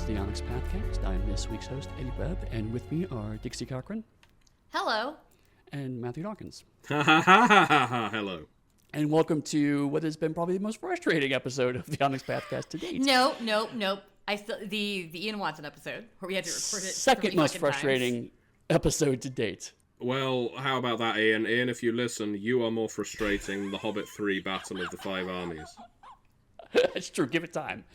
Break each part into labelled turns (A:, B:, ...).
A: is the Onyx Pathcast. I'm this week's host, Eddy, and with me are Dixie Cochran.
B: Hello.
A: And Matthew Dawkins.
C: Hello.
A: And welcome to what has been probably the most frustrating episode of the Onyx Pathcast to date.
B: Nope. I still the Ian Watson episode where we had to record it.
A: Second most frustrating episode to date.
C: Well, how about that, Ian? Ian, if you listen, you are more frustrating the Hobbit 3 Battle of the Five Armies.
A: That's true. Give it time.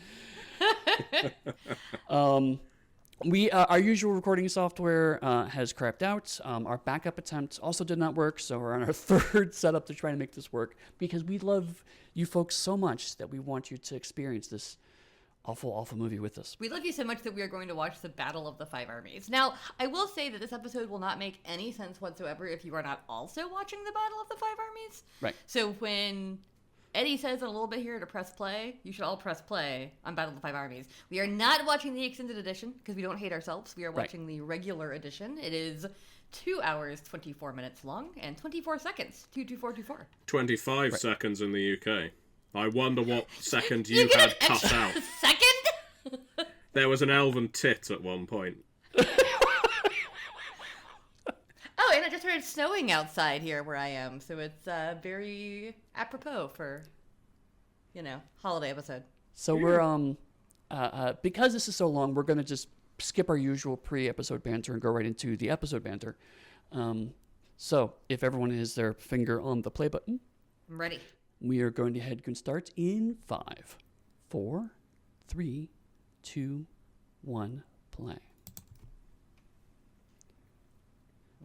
A: Our usual recording software has crapped out. Our backup attempt also did not work, so we're on our third setup to try to make this work because we love you folks so much that we want you to experience this awful movie with us.
B: We love you so much that we are going to watch the Battle of the Five Armies. Now, I will say that this episode will not make any sense whatsoever if you are not also watching the Battle of the Five Armies.
A: Right.
B: So when Eddy says in a little bit here to press play, you should all press play on Battle of the Five Armies. We are not watching the extended edition because we don't hate ourselves. We are watching the regular edition. It is 2 hours, 24 minutes long and 24 seconds. 22424.
C: 25 seconds in the UK. I wonder what second you had cut out.
B: Second?
C: There was an elven tit at one point.
B: Oh, and it just started snowing outside here where I am, so it's very apropos for, holiday episode.
A: So we're because this is so long, we're going to just skip our usual pre-episode banter and go right into the episode banter. So if everyone has their finger on the play button,
B: I'm ready.
A: We are going to head and start in 5, 4, 3, 2, 1, play.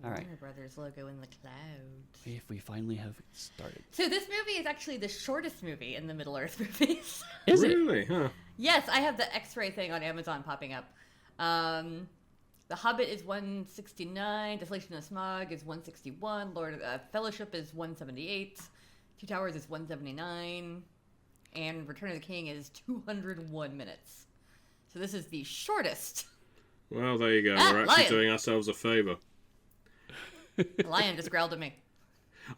A: All right.
B: Warner Brothers logo in the clouds.
A: If we finally have started.
B: So this movie is actually the shortest movie in the Middle-earth movies.
A: Is it?
C: Really? Huh.
B: Yes, I have the X-ray thing on Amazon popping up. The Hobbit is 169, Desolation and Smog is 161, Fellowship is 178, Two Towers is 179, and Return of the King is 201 minutes. So this is the shortest.
C: Well, there you go. We're actually doing ourselves a favour.
B: The lion just growled at me.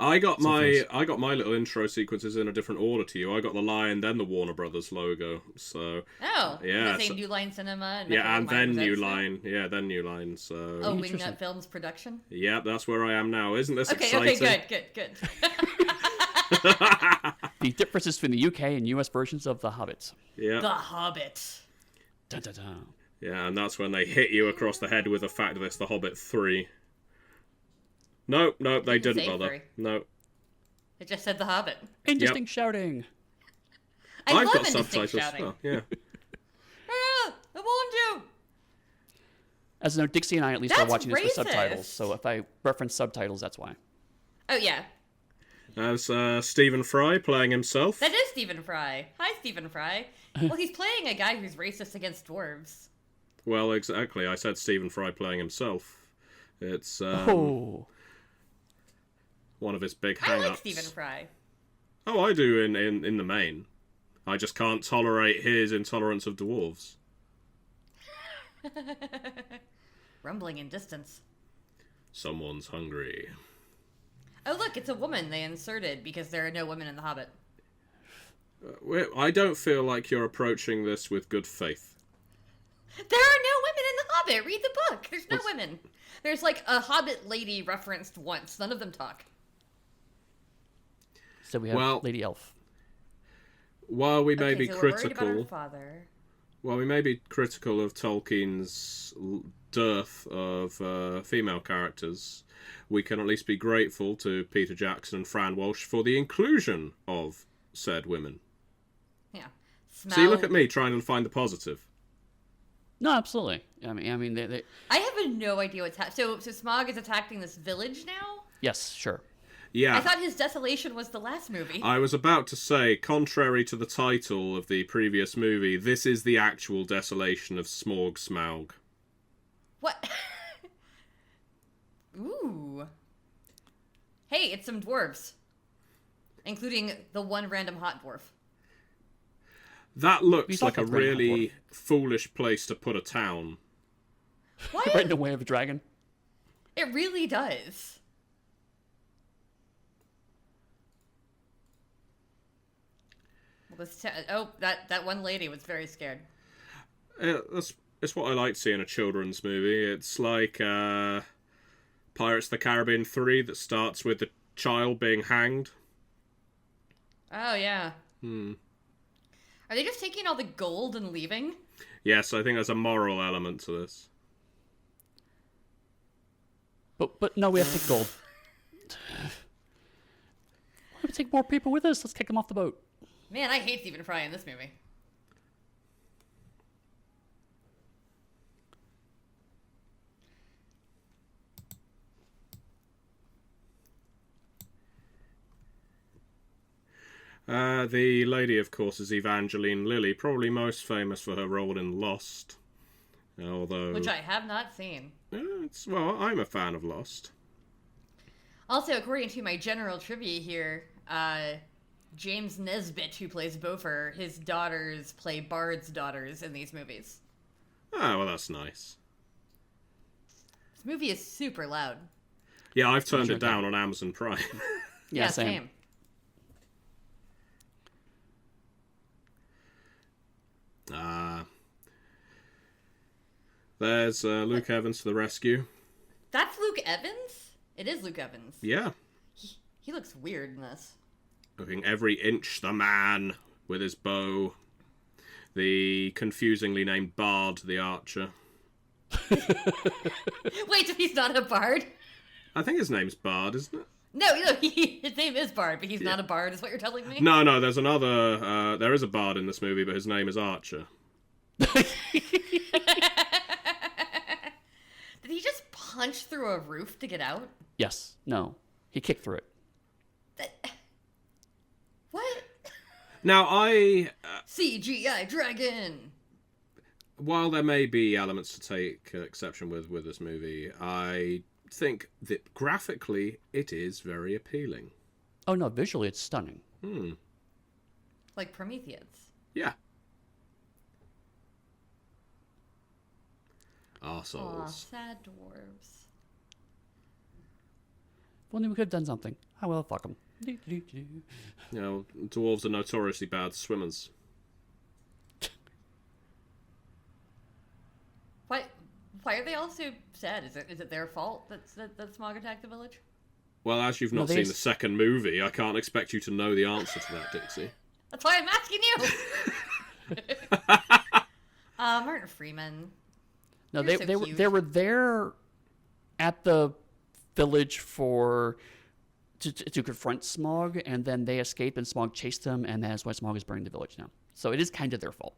C: I got my little intro sequences in a different order to you. I got the Lion, then the Warner Brothers logo. So
B: Yeah. Say New Line Cinema.
C: And then New Line. Yeah, then New Line. So
B: Wingnut Films production.
C: Yeah, that's where I am now. Isn't this exciting?
B: Okay, good.
A: The differences between the UK and US versions of The Hobbit.
C: Yeah.
B: The Hobbit.
A: Dun, dun, dun.
C: Yeah, and that's when they hit you across the head with the fact that it's The Hobbit 3. Nope, they didn't bother.
B: 3.
C: No.
B: It just said The Hobbit.
A: Indistinct shouting.
B: I've
C: got subtitles.
B: Shouting.
C: Oh, yeah.
B: I warned you.
A: As you know, Dixie and I at least are watching this with
B: racist.
A: subtitles, so if I reference subtitles, that's why.
B: Oh, yeah.
C: As Stephen Fry playing himself.
B: That is Stephen Fry. Hi, Stephen Fry. Well, he's playing a guy who's racist against dwarves.
C: Well, exactly. I said Stephen Fry playing himself. It's one of his big hang-ups.
B: I like Stephen Fry.
C: Oh, I do in the main. I just can't tolerate his intolerance of dwarves.
B: Rumbling in distance.
C: Someone's hungry.
B: Oh, look, it's a woman they inserted because there are no women in The Hobbit.
C: I don't feel like you're approaching this with good faith.
B: There are no women in The Hobbit. Read the book. There's no women. There's like a Hobbit lady referenced once. None of them talk.
A: So we have Lady Elf.
C: While we may be
B: so
C: critical,
B: we're worried about our father.
C: While we may be critical of Tolkien's dearth of female characters, we can at least be grateful to Peter Jackson and Fran Walsh for the inclusion of said women.
B: Yeah.
C: See, look at me trying to find the positive.
A: No, absolutely. I mean, they...
B: I have no idea what's happening. So Smaug is attacking this village now?
A: Yes, sure.
C: Yeah.
B: I thought his desolation was the last movie.
C: I was about to say, contrary to the title of the previous movie, this is the actual desolation of Smaug.
B: What? Ooh. Hey, it's some dwarves. Including the one random hot dwarf.
C: That looks like a really foolish place to put a town.
B: What?
A: Right in the way of a dragon.
B: It really does. Well, that one lady was very scared.
C: That's It's what I like to see in a children's movie. It's like Pirates of the Caribbean 3 that starts with the child being hanged.
B: Oh, yeah.
C: Hmm.
B: Are they just taking all the gold and leaving?
C: Yes, I think there's a moral element to this.
A: But no, we have to take gold. Why don't we take more people with us? Let's kick them off the boat.
B: Man, I hate Stephen Fry in this movie.
C: The lady, of course, is Evangeline Lilly, probably most famous for her role in Lost. Although,
B: Which I have not seen.
C: well, I'm a fan of Lost.
B: Also, according to my general trivia here, James Nesbitt, who plays Beaufort, his daughters play Bard's daughters in these movies.
C: Ah, well, that's nice.
B: This movie is super loud.
C: Yeah, I've turned it down on Amazon Prime.
A: Yeah, same.
C: There's Luke Evans to the rescue.
B: That's Luke Evans? It is Luke Evans.
C: Yeah.
B: He looks weird in this.
C: Looking every inch the man with his bow. The confusingly named Bard the archer.
B: Wait, so he's not a bard?
C: I think his name's Bard, isn't it?
B: No, his name is Bard, but he's not a bard, is what you're telling me?
C: No, there's another... there is a Bard in this movie, but his name is Archer.
B: Did he just punch through a roof to get out?
A: Yes. No. He kicked through it.
B: What?
C: Now,
B: CGI dragon!
C: while there may be elements to take exception with this movie, I think that graphically it is very appealing.
A: Oh, no. Visually, it's stunning.
B: Like Prometheus.
C: Yeah.
B: Aw,
C: Arseholes.
B: sad dwarves.
A: If only we could have done something. Oh, well, fuck them.
C: You know, dwarves are notoriously bad swimmers.
B: Why are they all so sad? Is it their fault that smog attacked the village?
C: Well, as you've not seen the second movie, I can't expect you to know the answer to that, Dixie.
B: That's why I'm asking you! Martin Freeman.
A: No,
B: You're
A: they
B: so
A: were
B: cute.
A: they were there at the village to confront Smog, and then they escaped, and Smog chased them, and that's why Smog is burning the village now. So it is kind of their fault.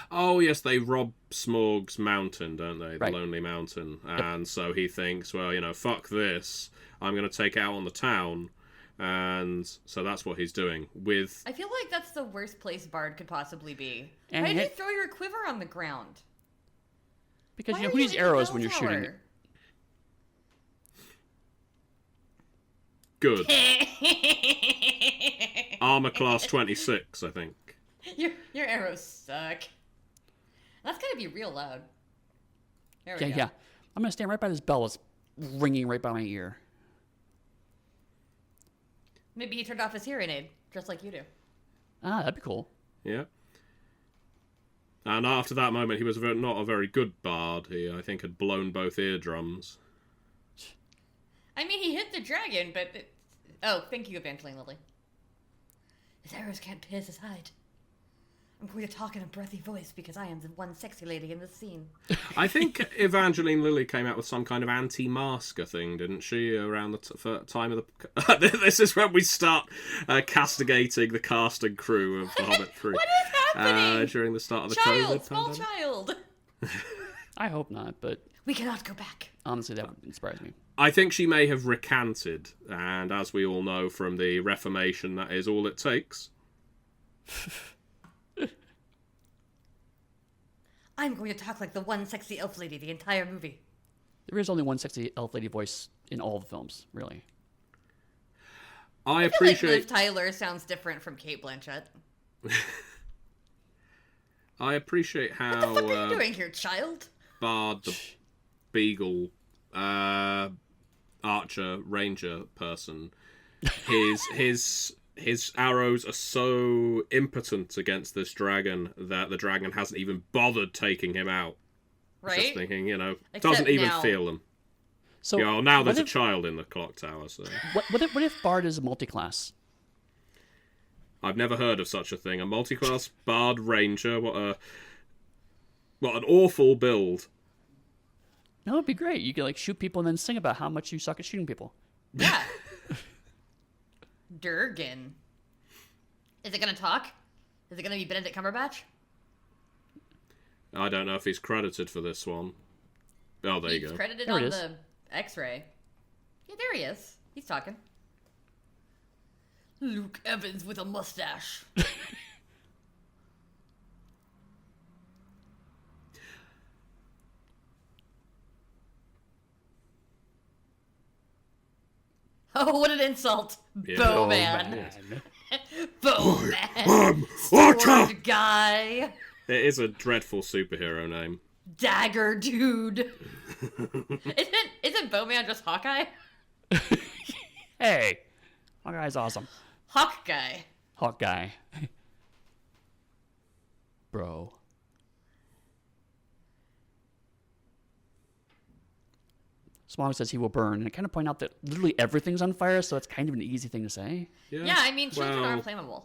C: Oh, yes, they rob Smog's mountain, don't they? The
A: Right.
C: Lonely Mountain. And so he thinks, well, you know, fuck this. I'm going to take it out on the town. And so that's what he's doing with...
B: I feel like that's the worst place Bard could possibly be.
A: And
B: Why did you
A: yet-
B: throw your quiver on the ground?
A: Because
B: Why
A: you know
B: are
A: who needs
B: in the
A: arrows
B: bell
A: when you're shooting.
B: tower?
C: Good. Armor class 26, I think.
B: Your arrows suck. That's gotta be real loud. There we
A: Yeah,
B: go.
A: yeah. I'm gonna stand right by this bell. It's ringing right by my ear.
B: Maybe he turned off his hearing aid, just like you do.
A: Ah, that'd be cool.
C: Yeah. And after that moment, he was not a very good bard. He, I think, had blown both eardrums.
B: I mean, he hit the dragon, but... Oh, thank you, Evangeline Lilly. His arrows can't pierce his hide. I'm going to talk in a breathy voice because I am the one sexy lady in this scene.
C: I think Evangeline Lilly came out with some kind of anti-masker thing, didn't she, around the time of the... This is when we start castigating the cast and crew of The Hobbit 3.
B: What is happening?
C: During the start of the
B: Child,
C: COVID
B: small
C: pandemic.
B: child.
A: I hope not, but
B: We cannot go back.
A: honestly, that would surprise me.
C: I think she may have recanted, and as we all know from the Reformation, that is all it takes.
B: I'm going to talk like the one sexy elf lady the entire movie.
A: There is only one sexy elf lady voice in all the films, really.
C: I
B: I feel like
C: appreciate...
B: Liv Tyler sounds different from Kate Blanchett.
C: I appreciate how
B: What are you doing here, child?
C: Bard the Beagle archer ranger person, his arrows are so impotent against this dragon that the dragon hasn't even bothered taking him out.
B: right?
C: Just thinking,
B: Except
C: doesn't even
B: now.
C: feel them.
A: So
C: Now there's
A: what
C: a
A: if,
C: child in the clock tower, so...
A: what if Bard is a multi-class?
C: I've never heard of such a thing. A multi-class Bard Ranger, what an awful build.
A: No, it'd be great. You could like shoot people and then sing about how much you suck at shooting people.
B: Yeah. Durgan. Is it gonna talk? Is it gonna be Benedict Cumberbatch?
C: I don't know if he's credited for this one. Oh, there you
B: He's
C: go.
B: credited
A: There it
B: on
A: is.
B: the X-ray. Yeah, there he is. He's talking. Luke Evans with a mustache. Oh, what an insult.
C: Yeah.
B: Bowman. Bowman.
C: Archer!
B: Sword guy.
C: It is a dreadful superhero name.
B: Dagger dude. Isn't Bowman just Hawkeye?
A: Hey, Hawkeye's awesome.
B: Hawk guy.
A: Hawkeye. Bro. Smog says he will burn, and I kind of point out that literally everything's on fire, so it's kind of an easy thing to say.
B: Yeah, I mean, children
C: well,
B: are flammable.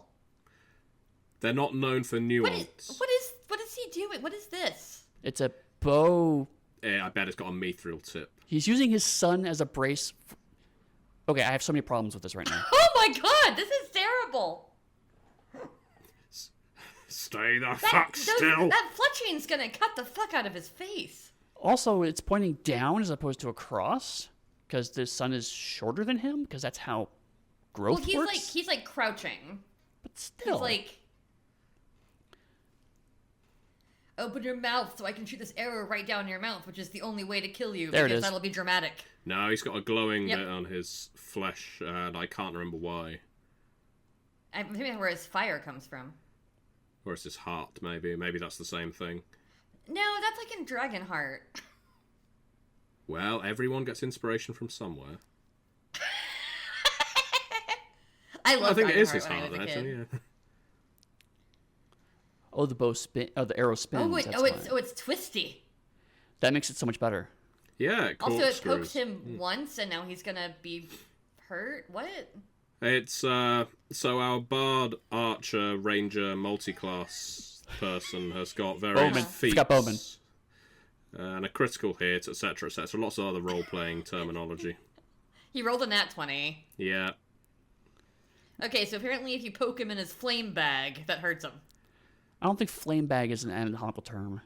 C: They're not known for
B: What
C: nuance.
B: is he doing? What is this?
A: It's a bow.
C: Yeah, I bet it's got a mithril tip.
A: He's using his son as a brace. Okay, I have so many problems with this right now.
B: Oh my god, this is terrible.
C: Stay the fuck still!
B: That fletching's gonna cut the fuck out of his face.
A: Also, it's pointing down as opposed to across, because the sun is shorter than him, because that's how growth
B: Well, he's
A: works.
B: he's like crouching.
A: But still,
B: He's like, open your mouth so I can shoot this arrow right down your mouth, which is the only way to kill you.
A: There it
B: because
A: is.
B: that'll be dramatic.
C: No, he's got a glowing
B: Yep.
C: bit on his flesh, and I can't remember why.
B: I'm thinking where his fire comes from.
C: Or it's his heart, maybe. Maybe that's the same thing.
B: No, that's like in Dragonheart.
C: Well, everyone gets inspiration from somewhere.
B: I love
C: I think it is
B: Dragonheart
C: his
B: when I
C: heart,
B: was a
C: actually,
B: kid.
C: yeah.
A: oh, the bow spin, oh, the arrow spins.
B: Oh, wait,
A: that's
B: it's
A: why.
B: it's twisty.
A: That makes it so much better.
C: Yeah, it
B: Also, it pokes
C: corkscrews.
B: him once, and now he's gonna be hurt. What?
C: It's, so our Bard, Archer, Ranger, multi-class person has got various
A: Bowman.
C: feats.
A: It's got Bowman.
C: And a critical hit, etc., etc. Lots of other role-playing terminology.
B: He rolled a nat 20.
C: Yeah.
B: Okay, so apparently if you poke him in his flame bag, that hurts him.
A: I don't think flame bag is an anatomical term.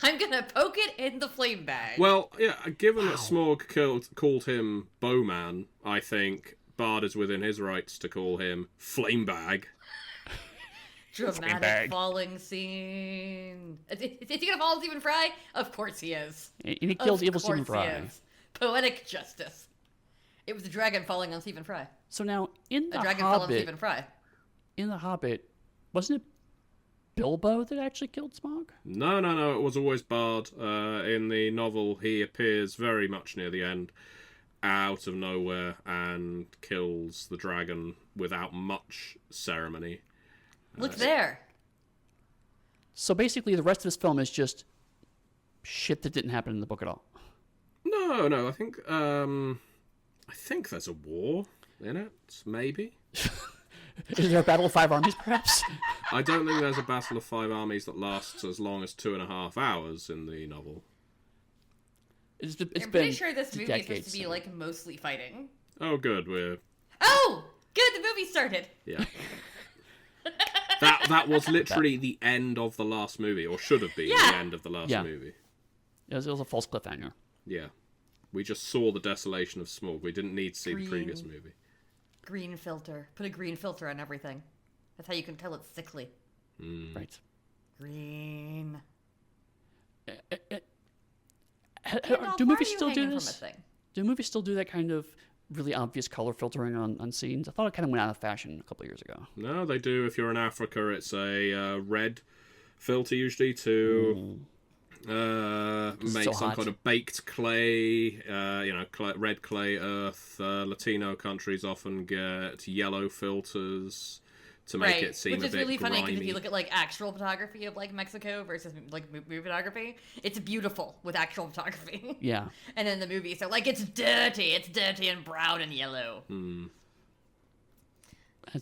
B: I'm gonna poke it in the flame bag.
C: Well, yeah, given that Smog called him Bowman, I think Bard is within his rights to call him Flamebag.
B: Dramatic
A: bag.
B: falling scene. Is he gonna fall Stephen Fry? Of course he is.
A: And he kills
B: Of
A: evil Stephen
B: course he
A: Fry.
B: is. Poetic justice. It was a dragon falling on Stephen Fry.
A: So now, in
B: A
A: the
B: dragon fell on
A: Hobbit,
B: Stephen Fry.
A: wasn't it Bilbo that actually killed Smog?
C: No, it was always Bard. In the novel, he appears very much near the end, out of nowhere, and kills the dragon without much ceremony.
B: Look there.
A: So basically, the rest of this film is just shit that didn't happen in the book at all.
C: No, I think there's a war in it, maybe.
A: Is there a battle of Five Armies, perhaps?
C: I don't think there's a battle of 5 armies that lasts as long as 2.5 hours in the novel.
A: It's
B: I'm
A: been
B: pretty sure this movie is supposed
A: decades
B: to be
A: now.
B: like mostly fighting.
C: Oh, good, we're...
B: Oh! Good, the movie started.
C: Yeah. That was literally the end of the last movie, or should have been
B: Yeah.
C: the end of the last
A: Yeah.
C: movie.
A: It was a false cliffhanger.
C: Yeah. We just saw the desolation of Smog. We didn't need to see the previous movie.
B: Green filter. Put a green filter on everything. That's how you can tell it's sickly.
A: Right.
B: Green.
A: Do
B: Do
A: movies still do
B: From a
A: this?
B: thing?
A: Do movies still do that kind of really obvious color filtering on scenes? I thought it kind of went out of fashion a couple of years ago.
C: No, they do. If you're in Africa, it's a red filter usually to make
A: so
C: some
A: hot.
C: kind of baked clay, red clay earth. Latino countries often get yellow filters to make
B: Right,
C: it seem
B: which
C: a
B: is
C: bit
B: really funny
C: grimy.
B: because if you look at like actual photography of like Mexico versus like movie photography, it's beautiful with actual photography.
A: Yeah.
B: And then the movies are like it's dirty and brown and yellow. So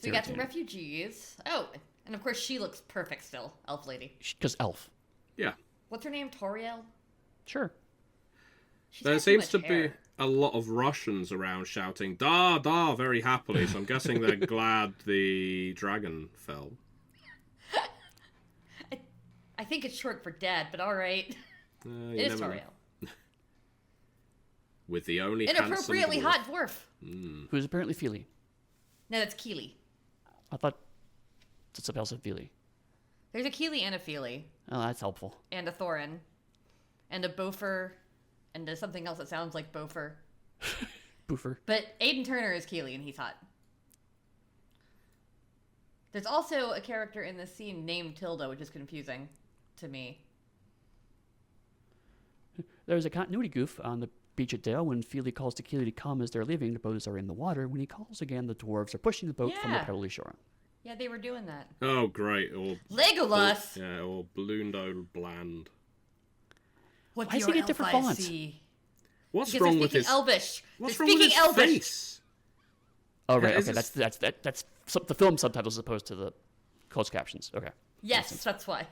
B: we got some refugees. Oh, and of course she looks perfect still, elf lady.
A: Because elf.
C: Yeah.
B: What's her name? Toriel?
A: Sure.
B: She's
C: There
B: got too
C: seems
B: much
C: to
B: hair.
C: be a lot of Russians around shouting "Da da" very happily, so I'm guessing they're glad the dragon fell.
B: I think it's short for dad, but all right.
C: You
B: It is
C: never know.
B: Toriel.
C: With the only
B: Inappropriately
C: handsome
B: hot dwarf.
A: Who's apparently Feely.
B: No, that's Keely.
A: I thought that's what else said Feely.
B: There's a Keely and a Feely.
A: Oh, that's helpful.
B: And a Thorin. And a Bofer. And there's something else that sounds like Bofer.
A: Boofer.
B: But Aiden Turner is Keely, and he's hot. There's also a character in this scene named Tilda, which is confusing to me.
A: There's a continuity goof on the beach at Dale when Feely calls to Keely to come as they're leaving. The boats are in the water. When he calls again, the dwarves are pushing the boat from the
B: Yeah.
A: pebbly shore.
B: Yeah, they were doing that.
C: Oh, great. Or
B: Legolas!
C: yeah, or Balloon
B: What
A: Why
B: do
A: does he
B: your
A: get different
B: elf eyes
A: fonts?
B: see?
C: What's
B: Because
C: wrong
B: they're
C: with
B: speaking
C: his
B: Elvish.
C: What's
B: They're
C: wrong with
B: speaking
C: his
B: Elvish.
C: face?
A: Oh, right.
C: Is
A: Okay,
C: this-
A: that's the film subtitles as opposed to the closed captions. Okay.
B: Yes, that's why.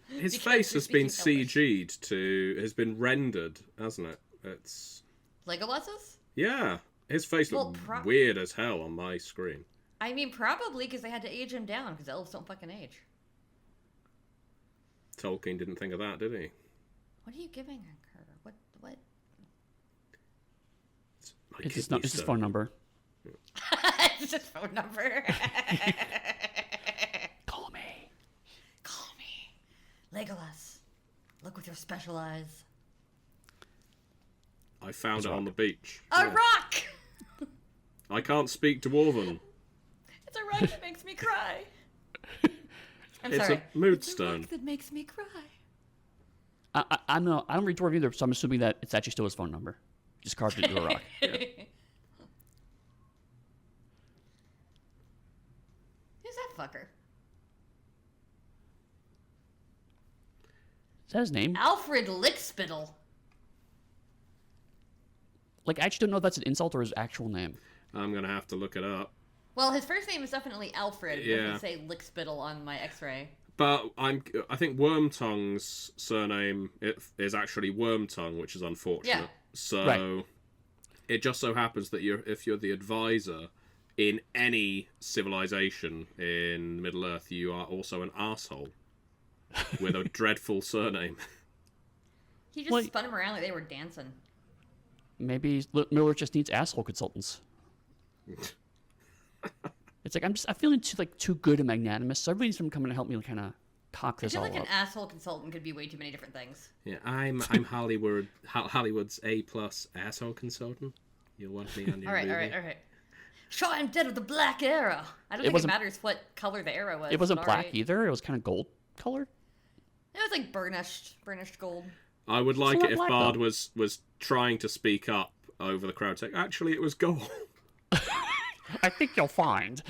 C: His
B: Because
C: face
B: they're
C: has been
B: speaking Elvish.
C: CG'd to has been rendered, hasn't it? It's
B: Legolas's?
C: yeah. His face
B: Well,
C: looked weird as hell on my screen.
B: I mean, probably because they had to age him down, because elves don't fucking age.
C: Tolkien didn't think of that, did he?
B: What are you giving her? What?
C: My
A: It's his,
C: kidney
A: it's his
C: stone.
A: phone number.
B: It's his phone number.
A: Call me.
B: Call me. Legolas. Look with your special eyes.
C: I found it on the beach.
B: A rock!
C: I can't speak Dwarven.
B: It's a rock that makes me cry. I'm
C: It's
B: sorry.
C: a mood
B: It's a
C: stone.
B: rock that makes me cry.
A: I don't read Dwarf either, so I'm assuming that it's actually still his phone number. Just carved it into a rock.
B: Who's that fucker?
A: Is that his name?
B: Alfred Lickspittle.
A: Like, I actually don't know if that's an insult or his actual name.
C: I'm gonna have to look it up.
B: Well, his first name is definitely Alfred. It
C: Yeah.
B: doesn't say Lickspittle on my X-ray.
C: But I think Wormtongue's surname is actually Wormtongue, which is unfortunate.
B: Yeah.
C: So
A: Right.
C: it just so happens that if you're the advisor in any civilization in Middle Earth, you are also an asshole with a dreadful surname.
B: He just
A: Well,
B: spun him around like they were dancing.
A: Maybe Miller just needs asshole consultants. It's like I'm feeling too good and magnanimous, so everybody needs to come in and help me kind of cock
B: I
A: this
B: feel
A: all
B: like
A: up.
B: an asshole consultant could be way too many different things.
C: Yeah, I'm Hollywood's A+ asshole consultant. You want me on your
B: All right,
C: movie?
B: all right. Sure, I'm dead of the black arrow. I don't think it
A: wasn't-
B: matters what color the arrow was.
A: It wasn't
B: but
A: black
B: alright.
A: either. It was kind of gold colored.
B: It was like burnished gold.
C: I would like
A: not
C: it if
A: black,
C: Bard
A: though.
C: was trying to speak up over the crowd, saying, "Actually, it was gold."
A: I think you'll find.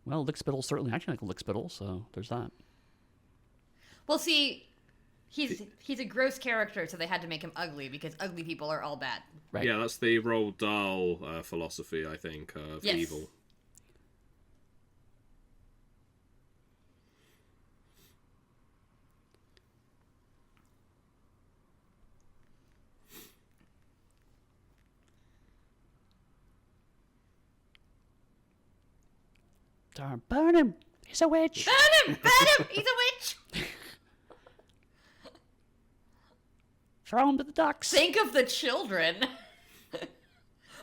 A: Well, Lickspittle's certainly acting like a Lickspittle, so there's that.
B: Well, see, he's a gross character, so they had to make him ugly because ugly people are all bad.
A: Right.
C: Yeah, that's the Roald Dahl philosophy, I think, of
B: Yes.
C: evil.
A: Darn, burn him! He's a witch!
B: Burn him! Burn him! He's a witch!
A: Throw him to the ducks!
B: Think of the children.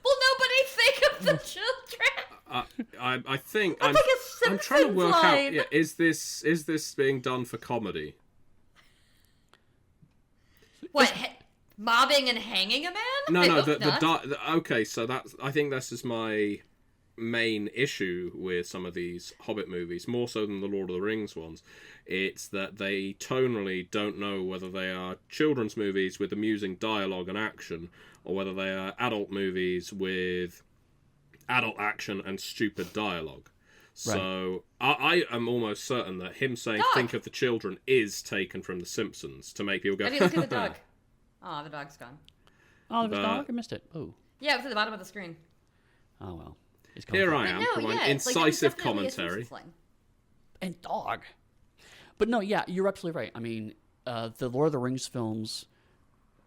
B: Well, nobody think of the children.
C: I think
B: That's like a
C: I'm trying to
B: Simpsons
C: work
B: line.
C: out. Yeah, is this being done for comedy?
B: What? Mobbing and hanging a man?
C: No,
B: They
C: no.
B: both not?
C: Okay, so I think this is my main issue with some of these Hobbit movies, more so than the Lord of the Rings ones. It's that they tonally don't know whether they are children's movies with amusing dialogue and action, or whether they are adult movies with adult action and stupid dialogue. So I am almost certain that him saying
B: Dog!
C: "think of the children" is taken from The Simpsons to make people go.
B: Eddie, look at the dog. Oh, the dog's gone.
A: Oh, there's a dog? I missed it. Oh.
B: Yeah, it was at the bottom of the screen.
A: Oh, well. It's
C: Here
A: gone.
C: I am,
B: No,
C: for my
B: yeah, it's like,
C: incisive
B: definitely a
C: commentary.
B: Simpsons line.
A: And dog. But no, yeah, you're absolutely right. I mean, the Lord of the Rings films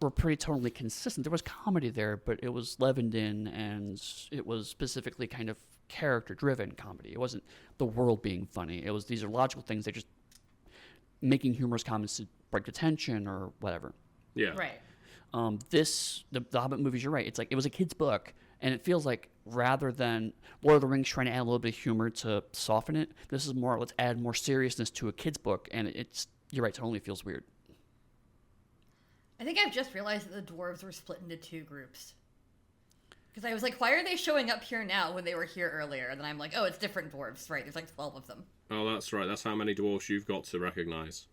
A: were pretty totally consistent. There was comedy there, but it was leavened in, and it was specifically kind of character-driven comedy. It wasn't the world being funny. It was, these are logical things. They're just making humorous comments to break the tension or whatever.
C: Yeah.
B: Right.
A: The Hobbit movies, you're right. It's like, it was a kid's book, and it feels like rather than Lord of the Rings trying to add a little bit of humor to soften it, this is more, let's add more seriousness to a kid's book, and it's, you're right, totally feels weird.
B: I think I've just realized that the dwarves were split into two groups. Because I was like, why are they showing up here now when they were here earlier? And then I'm like, oh, it's different dwarves, right? There's like 12 of them.
C: Oh, that's right. That's how many dwarfs you've got to recognise.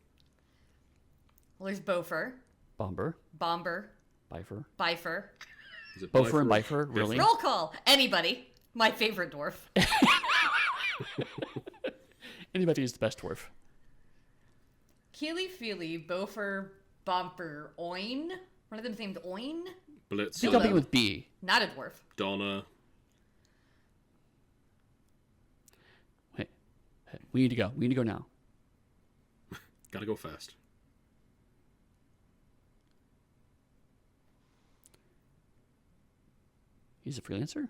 B: Well, there's Beaufort,
A: Bomber,
B: Bomber,
A: Bifer.
B: Bifer.
C: Is it
A: Beaufort and
C: Bifrost?
A: Bifer, really?
B: Roll call! Anybody. My favorite dwarf.
A: Anybody is the best dwarf.
B: Keely Feely, Beaufort, Bomper, Oin. One of them's named Oin.
A: I think
C: Blitzer,
A: I'll begin with B.
B: Not a dwarf.
C: Donna.
A: Hey, we need to go. We need to go now.
C: Gotta go fast.
A: He's a freelancer?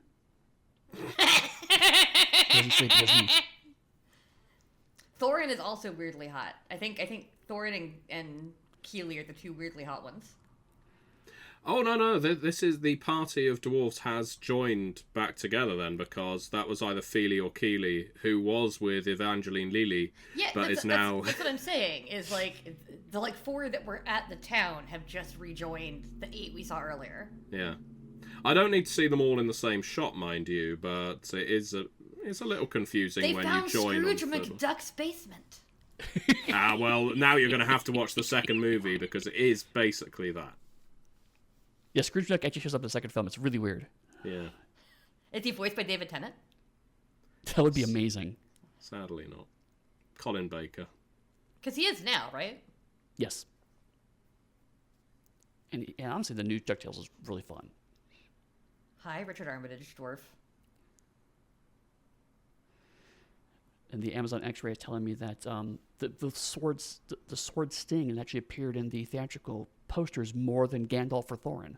A: Doesn't say business.
B: Thorin is also weirdly hot. I think Thorin and Keely are the two weirdly hot ones.
C: Oh, no. This is the party of dwarfs has joined back together then, because that was either Feely or Keely, who was with Evangeline Lilly,
B: Yeah,
C: but is now...
B: That's what I'm saying, is like, the like 4 that were at the town have just rejoined the 8 we saw earlier.
C: Yeah. I don't need to see them all in the same shot, mind you, but it's a little confusing
B: They
C: when
B: found
C: you join
B: Scrooge
C: on foot.
B: McDuck's basement.
C: Well, now you're going to have to watch the second movie, because it is basically that.
A: Yeah, Scrooge McDuck actually shows up in the second film. It's really weird.
C: Yeah.
B: Is he voiced by David Tennant?
A: That would be amazing.
C: Sadly not. Colin Baker.
B: Because he is now, right?
A: Yes. And yeah, honestly, the new DuckTales is really fun.
B: Hi, Richard Armitage, dwarf.
A: And the Amazon X-ray is telling me that the sword sting has actually appeared in the theatrical posters more than Gandalf or Thorin.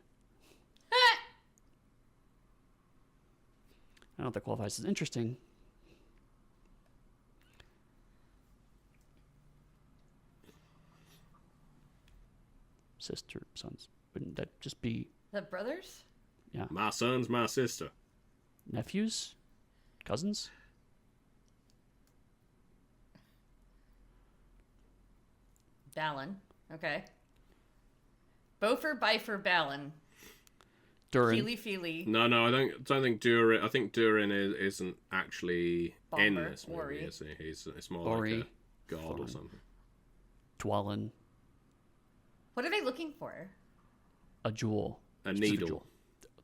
A: I don't know if that qualifies as interesting. Sister, sons. Wouldn't that just be
B: The brothers?
C: My son's my sister.
A: nephews? Cousins?
B: Balin. Okay. Beaufort, Bifer, Balin.
A: Durin.
B: Feely, Feely.
C: No, I don't think Durin. I think Durin isn't actually in
B: Bomber,
C: this movie,
B: Ori.
C: is he? It's more
A: Ori,
C: like a god or
A: Thorin.
C: something.
A: Dwalin.
B: What are they looking for?
A: A jewel.
C: A
A: Specific
C: needle.
A: jewel.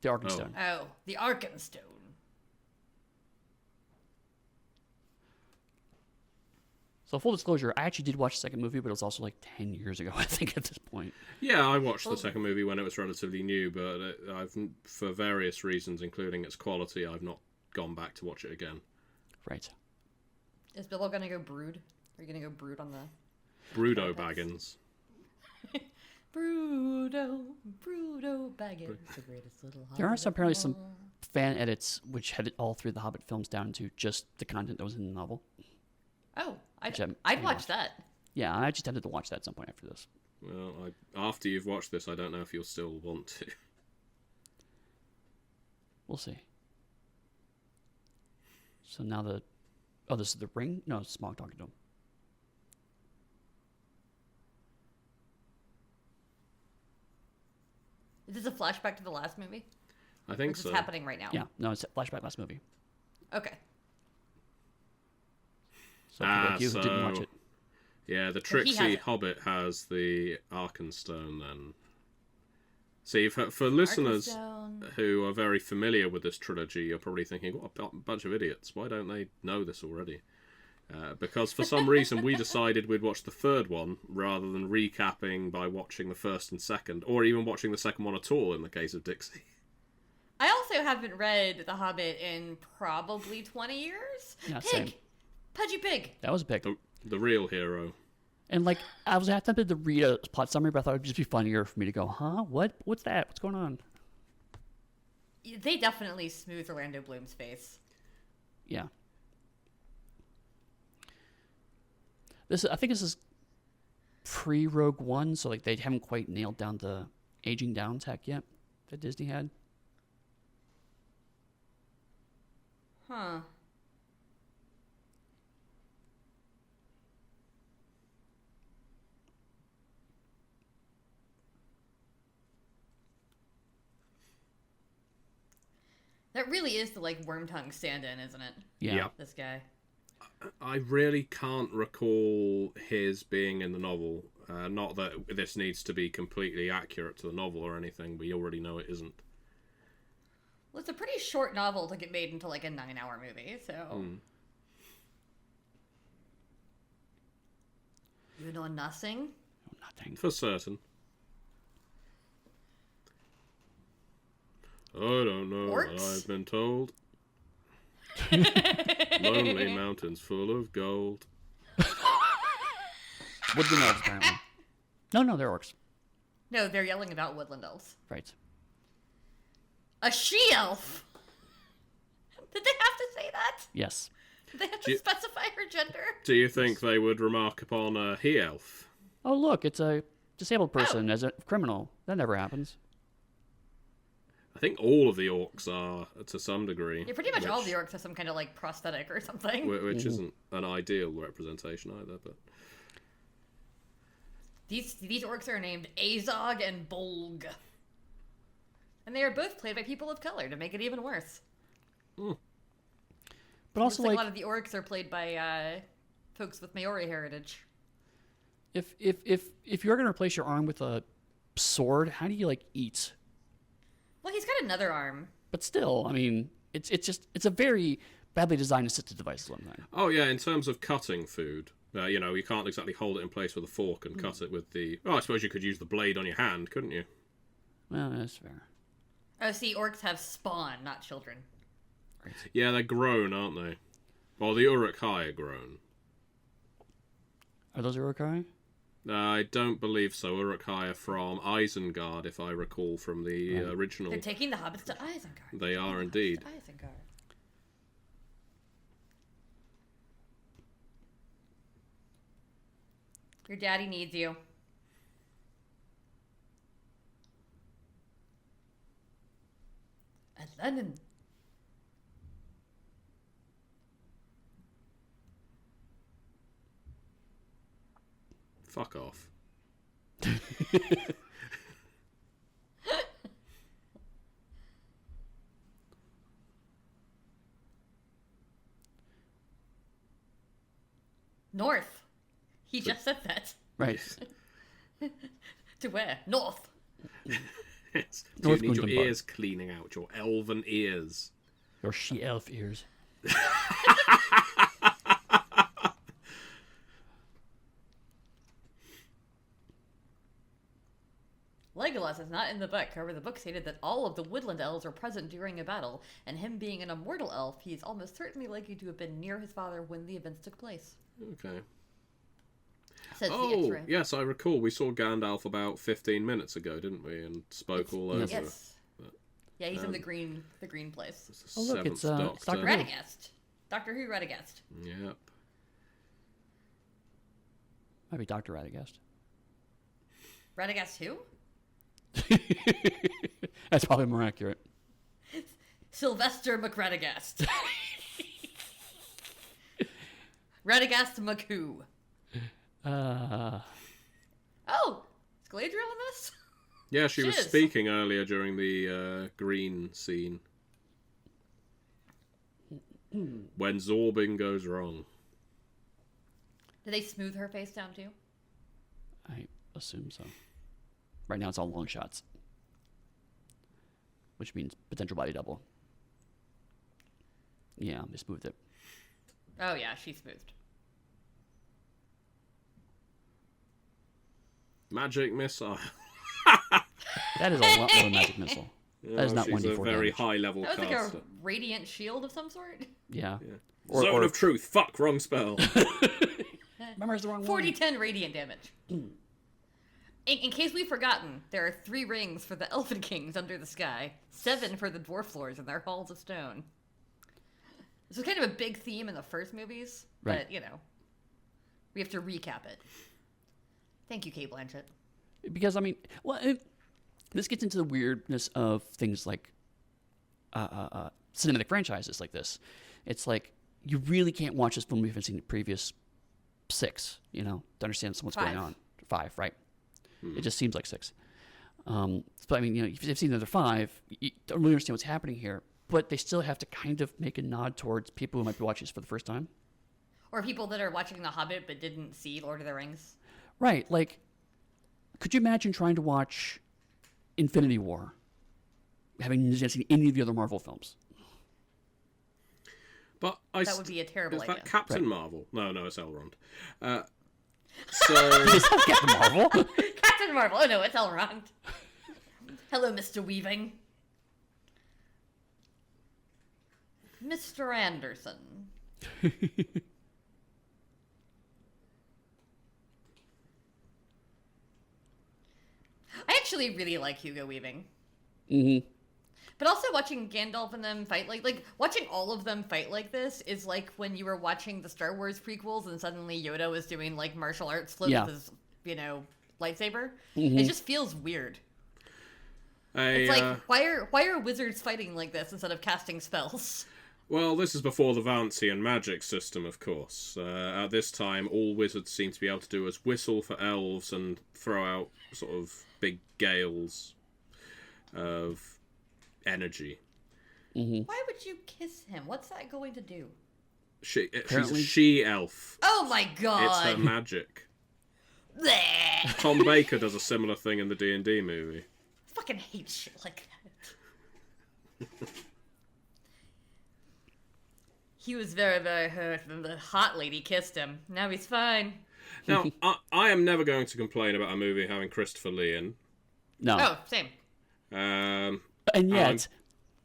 A: The Arkenstone.
B: Oh, the Arkenstone.
A: So full disclosure, I actually did watch the second movie, but it was also like 10 years ago, I think, at this point.
C: Yeah, I watched the second movie when it was relatively new, but I've, for various reasons, including its quality, I've not gone back to watch it again.
A: Right.
B: Is Bilbo gonna go brood? Are you gonna go brood on the...
C: Brudo Baggins.
B: Brudo Baggins, the greatest little
A: There are
B: hobbit
A: some,
B: of
A: apparently some
B: all.
A: fan edits which had it all through the Hobbit films down to just the content that was in the novel.
B: Oh,
A: Which I'm-
B: I'd
A: I'm
B: watch
A: lost.
B: that.
A: Yeah, I just tended to watch that at some point after this.
C: Well, after you've watched this, I don't know if you'll still want to.
A: We'll see. So now the... Oh, this is the ring? No, it's Smaug talking to him.
B: Is this a flashback to the last movie?
C: I
B: Or
C: think
B: is
C: so.
B: this happening right now?
A: Yeah, no, it's a flashback last movie.
B: Okay.
A: So people like you who didn't watch it.
C: Yeah, the
B: Well, he
C: Trixie
B: hasn't.
C: Hobbit has the Arkenstone then. See, for listeners
B: Arkenstone.
C: who are very familiar with this trilogy, you're probably thinking, what a bunch of idiots. Why don't they know this already? Because for some reason we decided we'd watch the third one rather than recapping by watching the first and second, or even watching the second one at all in the case of Dixie.
B: I also haven't read The Hobbit in probably 20 years.
A: Yeah,
B: Pig!
A: same.
B: Pudgy Pig!
A: That was a pick.
C: The real hero.
A: And like, I was tempted to read a plot summary, but I thought it'd just be funnier for me to go, huh? What's that? What's going on?
B: They definitely smooth Orlando Bloom's face.
A: Yeah. I think this is pre-Rogue One, so like they haven't quite nailed down the aging down tech yet that Disney had.
B: Huh. That really is the, like, Wormtongue stand-in, isn't it?
A: Yeah.
B: This guy.
C: I really can't recall his being in the novel. Not that this needs to be completely accurate to the novel or anything, we already know it isn't.
B: Well, it's a pretty short novel to get made into, like, a 9-hour movie, so... You know nothing?
A: Nothing.
C: For certain. I don't know what
B: Orcs?
C: I've been told. Lonely mountains full of gold.
A: Woodland elves, apparently. No, they're orcs.
B: No, they're yelling about woodland elves.
A: Right.
B: A she-elf! Did they have to say that?
A: Yes.
B: Did they have to specify her gender?
C: Do you think they would remark upon a he-elf?
A: Oh, look, it's a disabled person as a criminal. That never happens.
C: I think all of the orcs are, to some degree.
B: Yeah, pretty much all the orcs have some kind of, like, prosthetic or something.
C: Which isn't an ideal representation either, but...
B: These orcs are named Azog and Bolg. And they are both played by people of color to make it even worse.
A: But
B: Looks
A: also,
B: like
A: like,
B: a lot of the orcs are played by folks with Maori heritage.
A: if you're gonna replace your arm with a sword, how do you like eat?
B: Well, he's got another arm.
A: But still, I mean, it's a very badly designed assistive device.
C: Oh yeah, in terms of cutting food, you can't exactly hold it in place with a fork and cut it with the... Well, I suppose you could use the blade on your hand, couldn't you?
A: Well, that's fair.
B: Oh, see, orcs have spawn, not children.
C: Yeah, they're grown, aren't they? Well, the Uruk-hai are grown.
A: Are those Urukai?
C: I don't believe so. Uruk-hai are from Isengard, if I recall from the original.
B: They're taking the hobbits to Isengard.
C: They are indeed.
B: Isengard. Your daddy needs you. And Lennon.
C: Fuck off.
B: North. He just said that.
A: Right.
B: To where? North.
C: Yes. Do you
A: North
C: need your
A: Gundam
C: ears cleaning out? Your elven ears.
A: Your she-elf ears.
B: Legolas is not in the book. However, the book stated that all of the woodland elves were present during a battle, and him being an immortal elf, he is almost certainly likely to have been near his father when the events took place.
C: Okay.
B: Says the
C: Oh,
B: X-ray.
C: yes, I recall. We saw Gandalf about 15 minutes ago, didn't we? And spoke all over.
B: Yes. Yeah, he's in the green place.
C: It's the
A: Oh, look, it's,
C: Seventh
A: it's Dr.
C: Doctor.
A: Who.
B: Radagast. Doctor Who Radagast.
C: Yep.
A: Might be Dr. Radagast.
B: Radagast who?
A: That's probably more accurate.
B: Sylvester McRadagast. Radagast McWho. Oh, is Galadriel in this?
C: Yeah, she was
B: Shiz.
C: speaking earlier during the green scene. when zorbing goes wrong.
B: Do they smooth her face down too?
A: I assume so. Right now it's all long shots, which means potential body double. Yeah, they smoothed it.
B: Oh yeah, she's smoothed.
C: Magic missile.
A: That is a lot of magic missile. That is not
C: she's
A: 1d4
C: a very
A: damage.
C: high level
B: That was
C: caster.
B: like a radiant shield of some sort.
A: Yeah.
C: Zone of truth. Fuck, wrong spell.
A: Remember, it's the wrong
B: 40-10 radiant damage. In case we've forgotten, there are 3 rings for the Elfin Kings under the sky, 7 for the Dwarf Lords in their halls of stone. This was kind of a big theme in the first movies,
A: Right.
B: but, we have to recap it. Thank you, Kate Blanchett.
A: Because, I mean, this gets into the weirdness of things like cinematic franchises like this. It's like, you really can't watch this film if you haven't seen the previous 6, to understand what's
B: 5.
A: going on. 5, right? It just seems like 6. But, I mean, if you've seen the other 5, you don't really understand what's happening here. But they still have to kind of make a nod towards people who might be watching this for the first time.
B: Or people that are watching The Hobbit but didn't see Lord of the Rings.
A: Right, like, could you imagine trying to watch Infinity War, having not seen any of the other Marvel films?
C: But
B: That would be a terrible
C: Is
B: idea.
C: that Captain
A: Right.
C: Marvel? No, it's Elrond.
A: Is that Captain Marvel?
B: Captain Marvel. Oh no, it's Elrond. Hello, Mr. Weaving. Mr. Anderson. I actually really like Hugo Weaving.
A: Mm-hmm.
B: But also watching Gandalf and them fight like watching all of them fight like this is like when you were watching the Star Wars prequels and suddenly Yoda was doing like martial arts flips
A: Yeah.
B: with his, lightsaber.
A: Mm-hmm.
B: It just feels weird. It's like why are wizards fighting like this instead of casting spells?
C: Well, this is before the Vancian magic system, of course. At this time, all wizards seem to be able to do is whistle for elves and throw out sort of big gales of energy.
A: Mm-hmm.
B: Why would you kiss him? What's that going to do?
C: She's
A: Apparently-
C: a she-elf.
B: Oh my god!
C: It's her magic.
B: Bleh.
C: Tom Baker does a similar thing in the D&D movie.
B: I fucking hate shit like that. He was very, very hurt when the hot lady kissed him. Now he's fine.
C: Now, I am never going to complain about a movie having Christopher Lee in.
A: No.
B: Oh, same.
A: And yet,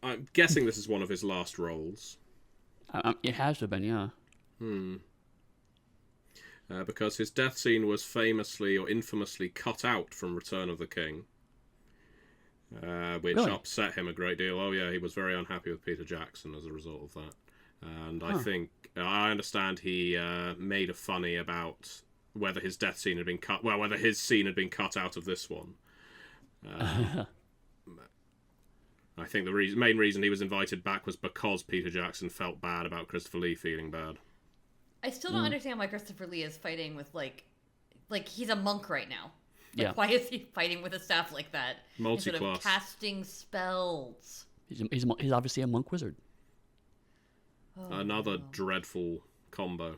C: I'm guessing this is one of his last roles.
A: it has to have been, yeah.
C: Because his death scene was famously or infamously cut out from Return of the King. Which
A: Really?
C: upset him a great deal. Oh yeah, he was very unhappy with Peter Jackson as a result of that. And I understand he made a funny about whether his death scene had been cut. Well, whether his scene had been cut out of this one. I think the main reason he was invited back was because Peter Jackson felt bad about Christopher Lee feeling bad.
B: I still don't understand why Christopher Lee is fighting with like he's a monk right now. Like,
A: Yeah.
B: why is he fighting with a staff like that instead of
C: Multi-class.
B: casting spells?
A: He's obviously a monk wizard.
C: Another dreadful combo.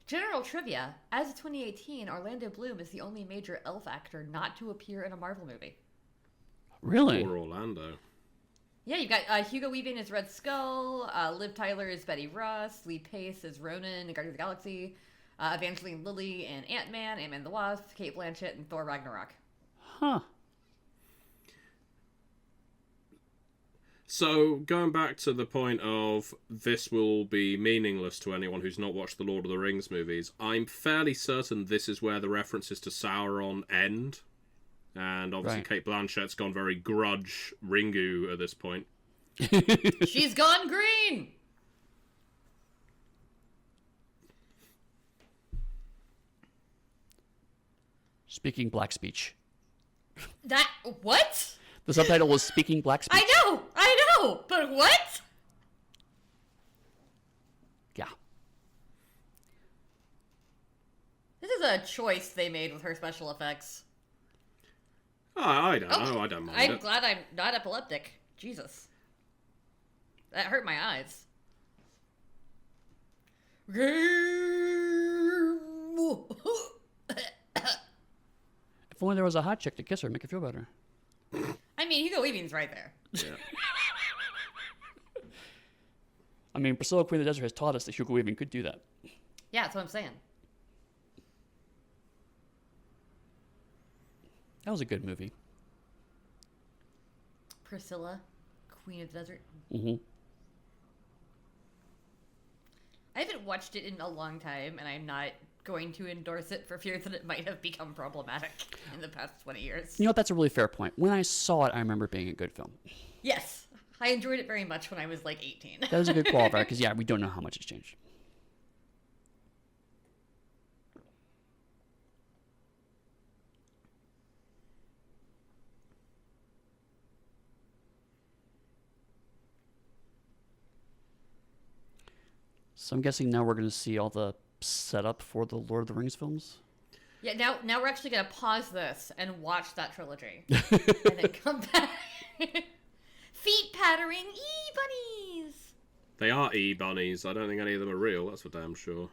B: General trivia: as of 2018, Orlando Bloom is the only major elf actor not to appear in a Marvel movie.
A: Really?
C: Poor Orlando.
B: Yeah, you've got Hugo Weaving as Red Skull, Liv Tyler as Betty Ross, Lee Pace as Ronan in Guardians of the Galaxy, Evangeline Lilly in Ant-Man, Ant-Man the Wasp, Kate Blanchett in Thor Ragnarok.
A: Huh.
C: So, going back to the point of this will be meaningless to anyone who's not watched the Lord of the Rings movies, I'm fairly certain this is where the references to Sauron end. And obviously
A: Right.
C: Kate Blanchett's gone very grudge Ringu at this point.
B: She's gone green!
A: Speaking black speech.
B: That... what?
A: The subtitle was Speaking Black Speech.
B: I know, but what?
A: Yeah.
B: This is a choice they made with her special effects.
C: Oh, I don't know. I don't mind
B: I'm
C: it.
B: glad I'm not epileptic. Jesus. That hurt my eyes.
A: If only there was a hot chick to kiss her and make her feel better.
B: I mean, Hugo Weaving's right there.
C: Yeah.
A: I mean, Priscilla, Queen of the Desert has taught us that Hugo Weaving could do that.
B: Yeah, that's what I'm saying.
A: That was a good movie.
B: Priscilla, Queen of the Desert.
A: Mm-hmm.
B: I haven't watched it in a long time, and I'm not going to endorse it for fear that it might have become problematic in the past 20 years.
A: You know what? That's a really fair point. When I saw it, I remember it being a good film.
B: Yes, I enjoyed it very much when I was like 18.
A: That was a good qualifier because, yeah, we don't know how much it's changed. So I'm guessing now we're going to see all the setup for the Lord of the Rings films.
B: Yeah, now we're actually going to pause this and watch that trilogy. And then come back. Feet pattering e-bunnies!
C: They are e-bunnies. I don't think any of them are real, that's for damn sure.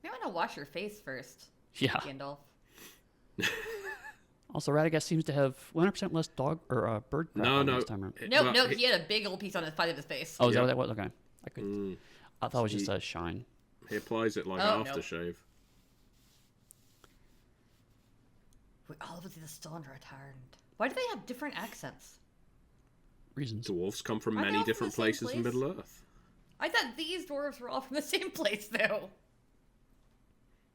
B: You want to wash your face first,
A: Yeah.
B: Gandalf.
A: Also, Radagast seems to have 100% less dog or bird crap on
C: No.
A: this time around.
B: No, he had a big old piece on the side of his face.
A: Oh, is that
C: Yeah.
A: what that was? Okay. I could. I thought it was just
C: See.
A: a shine.
C: He applies it like
B: Oh,
C: aftershave.
B: Wait, all of the stone are returned. Why do they have different accents?
A: Reasons.
C: Dwarves come from
B: Aren't they
C: many
B: all from the
C: different
B: same
C: places in
B: place?
C: Middle Earth.
B: I thought these dwarves were all from the same place, though.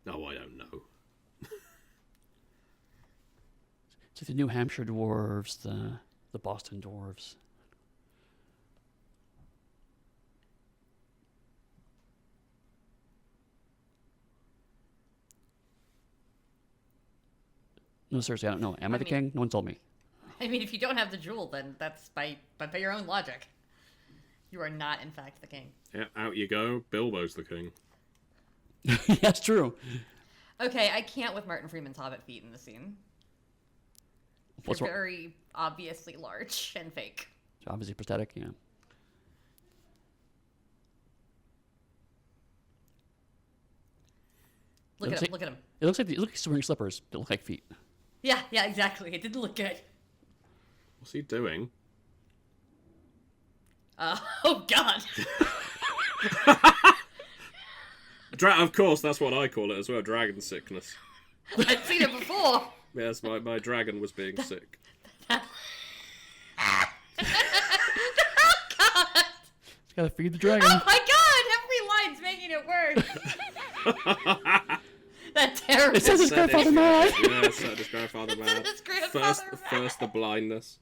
C: No, I don't know.
A: It's like the New Hampshire dwarves, the Boston dwarves. No, seriously, I don't know. Am I the king? No one told me.
B: I mean, if you don't have the jewel, then that's by your own logic. You are not, in fact, the king.
C: Yeah, out you go. Bilbo's the king.
A: That's true.
B: Okay, I can't with Martin Freeman's Hobbit feet in the scene.
A: What's
B: They're
A: wrong?
B: very obviously large and fake.
A: Obviously prosthetic, yeah.
B: Look
A: Looks
B: at him,
A: like-
B: look at him.
A: It looks like he's wearing slippers that look like feet.
B: Yeah, exactly. It didn't look good.
C: What's he doing?
B: Oh, God.
C: Of course, that's what I call it as well. Dragon sickness.
B: I've seen it before.
C: Yes, my dragon was being sick.
A: He's gotta feed the dragon.
B: Oh, my God. Every line's making it worse. That terrible.
A: It says his grandfather mad.
C: Yeah, it said his grandfather
B: It said
C: mad.
B: his grandfather mad.
C: First the blindness.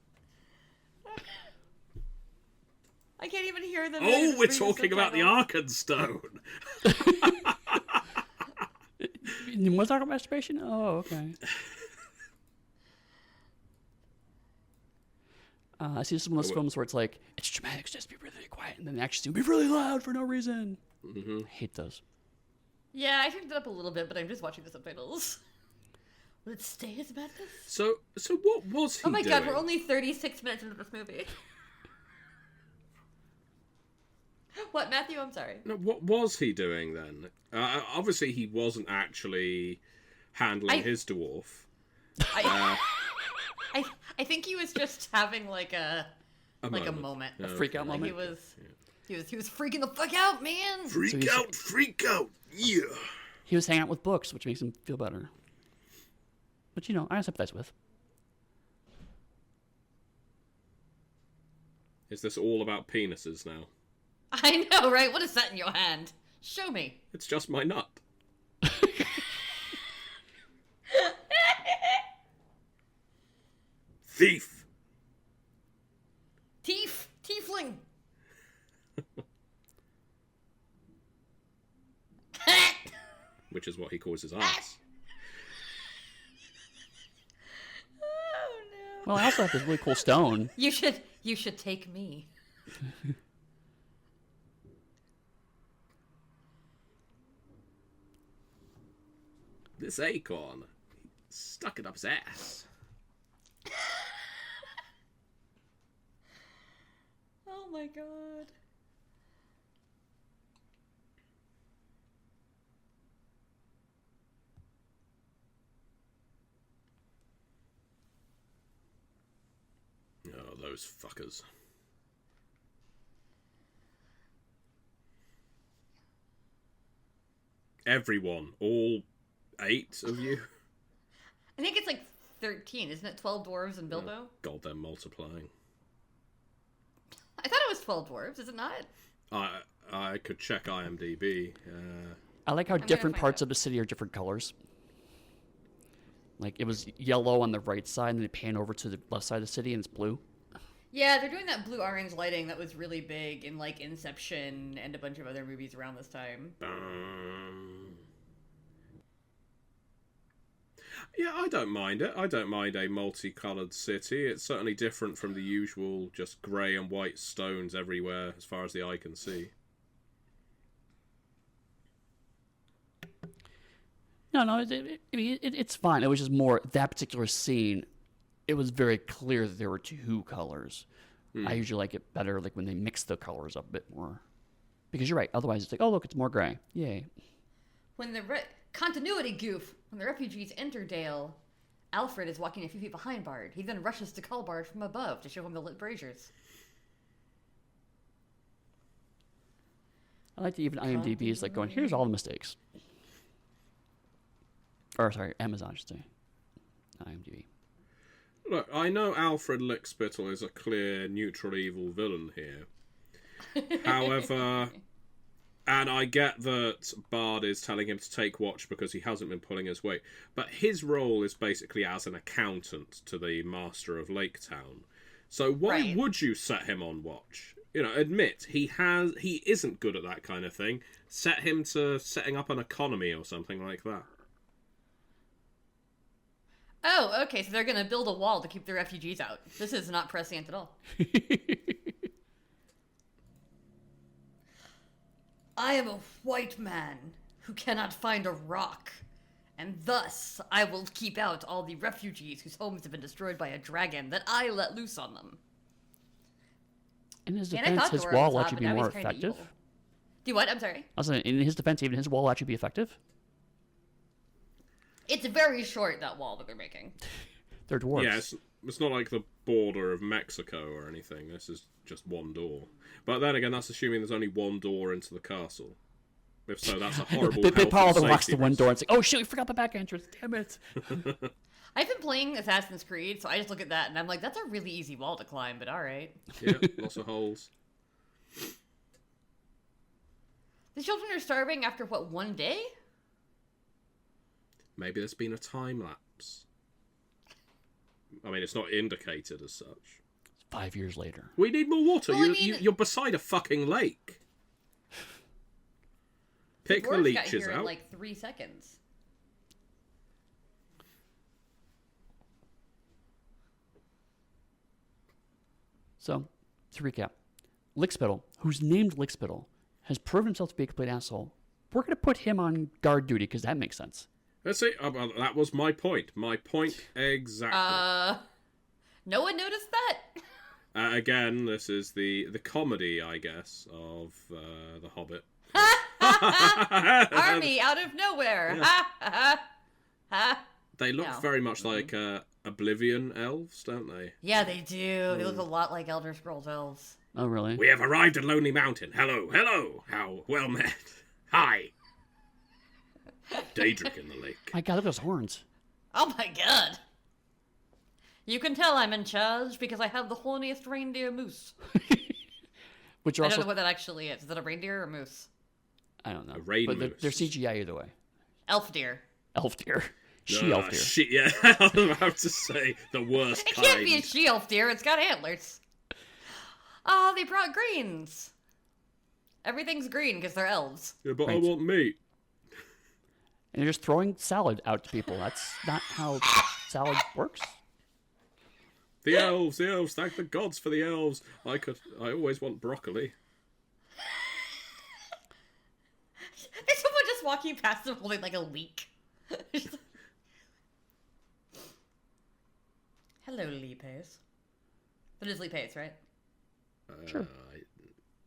B: I can't even hear them.
C: Oh, we're talking about the Arkenstone.
A: You want to talk about masturbation? Oh, okay. I see some of those films where it's like, it's dramatic, just be really quiet, and then the action scene will be really loud for no reason.
C: Mm-hmm.
A: I hate those.
B: Yeah, I turned it up a little bit, but I'm just watching the subtitles. Will it stay as madness?
C: So what was he
B: Oh my
C: doing?
B: God, we're only 36 minutes into this movie. What, Matthew? I'm sorry.
C: No, what was he doing then? Obviously, he wasn't actually handling his dwarf.
B: I think he was just having like a moment.
A: A freak out
B: Like
A: moment.
B: he was freaking the fuck out, man.
C: Freak out, yeah.
A: He was hanging out with books, which makes him feel better. But, you know, I sympathize with.
C: Is this all about penises now?
B: I know, right? What is that in your hand? Show me.
C: It's just my nut. Thief!
B: Tiefling.
C: Which is what he calls his ass.
B: Oh no.
A: Well, I also have this really cool stone.
B: You should take me.
C: This acorn, he stuck it up his ass.
B: my god.
C: Oh, those fuckers. Everyone, all 8 of you.
B: I think it's like 13, isn't it? 12 dwarves and Bilbo?
C: Oh, God, they're multiplying.
B: I thought it was 12 dwarves, is it not?
C: I could check IMDb.
A: I like how
B: gonna
A: different
B: find
A: parts
B: out.
A: of the city are different colors. Like, it was yellow on the right side, and then they pan over to the left side of the city, and it's blue.
B: Yeah, they're doing that blue-orange lighting that was really big in, like, Inception and a bunch of other movies around this time.
C: Yeah, I don't mind it. I don't mind a multicoloured city. It's certainly different from the usual just grey and white stones everywhere as far as the eye can see.
A: No, it's fine. It was just more, that particular scene, it was very clear that there were 2 colors. I usually like it better like when they mix the colors up a bit more. Because you're right, otherwise it's like, oh look, it's more gray. Yay.
B: When the continuity goof. When the refugees enter Dale, Alfred is walking a few feet behind Bard. He then rushes to call Bard from above to show him the lit braziers.
A: I like that even IMDb is like going, here's all the mistakes. Or sorry, Amazon, I should say. Not IMDb.
C: Look, I know Alfred Lickspittle is a clear neutral evil villain here. However, and I get that Bard is telling him to take watch because he hasn't been pulling his weight, but his role is basically as an accountant to the Master of Lake Town. So why would you set him on watch? You know, admit he isn't good at that kind of thing. Set him to setting up an economy or something like that.
B: Oh, okay, so they're gonna build a wall to keep the refugees out. This is not prescient at all. I am a white man who cannot find a rock, and thus I will keep out all the refugees whose homes have been destroyed by a dragon that I let loose on them.
A: In his
B: And I
A: defense,
B: thought
A: his
B: Dora
A: wall
B: was
A: will
B: hot,
A: actually
B: but
A: be
B: now
A: more
B: he's kinda
A: effective.
B: evil. Do what? I'm sorry.
A: I was saying, in his defense, even his wall will actually be effective.
B: It's very short, that wall that they're making.
A: They're dwarves.
C: Yeah, it's not like the border of Mexico or anything. This is just one door. But then again, that's assuming there's only one door into the castle. If so, that's a horrible
A: They
C: health
A: pile
C: and
A: the rocks to
C: safety
A: one
C: risk.
A: door and say, oh shit, we forgot the back entrance. Damn it.
B: I've been playing Assassin's Creed, so I just look at that and I'm like, that's a really easy wall to climb, but alright.
C: Yeah, lots of holes.
B: The children are starving after, what, 1 day?
C: Maybe there's been a time lapse. I mean, it's not indicated as such.
A: 5 years later.
C: We need more water.
B: Well, I mean-
C: You're beside a fucking lake. Pick the
B: Dwarves got
C: leeches
B: here
C: out.
B: in like 3 seconds.
A: So, to recap, Lickspittle, who's named Lickspittle, has proven himself to be a complete asshole. We're going to put him on guard duty because that makes sense.
C: Let's see. That was my point. My point exactly.
B: No one noticed that?
C: Again, this is the comedy, I guess, of The Hobbit.
B: Army out of nowhere! Ha ha ha!
C: They look
B: No.
C: very much like Oblivion elves, don't they?
B: Yeah, they do. They look a lot like Elder Scrolls elves.
A: Oh, really?
C: We have arrived at Lonely Mountain. Hello, hello. How well met. Hi. Daedric in the lake.
A: My god, look at those horns.
B: Oh my god! You can tell I'm in charge because I have the horniest reindeer moose.
A: Which are
B: I don't know
A: also...
B: what that actually is. Is it a reindeer or a moose?
A: I don't know.
C: A rain
A: but they're
C: moose.
A: CGI either way.
B: Elf deer.
A: Elf deer. She-elf deer.
C: Shit, yeah. I was about to say the worst
B: It
C: kind.
B: can't be a she-elf deer. It's got antlers. Oh, they brought greens. Everything's green because they're elves.
C: Yeah, but I
A: Right.
C: want meat.
A: And they're just throwing salad out to people. That's not how salad works.
C: The elves, thank the gods for the elves. I always want broccoli.
B: There's someone just walking past them holding like a leek. Hello, Lee Pace. But it's Lee Pace, right?
A: Sure.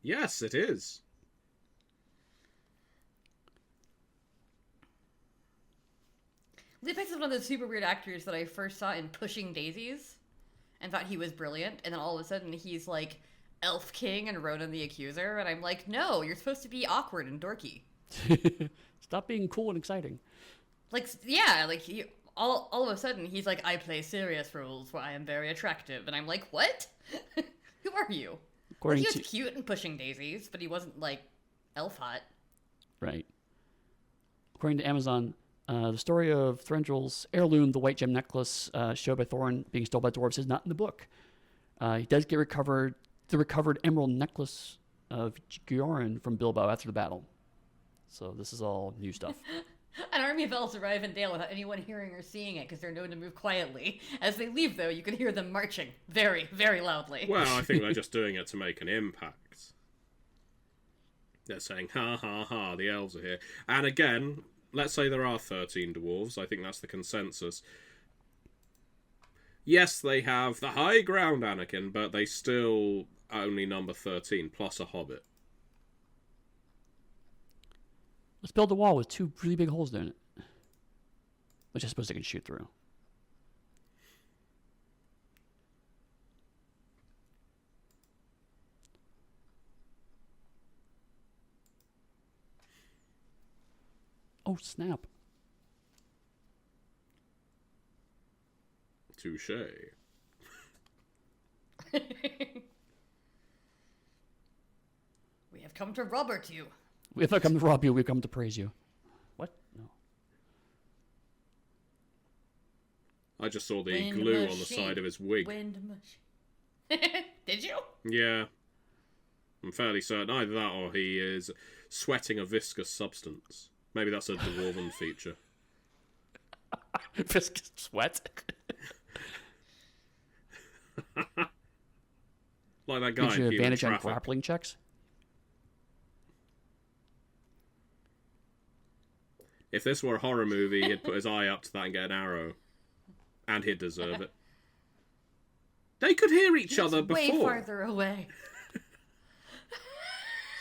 C: Yes, it is.
B: Leapix is one of those super weird actors that I first saw in Pushing Daisies and thought he was brilliant, and then all of a sudden he's like Elf King and Ronan the Accuser, and I'm like, no, you're supposed to be awkward and dorky.
A: Stop being cool and exciting.
B: Like, yeah, like all of a sudden he's like, I play serious roles where I am very attractive, and I'm like, what? Who are you?
A: According
B: Like, he
A: to
B: was cute in Pushing Daisies, but he wasn't like elf hot.
A: right. According to Amazon, the story of Thranduil's heirloom, the white gem necklace, showed by Thorin being stolen by dwarves, is not in the book. He does get the recovered emerald necklace of Gioran from Bilbo after the battle. So this is all new stuff.
B: An army of elves arrive in Dale without anyone hearing or seeing it because they're known to move quietly. As they leave, though, you can hear them marching very, very loudly.
C: Well, I think they're just doing it to make an impact. They're saying, ha ha ha, the elves are here. And again, let's say there are 13 dwarves. I think that's the consensus. Yes, they have the high ground, Anakin, but they still only number 13, plus a hobbit.
A: Let's build a wall with 2 really big holes in it, which I suppose they can shoot through. Oh, snap.
C: Touche.
B: We have come to Robert you.
A: If I come to rob you, we come to praise you. What? No.
C: I just saw the
B: Wind
C: glue on the
B: machine.
C: side of his wig.
B: Wind machine. Did you?
C: Yeah. I'm fairly certain either that or he is sweating a viscous substance. Maybe that's a dwarven feature.
A: Viscous sweat.
C: Like that guy
A: Gives you
C: in Human
A: advantage on
C: Traffic.
A: grappling checks.
C: If this were a horror movie, he'd put his eye up to that and get an arrow. And he'd deserve it. They could hear each
B: He's
C: other
B: way
C: before.
B: farther away.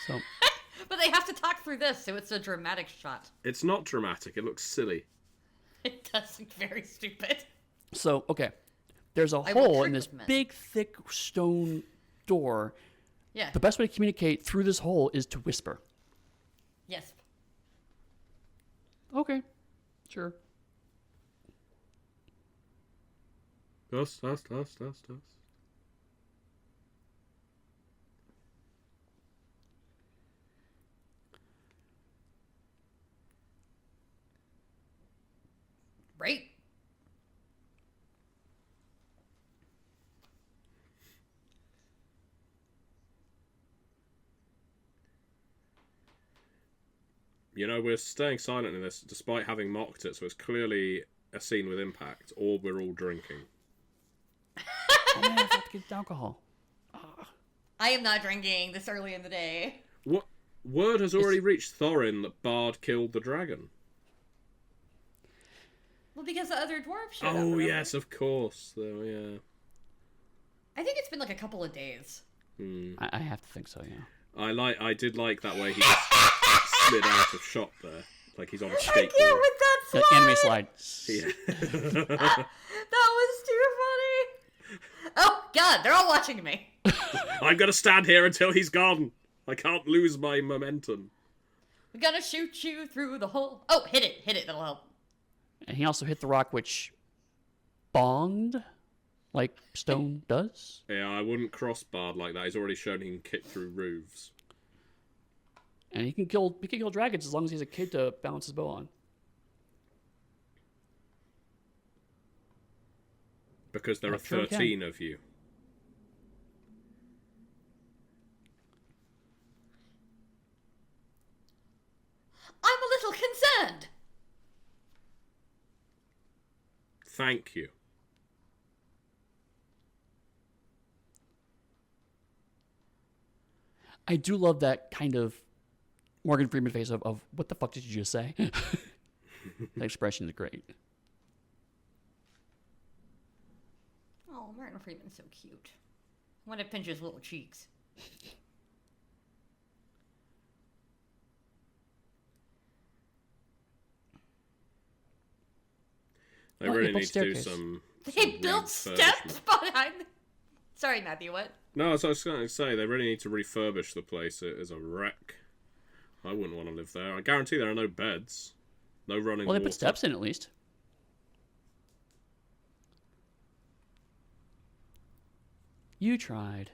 A: So
B: But they have to talk through this, so it's a dramatic shot.
C: It's not dramatic, it looks silly.
B: It does look very stupid.
A: okay. There's a
B: will
A: hole
B: trick
A: in this
B: with men.
A: big, thick stone door.
B: Yeah.
A: The best way to communicate through this hole is to whisper.
B: Yes.
A: Okay. Sure.
C: Dust.
B: Right?
C: You know, we're staying silent in this despite having mocked it, so it's clearly a scene with impact, or we're all drinking.
A: Oh man, I have to get alcohol.
B: I am not drinking this early in the day.
C: What word has already reached Thorin that Bard killed the dragon?
B: Well, because the other dwarf showed up.
C: Oh,
B: remember?
C: yes, of course. Though, yeah.
B: I think it's been like a couple of days.
A: I have to think so, yeah.
C: I did like that way he just slid out of shot there, like he's on a skateboard.
B: Yeah, with that
A: The
B: slide.
A: anime slide.
C: Yeah.
B: That was too funny. Oh, God, they're all watching me.
C: I'm gonna stand here until he's gone. I can't lose my momentum.
B: We're gonna shoot you through the hole. Oh, hit it, that'll help.
A: And he also hit the rock, which bonged, like stone does.
C: Yeah, I wouldn't cross Bard like that. He's already shown he can kick through roofs.
A: And he can kill dragons as long as he's a kid to balance his bow on.
C: Because there are
A: Sure can.
C: 13 of you.
B: I'm a little concerned.
C: Thank you.
A: I do love that kind of Morgan Freeman face of what the fuck did you just say? That expression is great.
B: Oh, Martin Freeman's so cute. I want to pinch his little cheeks.
C: They
A: Oh,
C: really
A: they built
C: need to do
A: staircase.
C: some.
B: They built steps behind. Sorry, Matthew. What?
C: No, as I was going to say, they really need to refurbish the place. It is a wreck. I wouldn't want to live there. I guarantee there are no beds, no running
A: Well, they
C: water.
A: put steps in at least. You tried.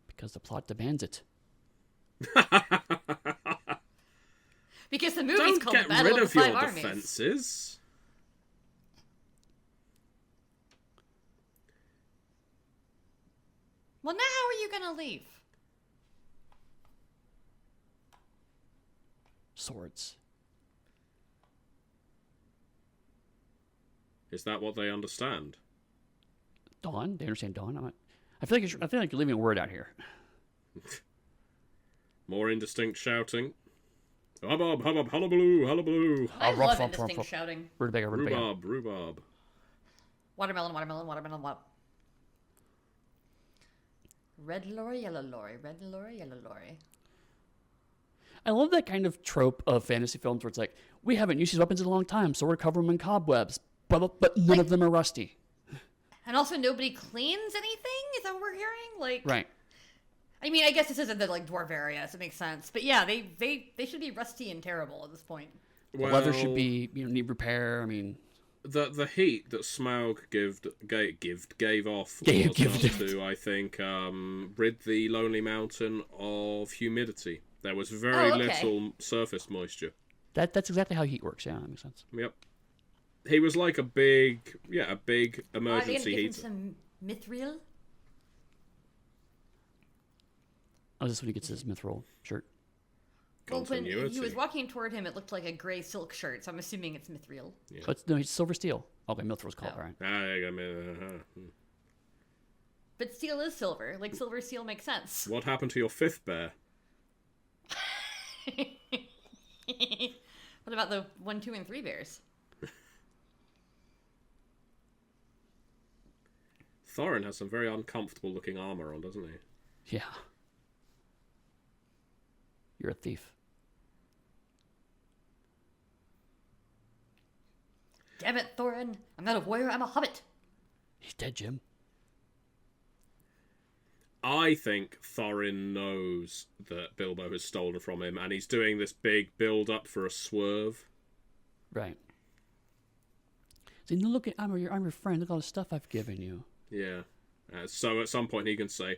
A: Because the plot demands it.
B: Because the movie's
C: Don't
B: called
C: get
B: The Battle
C: rid
B: of
C: of
B: the Five
C: your
B: Armies.
C: defences.
B: Well, now how are you gonna leave?
A: Swords.
C: Is that what they understand?
A: Dawn? They understand dawn? I feel like you're leaving a word out here.
C: More indistinct shouting. Hubbub, hubbub, hullabaloo, hullabaloo.
B: I
A: rump,
B: love
A: rump,
B: indistinct
A: rump.
B: shouting.
A: Rutabaga.
C: Rhubarb, rhubarb.
B: Watermelon, watermelon, watermelon, what? Red lorry, yellow lorry, red lorry, yellow lorry.
A: I love that kind of trope of fantasy films where it's like, we haven't used these weapons in a long time, so we're covering them in cobwebs. But none of them are rusty.
B: And also nobody cleans anything? Is that what we're hearing? Like,
A: Right.
B: I mean, I guess this isn't the like dwarf area, so it makes sense. But yeah, they should be rusty and terrible at this point.
A: The leather should be, need repair. I mean,
C: the heat that Smaug gave off
A: Gave-
C: was enough
A: gave-
C: to, I think, rid the Lonely Mountain of humidity. There was very
B: okay.
C: little surface moisture.
A: that's exactly how heat works. Yeah, that makes sense.
C: Yep. He was like a big
B: Are they gonna
C: emergency
B: give him
C: heater.
B: some mithril?
A: Oh, this is when he gets his mithril shirt.
B: Well, when
C: Continuity.
B: he was walking toward him, it looked like a gray silk shirt, so I'm assuming it's mithril.
C: Yeah.
A: But no, it's silver steel. Okay, mithril's called,
B: Oh.
A: right?
C: I mean,
B: But steel is silver. Like, silver steel makes sense.
C: what happened to your fifth bear?
B: What about the 1, 2, and 3 bears?
C: Thorin has some very uncomfortable looking armor on, doesn't he?
A: Yeah. You're a thief.
B: Damn it, Thorin. I'm not a warrior, I'm a hobbit.
A: He's dead, Jim.
C: I think Thorin knows that Bilbo has stolen from him, and he's doing this big build-up for a swerve.
A: Right. See, no, look, I'm your friend. Look at all the stuff I've given you.
C: Yeah. So at some point he can say,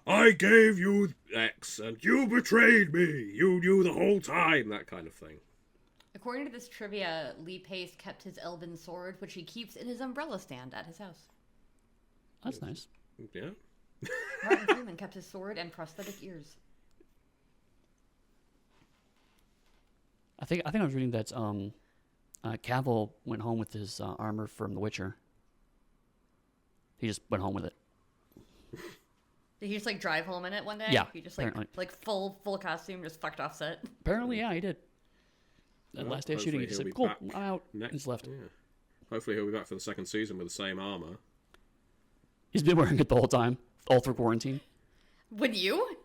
C: I gave you X, and you betrayed me. You knew the whole time. That kind of thing.
B: According to this trivia, Lee Pace kept his elven sword, which he keeps in his umbrella stand at his house.
A: That's nice.
C: Yeah.
B: Martin Freeman kept his sword and prosthetic ears.
A: I think I was reading that Cavill went home with his armor from The Witcher. He just went home with it.
B: Did he just like drive home in it one day?
A: Yeah,
B: He just like
A: apparently.
B: full costume, just fucked off set.
A: Apparently, yeah, he did. That
C: Well,
A: last day of shooting, he
C: hopefully
A: just
C: he'll
A: said,
C: be
A: "Cool,
C: back
A: I'm out."
C: next.
A: And just left.
C: Yeah. Hopefully he'll be back for the second season with the same armor.
A: He's been wearing it the whole time, all through quarantine.
B: Would you?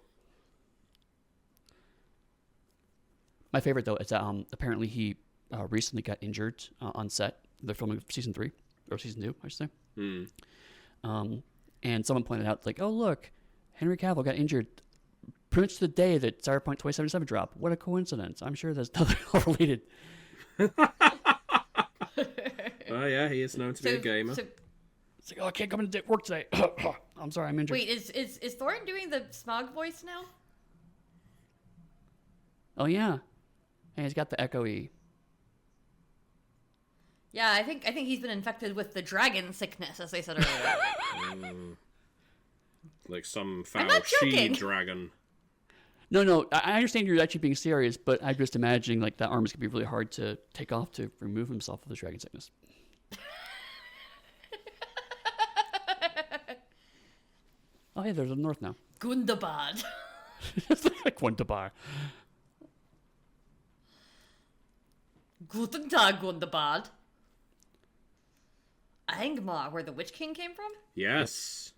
A: My favorite though is that apparently he recently got injured on set. They're filming season 3 or season 2, I should say. And someone pointed out, like, "Oh look, Henry Cavill got injured pretty much the day that Cyberpunk 2077 dropped. What a coincidence! I'm sure that's nothing all related."
C: Oh yeah, he is known to be a gamer.
B: So,
A: It's like, "Oh, I can't come into work today. I'm sorry, I'm injured."
B: wait, is Thorin doing the Smog voice now?
A: Oh yeah, and he's got the echoey.
B: Yeah, I think he's been infected with the dragon sickness, as they said earlier.
C: Like some foul
B: not
C: she
B: joking.
C: dragon.
A: No, I understand you're actually being serious, but I'm just imagining like that arm is gonna be really hard to take off to remove himself of the dragon sickness. Oh hey, there's a north now.
B: Gundabad.
A: It's like Wunderbar.
B: Guten Tag, Gundabad. Angmar, where the Witch King came from?
C: Yes.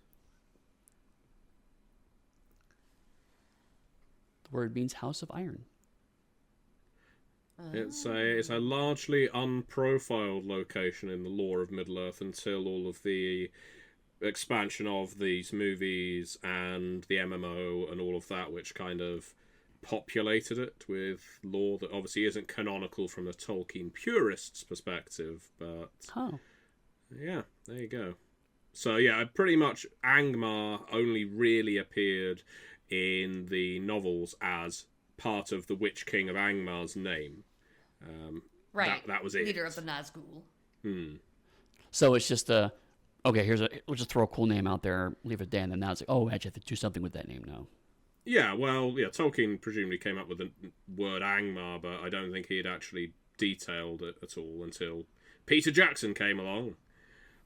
A: The word means House of Iron.
C: It's a largely unprofiled location in the lore of Middle-earth until all of the expansion of these movies and the MMO and all of that, which kind of populated it with lore that obviously isn't canonical from a Tolkien purist's perspective, but yeah, there you go. So yeah, pretty much Angmar only really appeared in the novels as part of the Witch King of Angmar's name.
B: Right.
C: That was it.
B: Leader of the Nazgul.
A: So it's just we'll just throw a cool name out there, leave it there, and then now it's like, oh, I actually have to do something with that name now.
C: Yeah, well, yeah, Tolkien presumably came up with the word Angmar, but I don't think he had actually detailed it at all until Peter Jackson came along,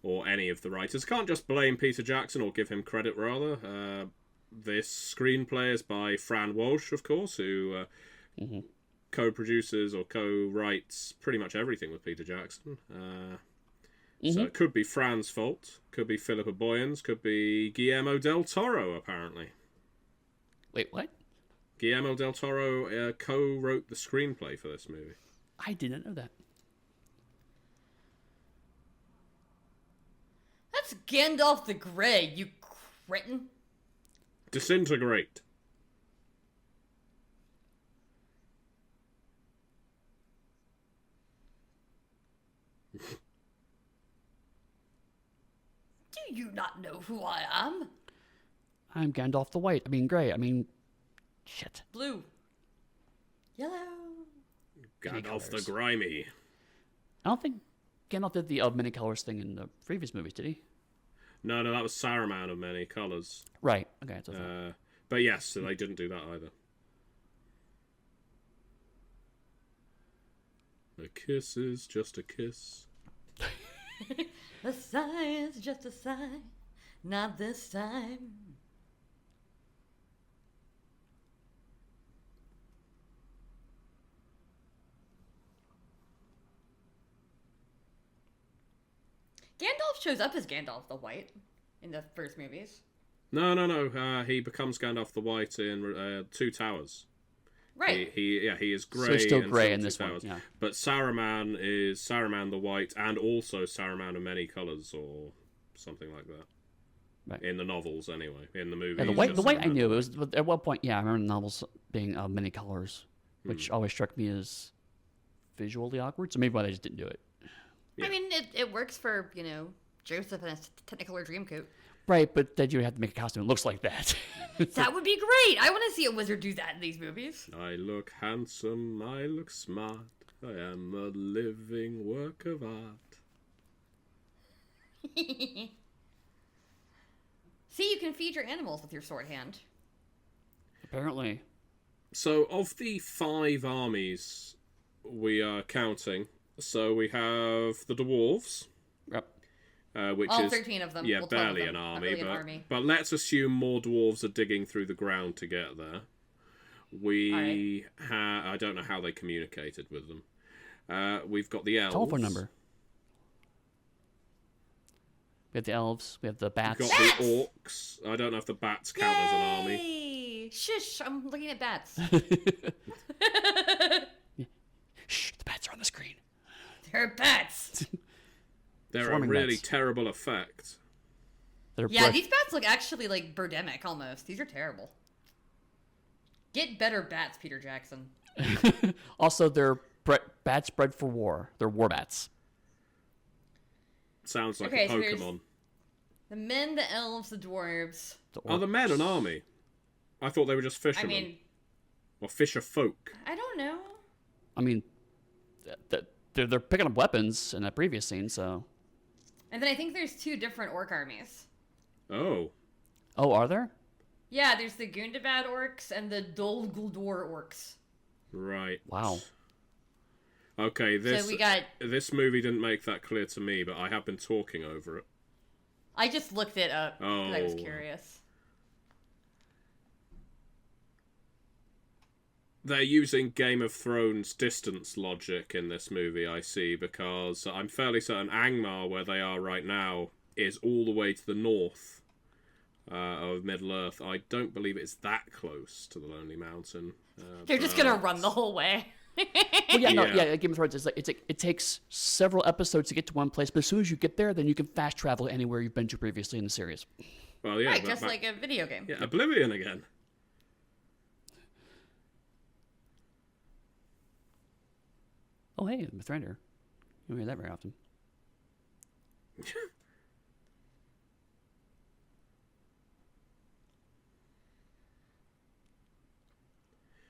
C: or any of the writers. Can't just blame Peter Jackson, or give him credit, rather. This screenplay is by Fran Walsh, of course, who co-produces or co-writes pretty much everything with Peter Jackson. So it could be Fran's fault, could be Philippa Boyan's, could be Guillermo del Toro, apparently.
A: Wait, what?
C: Guillermo del Toro co-wrote the screenplay for this movie.
A: I didn't know that.
B: That's Gandalf the Grey, you cretin.
C: Disintegrate.
B: Do you not know who I am?
A: I'm Gandalf the White. I mean, Grey. I mean, shit.
B: Blue. Yellow.
C: Gandalf the Grimy.
A: I don't think Gandalf did the of many colors thing in the previous movies, did he?
C: No, that was Saruman of many colours.
A: Right. Okay. That's what I thought.
C: But yes, so they didn't do that either. A kiss is just a kiss.
B: A sigh is just a sigh. Not this time. Gandalf shows up as Gandalf the White in the first movies.
C: No. He becomes Gandalf the White in Two Towers.
B: Right.
C: He is grey.
A: So he's still
C: in
A: grey
C: Two
A: in this one,
C: Towers.
A: yeah.
C: But Saruman is Saruman the White, and also Saruman of many colours, or something like that.
A: Right.
C: In the novels, anyway. In the movies.
A: Yeah, the white I
C: Saruman.
A: knew. It was at one point. Yeah, I remember the novels being of many colors, which always struck me as visually awkward. So maybe why they just didn't do it.
C: Yeah.
B: I mean, it works for, Joseph in a Technicolor Dreamcoat.
A: Right, but then you would have to make a costume that looks like that.
B: That would be great. I want to see a wizard do that in these movies.
C: I look handsome, I look smart, I am a living work of art.
B: See, you can feed your animals with your sword hand.
A: Apparently.
C: So, of the 5 armies we are counting, so we have the dwarves.
A: Yep.
C: Which
B: All
C: is
B: 13 of them.
C: Yeah,
B: Well, 12 of
C: barely
B: them.
C: an
B: Not
C: army,
B: really an army.
C: but let's assume more dwarves are digging through the ground to get there. I don't know how they communicated with them. We've got the elves.
A: Telephone number. We have the elves. We have the bats.
C: We've got the orcs. I don't know if the bats count as an army.
B: Yay! Shush, I'm looking at bats.
A: Shh, the bats are on the screen.
B: They're bats.
C: They're a
A: Swarming
C: really
A: bats.
C: terrible effect.
A: They're
B: Yeah, these bats look actually like birdemic almost. These are terrible. Get better bats, Peter Jackson.
A: Also, they're bats bred for war. They're war bats.
C: Sounds like
B: Okay,
C: a
B: so there's-
C: Pokemon.
B: The men, the elves, the dwarves.
C: Are the men an army? I thought they were just fishermen.
B: I mean,
C: or fisher folk.
B: I don't know.
A: I mean, they're picking up weapons in that previous scene, so...
B: And then I think there's 2 different orc armies.
C: Oh.
A: Oh, are there?
B: Yeah, there's the Gundabad orcs and the Dol Guldur orcs.
C: Right.
A: Wow.
C: Okay,
B: So we got...
C: this movie didn't make that clear to me, but I have been talking over it.
B: I just looked it up because I was
C: Oh.
B: curious.
C: they're using Game of Thrones distance logic in this movie, I see, because I'm fairly certain Angmar, where they are right now, is all the way to the north of Middle-earth. I don't believe it's that close to the Lonely Mountain.
B: They're just gonna run the whole way.
A: Well, yeah, Game of Thrones is like it takes several episodes to get to one place, but as soon as you get there, then you can fast travel anywhere you've been to previously in the series.
C: Well, yeah,
B: Right, just like a video game.
C: Yeah, Oblivion again.
A: Oh, hey, Mithrander. You don't hear that very often.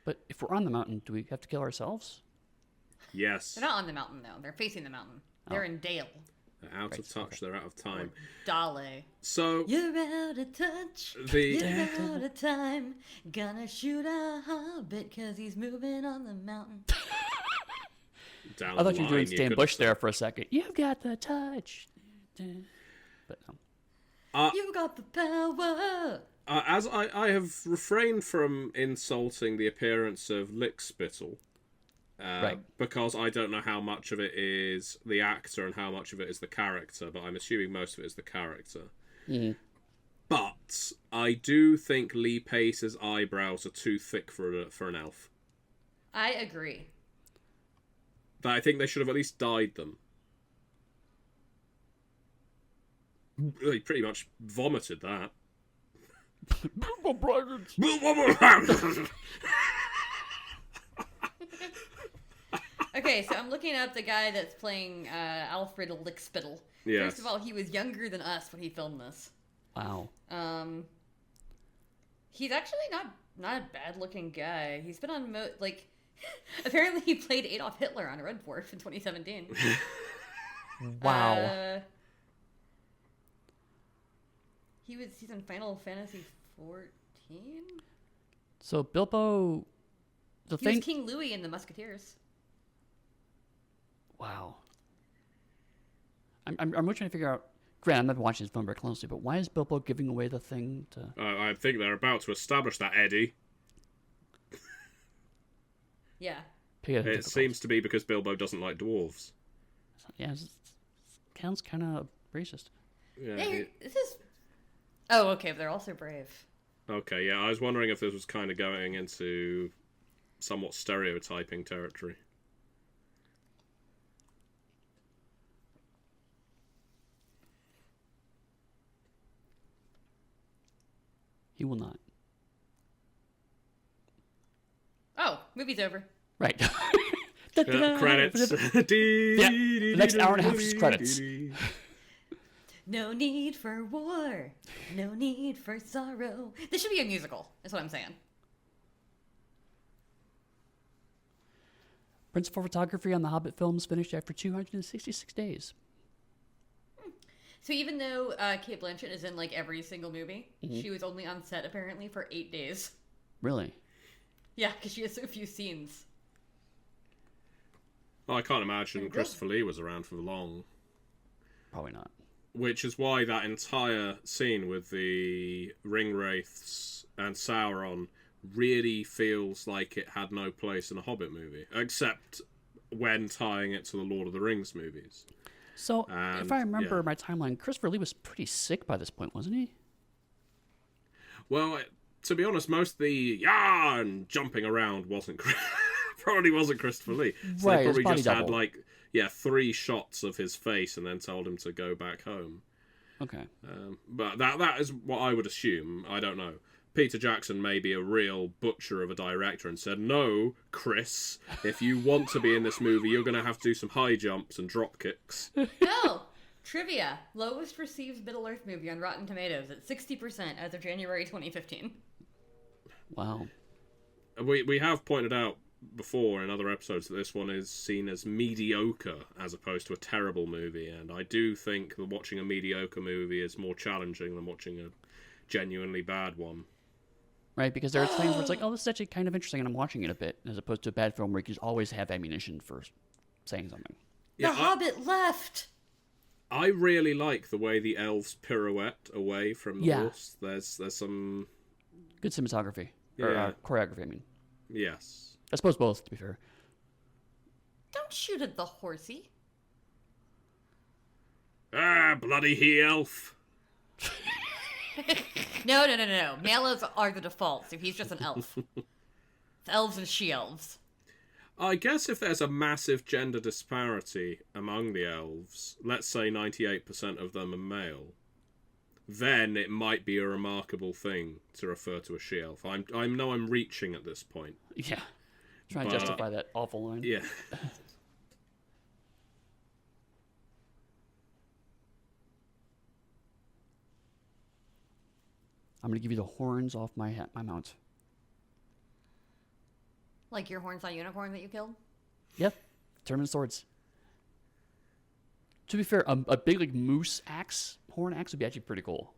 A: But if we're on the mountain, do we have to kill ourselves?
C: Yes.
B: They're not on the mountain, though. They're facing the mountain. They're in Dale.
C: They're out of touch. They're out of time.
B: Dale.
C: So
B: You're out of touch. You're out of time. Gonna shoot a hobbit because he's moving on the mountain.
C: down
A: I thought
C: the
A: you were doing
C: line,
A: Stan
C: could
A: Bush
C: have
A: there for a second. You've got the touch. But
B: You got the power.
C: as I have refrained from insulting the appearance of Lickspittle,
A: Right.
C: because I don't know how much of it is the actor and how much of it is the character, but I'm assuming most of it is the character.
A: Mhm.
C: But I do think Lee Pace's eyebrows are too thick for an elf.
B: I agree.
C: I think they should have at least dyed them. He pretty much vomited that.
B: Okay, so I'm looking up the guy that's playing Alfred Lickspittle.
C: Yes.
B: First of all, he was younger than us when he filmed this.
A: Wow.
B: He's actually not a bad looking guy. He's been on apparently he played Adolf Hitler on Red Dwarf in 2017.
A: Wow.
B: He's in Final Fantasy 14.
A: So Bilbo,
B: He was King Louis in the Musketeers.
A: Wow. I'm really trying to figure out. Grant, I'm not watching this film very closely, but why is Bilbo giving away the thing to?
C: I think they're about to establish that, Eddy.
B: Yeah.
C: It seems to be because Bilbo doesn't like dwarves.
A: Yeah, sounds kind of racist.
C: Yeah.
B: This is. Oh, okay. But they're also brave.
C: Okay, yeah, I was wondering if this was kind of going into somewhat stereotyping territory.
A: He will not.
B: Oh, movie's over.
A: Right.
C: Credits.
A: Yeah, the next hour and a half is credits.
B: No need for war. No need for sorrow. This should be a musical, is what I'm saying.
A: Principal photography on the Hobbit films finished after 266 days.
B: So even though Cate Blanchett is in like every single movie, she was only on set apparently for 8 days.
A: Really?
B: Yeah, because she has so few scenes.
C: I can't imagine Christopher Lee was around for long.
A: Probably not.
C: Which is why that entire scene with the Ringwraiths and Sauron really feels like it had no place in a Hobbit movie, except when tying it to the Lord of the Rings movies.
A: So, if I remember my timeline, Christopher Lee was pretty sick by this point, wasn't he?
C: Well, to be honest, most of the "yah" and jumping around probably wasn't Christopher Lee. So
A: Right,
C: they probably
A: body
C: just
A: double.
C: had 3 shots of his face and then told him to go back home.
A: Okay.
C: But that is what I would assume. I don't know. Peter Jackson may be a real butcher of a director and said, "No, Chris, if you want to be in this movie, you're going to have to do some high jumps and drop kicks."
B: No! Trivia. Lowest received Middle-earth movie on Rotten Tomatoes at 60% as of January 2015.
A: Wow.
C: We have pointed out before in other episodes that this one is seen as mediocre as opposed to a terrible movie, and I do think that watching a mediocre movie is more challenging than watching a genuinely bad one.
A: Right, because there are things where it's like, oh, this is actually kind of interesting, and I'm watching it a bit, as opposed to a bad film where you just always have ammunition for saying something.
B: The Hobbit left!
C: I really like the way the elves pirouette away from the horse. There's some...
A: Good cinematography.
C: Yeah.
A: Or choreography, I mean.
C: Yes.
A: I suppose both, to be fair.
B: Don't shoot at the horsey.
C: Ah, bloody he-elf.
B: No. Male elves are the default, so he's just an elf. It's elves and she-elves.
C: I guess if there's a massive gender disparity among the elves, let's say 98% of them are male, then it might be a remarkable thing to refer to a she-elf. I know I'm reaching at this point.
A: Yeah. Trying to justify that awful line.
C: Yeah.
A: I'm going to give you the horns off my mount.
B: Like your horns on unicorn that you killed?
A: Yep. Tournament of Swords. To be fair, a big like moose axe, horn axe would be actually pretty cool.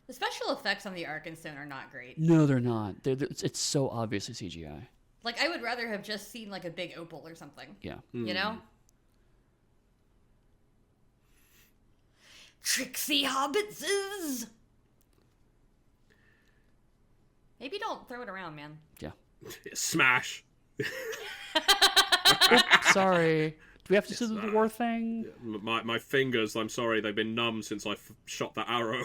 B: The special effects on the Arkenstone are not great.
A: No, they're not. It's so obviously CGI.
B: Like, I would rather have just seen, like, a big opal or something.
A: Yeah.
B: You know? Tricksy hobbitses! Maybe don't throw it around, man.
A: Yeah.
C: Smash.
A: Sorry. Do we have to do the war thing?
C: My fingers, I'm sorry, they've been numb since I shot that arrow.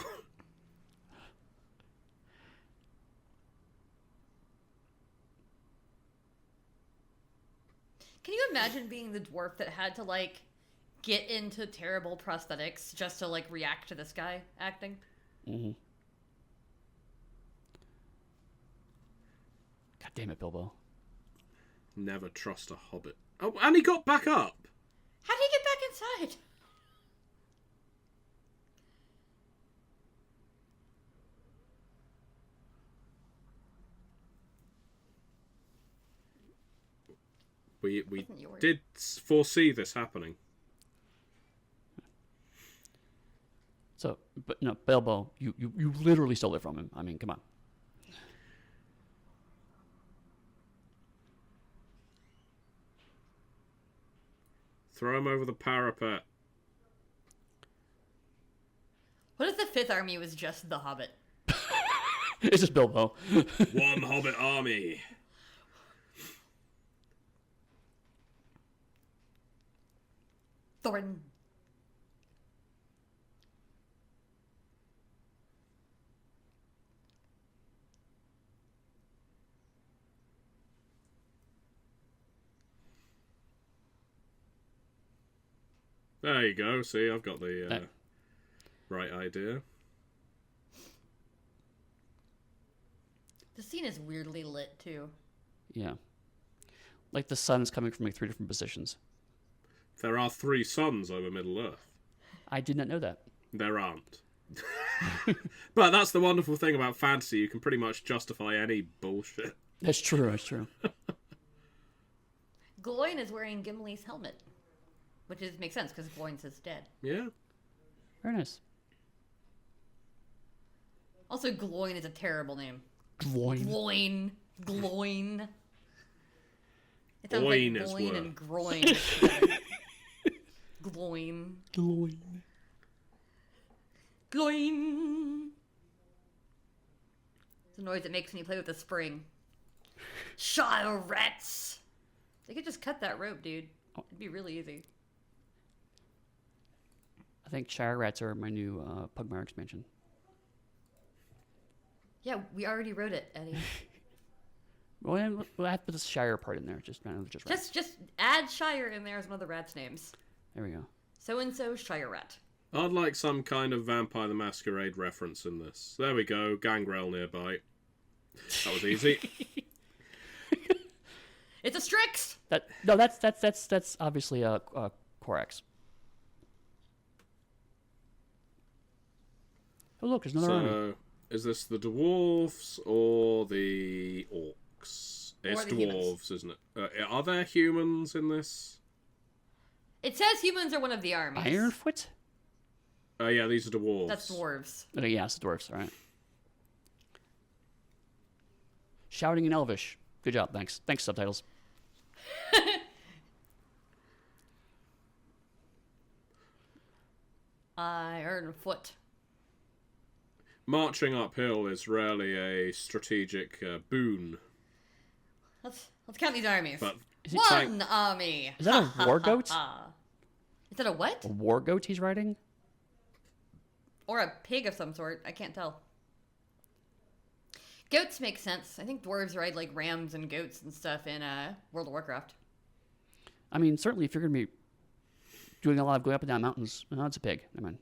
B: Can you imagine being the dwarf that had to, like, get into terrible prosthetics just to, like, react to this guy acting?
A: Mm-hmm. God damn it, Bilbo.
C: Never trust a hobbit. Oh, and he got back up.
B: How did he get back inside?
C: We
B: Yours.
C: did foresee this happening.
A: So, but no, Bilbo, you literally stole it from him. I mean, come on.
C: Throw him over the parapet.
B: What if the Fifth Army was just the Hobbit?
A: It's just Bilbo.
C: One Hobbit army.
B: Thorin.
C: There you go. See, I've got the right idea.
B: The scene is weirdly lit, too.
A: Yeah. Like the sun is coming from like 3 different positions.
C: There are 3 suns over Middle-earth.
A: I did not know that.
C: There aren't. But that's the wonderful thing about fantasy. You can pretty much justify any bullshit.
A: That's true, that's true.
B: Gloin is wearing Gimli's helmet. Which makes sense, because Gloin's is dead.
C: Yeah.
A: Very nice.
B: Also, Gloin is a terrible name.
A: Gloin.
B: Gloin. Gloin. It sounds
C: Gloin
B: like
C: is
B: gloin
C: worse.
B: and groin. Gloin.
A: Gloin.
B: Gloin. It's the noise it makes when you play with a spring. Shire rats! They could just cut that rope, dude. It'd be really easy.
A: I think Shire Rats are my new Pugmire expansion.
B: Yeah, we already wrote it, Eddie.
A: Well, we'll have to put the Shire part in there. Just rats.
B: Just add Shire in there as one of the rats' names.
A: There we go.
B: So-and-so Shire rat.
C: I'd like some kind of Vampire the Masquerade reference in this. There we go. Gangrel nearby. That was easy.
B: It's a Strix!
A: That's obviously a Corax. Oh look, there's another army.
C: So, is this the dwarves or the orcs? It's
B: the
C: dwarves,
B: humans.
C: isn't it? Are there humans in this?
B: It says humans are one of the armies.
A: Ironfoot?
C: Yeah, these are dwarves.
B: That's dwarves.
A: Okay, yeah, it's the dwarves. All right. Shouting in Elvish. Good job. Thanks. Thanks, subtitles.
B: Ironfoot.
C: Marching uphill is rarely a strategic boon.
B: Let's count these armies.
C: But
B: One army.
A: Is that a war goat?
B: Is that a what?
A: A war goat he's riding?
B: Or a pig of some sort. I can't tell. Goats make sense. I think dwarves ride like rams and goats and stuff in World of Warcraft.
A: I mean, certainly if you're going to be doing a lot of going up and down mountains, no, it's a pig. Never mind.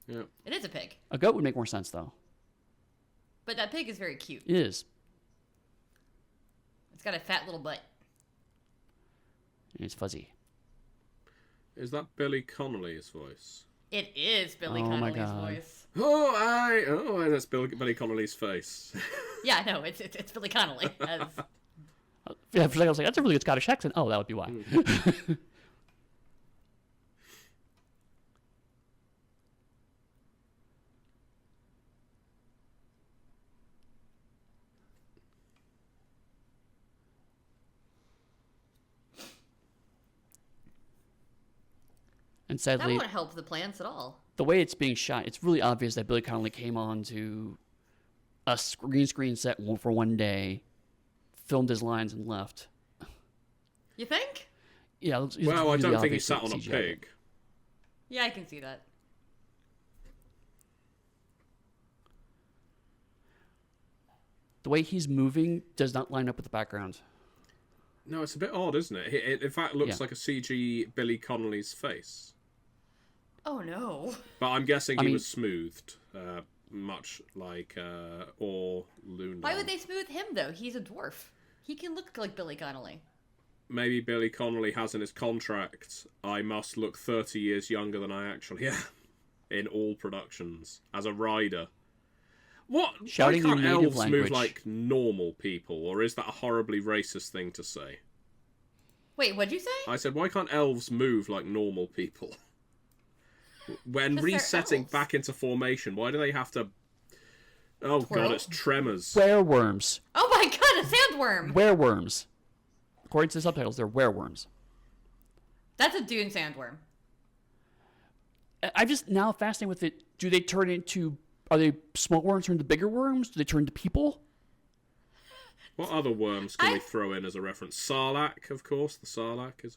C: yeah.
B: It is a pig.
A: A goat would make more sense, though.
B: But that pig is very cute.
A: It is.
B: It's got a fat little butt.
A: And it's fuzzy.
C: Is that Billy Connolly's voice?
B: It is Billy
A: Oh my
B: Connolly's
A: God.
B: voice.
C: That's Billy Connolly's face.
B: Yeah, no, it's Billy Connolly. As...
A: Yeah, for a second I was like, that's a really good Scottish accent. Oh, that would be why. And
B: That
A: sadly,
B: won't help the plants at all.
A: the way it's being shot, it's really obvious that Billy Connolly came on to a green screen set for one day, filmed his lines, and left.
B: You think?
A: Yeah. It's
C: Well, I
A: really
C: don't think he
A: obvious
C: sat
A: that
C: on a
A: CGI 'd.
C: pig.
B: Yeah, I can see that.
A: The way he's moving does not line up with the background.
C: No, it's a bit odd, isn't it? It in fact looks
A: Yeah.
C: like a CG Billy Connolly's face.
B: Oh no.
C: But I'm guessing
A: I
C: he
A: mean-
C: was smoothed, much like or Luna.
B: Why would they smooth him though? He's a dwarf. He can look like Billy Connolly.
C: Maybe Billy Connolly has in his contract, I must look 30 years younger than I actually am in all productions as a rider. What?
A: Shouting
C: Why
A: your
C: can't
A: native
C: elves
A: language.
C: move like normal people, or is that a horribly racist thing to say?
B: Wait, what'd you say?
C: I said, why can't elves move like normal people? When
B: 'Cause they're
C: resetting
B: elves.
C: back into formation, why do they have to... Oh
B: Twirl?
C: god, it's tremors.
A: Wereworms.
B: Oh my god, a sandworm!
A: Wereworms. According to the subtitles, they're wereworms.
B: That's a dune sandworm.
A: I'm just now fascinated with it. Do they turn into... Are they small worms turn into bigger worms? Do they turn into people?
C: What other worms can we throw in as a reference? Sarlacc, of course. The Sarlacc is...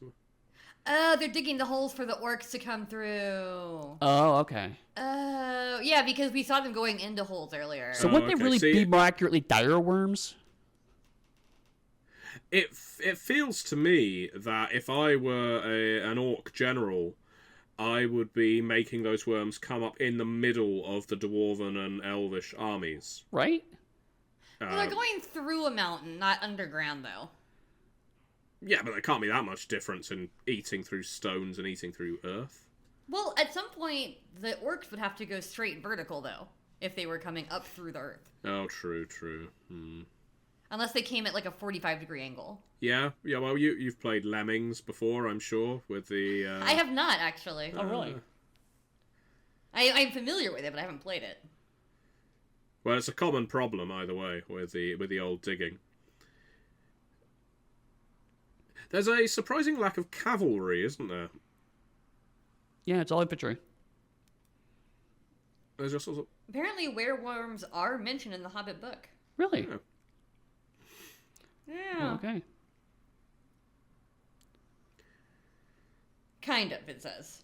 B: They're digging the holes for the orcs to come through.
A: Oh, okay.
B: Oh, yeah, because we saw them going into holes earlier.
A: So wouldn't they
C: okay,
A: really
C: see-
A: be more accurately dire worms?
C: It feels to me that if I were an orc general, I would be making those worms come up in the middle of the dwarven and elvish armies.
A: Right?
B: Well, they're going through a mountain, not underground, though.
C: Yeah, but there can't be that much difference in eating through stones and eating through earth.
B: Well, at some point, the orcs would have to go straight vertical, though, if they were coming up through the earth.
C: Oh, true.
B: Unless they came at like a 45-degree angle.
C: Yeah. Well, you've played Lemmings before, I'm sure, with the.
B: I have not, actually.
A: Oh, really?
B: I'm familiar with it, but I haven't played it.
C: Well, it's a common problem either way with the old digging. There's a surprising lack of cavalry, isn't there?
A: Yeah, it's all infantry.
C: There's just sort of...
B: Apparently, wereworms are mentioned in the Hobbit book.
A: Really?
C: Yeah.
B: Yeah.
A: Okay.
B: Kind of, it says.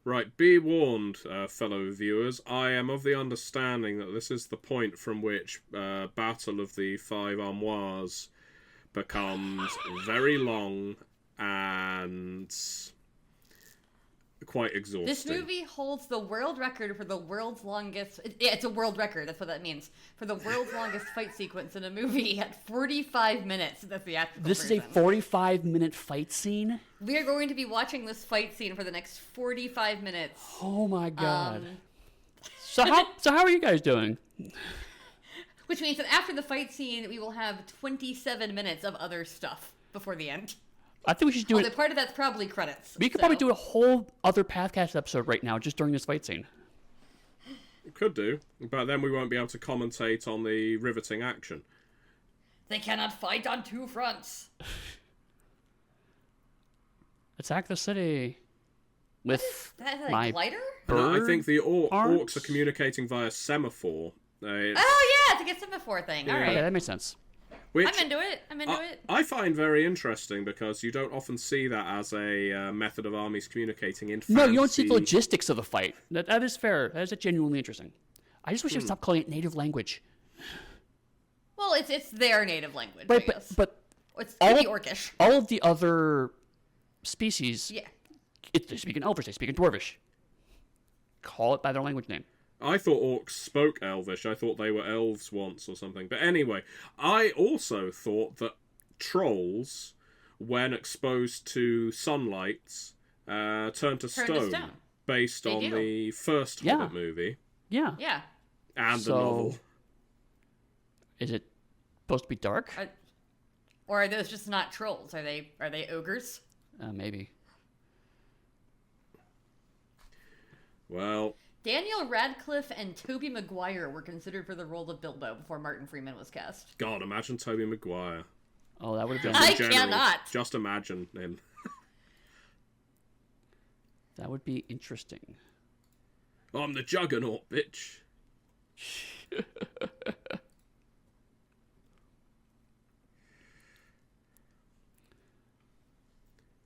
C: Right, be warned, fellow viewers. I am of the understanding that this is the point from which Battle of the Five Armies becomes very long and quite exhausting.
B: This movie holds the world record for the world's longest... it's a world record, that's what that means. For the world's longest fight sequence in a movie at 45 minutes. That's the actual
A: This is a 45-minute fight scene?
B: We are going to be watching this fight scene for the next 45 minutes.
A: Oh my god. So how are you guys doing?
B: Which means that after the fight scene, we will have 27 minutes of other stuff before the end.
A: I think we should do
B: Although
A: it.
B: part of that's probably credits.
A: We could probably do a whole other Pathcast episode right now just during this fight scene.
C: We could do, but then we won't be able to commentate on the riveting action.
B: They cannot fight on two fronts.
A: Attack the city with
B: That is
A: my
B: a glider?
C: No, I think the
A: arms?
C: orcs are communicating via semaphore.
B: Oh yeah, it's like a semaphore thing. All
A: Okay,
B: right.
A: that makes sense.
C: Which
B: I'm into it. I'm into it.
C: I find very interesting because you don't often see that as a method of armies communicating in fantasy.
A: No, you don't see the logistics of the fight. That is fair. That is genuinely interesting. I just wish they would stop calling it native language.
B: Well, it's their native language,
A: Right,
B: I guess.
A: but
B: It's
A: all
B: pretty
A: of-
B: Orcish.
A: all of the other species,
B: Yeah.
A: they speak in Elvish, they speak in Dwarvish. Call it by their language name.
C: I thought orcs spoke Elvish. I thought they were elves once or something. But anyway, I also thought that trolls, when exposed to sunlight, turn to stone. Based on the first Hobbit movie.
A: Yeah.
B: Yeah.
C: And the novel.
A: Is it supposed to be dark?
B: Or are those just not trolls? Are they ogres?
A: Maybe.
C: Well,
B: Daniel Radcliffe and Tobey Maguire were considered for the role of Bilbo before Martin Freeman was cast.
C: God, imagine Tobey Maguire.
A: Oh, that would have been...
C: Just in
B: I
C: general.
B: cannot.
C: Just imagine him.
A: That would be interesting.
C: I'm the Juggernaut, bitch.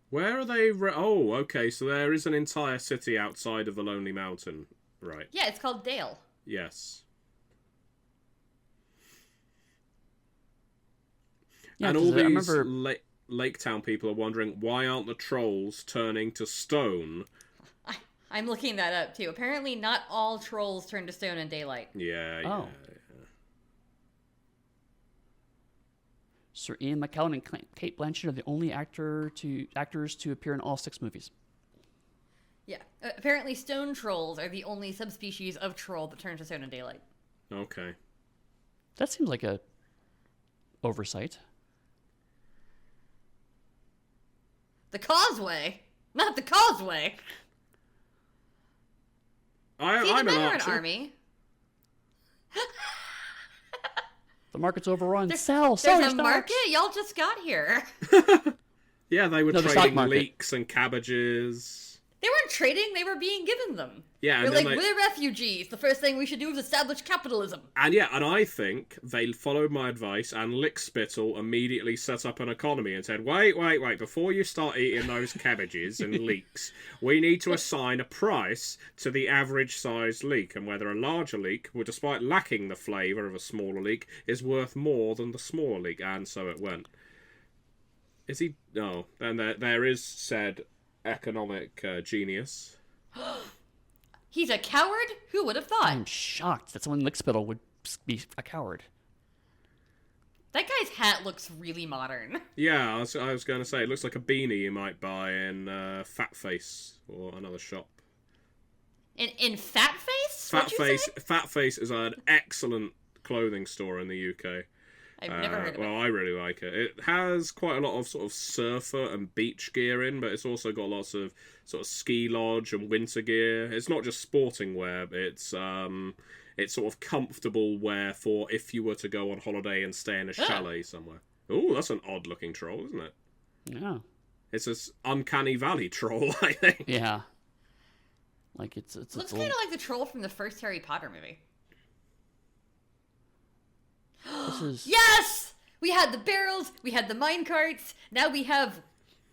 C: Where are they? Oh, okay. So there is an entire city outside of the Lonely Mountain, right?
B: Yeah, it's called Dale.
C: Yes.
A: Yeah,
C: And all
A: 'cause I
C: these
A: remember...
C: Lake Town people are wondering, why aren't the trolls turning to stone?
B: I'm looking that up too. Apparently, not all trolls turn to stone in daylight.
C: Yeah,
A: Oh.
C: yeah.
A: Sir Ian McKellen and Kate Blanchett are the only actors to appear in all 6 movies.
B: Yeah. Apparently, stone trolls are the only subspecies of troll that turn to stone in daylight.
C: Okay.
A: That seems like a oversight.
B: The Causeway, not the Causeway. See,
C: I'm
B: the
C: an
B: men are an
C: archer.
B: army.
A: The market's overrun.
B: There's
A: Sell
B: a
A: your stocks.
B: market. Y'all just got here.
C: Yeah, they were
A: No, the stock
C: trading
A: market.
C: leeks and cabbages.
B: They weren't trading. They were being given them.
C: Yeah,
B: They're
C: and
B: like,
C: then
B: we're refugees. The first thing we should do is establish capitalism.
C: And I think they followed my advice, and Lickspittle immediately set up an economy and said, wait, before you start eating those cabbages and leeks, we need to assign a price to the average sized leek, and whether a larger leek, well, despite lacking the flavour of a smaller leek, is worth more than the smaller leek, and so it went. Is he? No. And there is said economic genius.
B: He's a coward? Who would have thought?
A: I'm shocked that someone in Lickspittle would be a coward.
B: That guy's hat looks really modern.
C: Yeah, I was going to say, it looks like a beanie you might buy in Fat Face or another shop.
B: In Fat Face?
C: Fat
B: What'd you
C: Face,
B: say?
C: Fat Face is an excellent clothing store in the UK.
B: I've never heard of it.
C: Well, I really like it. It has quite a lot of sort of surfer and beach gear in, but it's also got lots of sort of ski lodge and winter gear. It's not just sporting wear. It's sort of comfortable wear for if you were to go on holiday and stay in a chalet somewhere. Ooh, that's an odd looking troll, isn't it?
A: Yeah.
C: It's this uncanny valley troll, I think.
A: Yeah. Like it's
B: Looks
A: a
B: kind of
A: little,
B: like the troll from the first Harry Potter movie.
A: this is
B: Yes! We had the barrels, we had the mine carts, now we have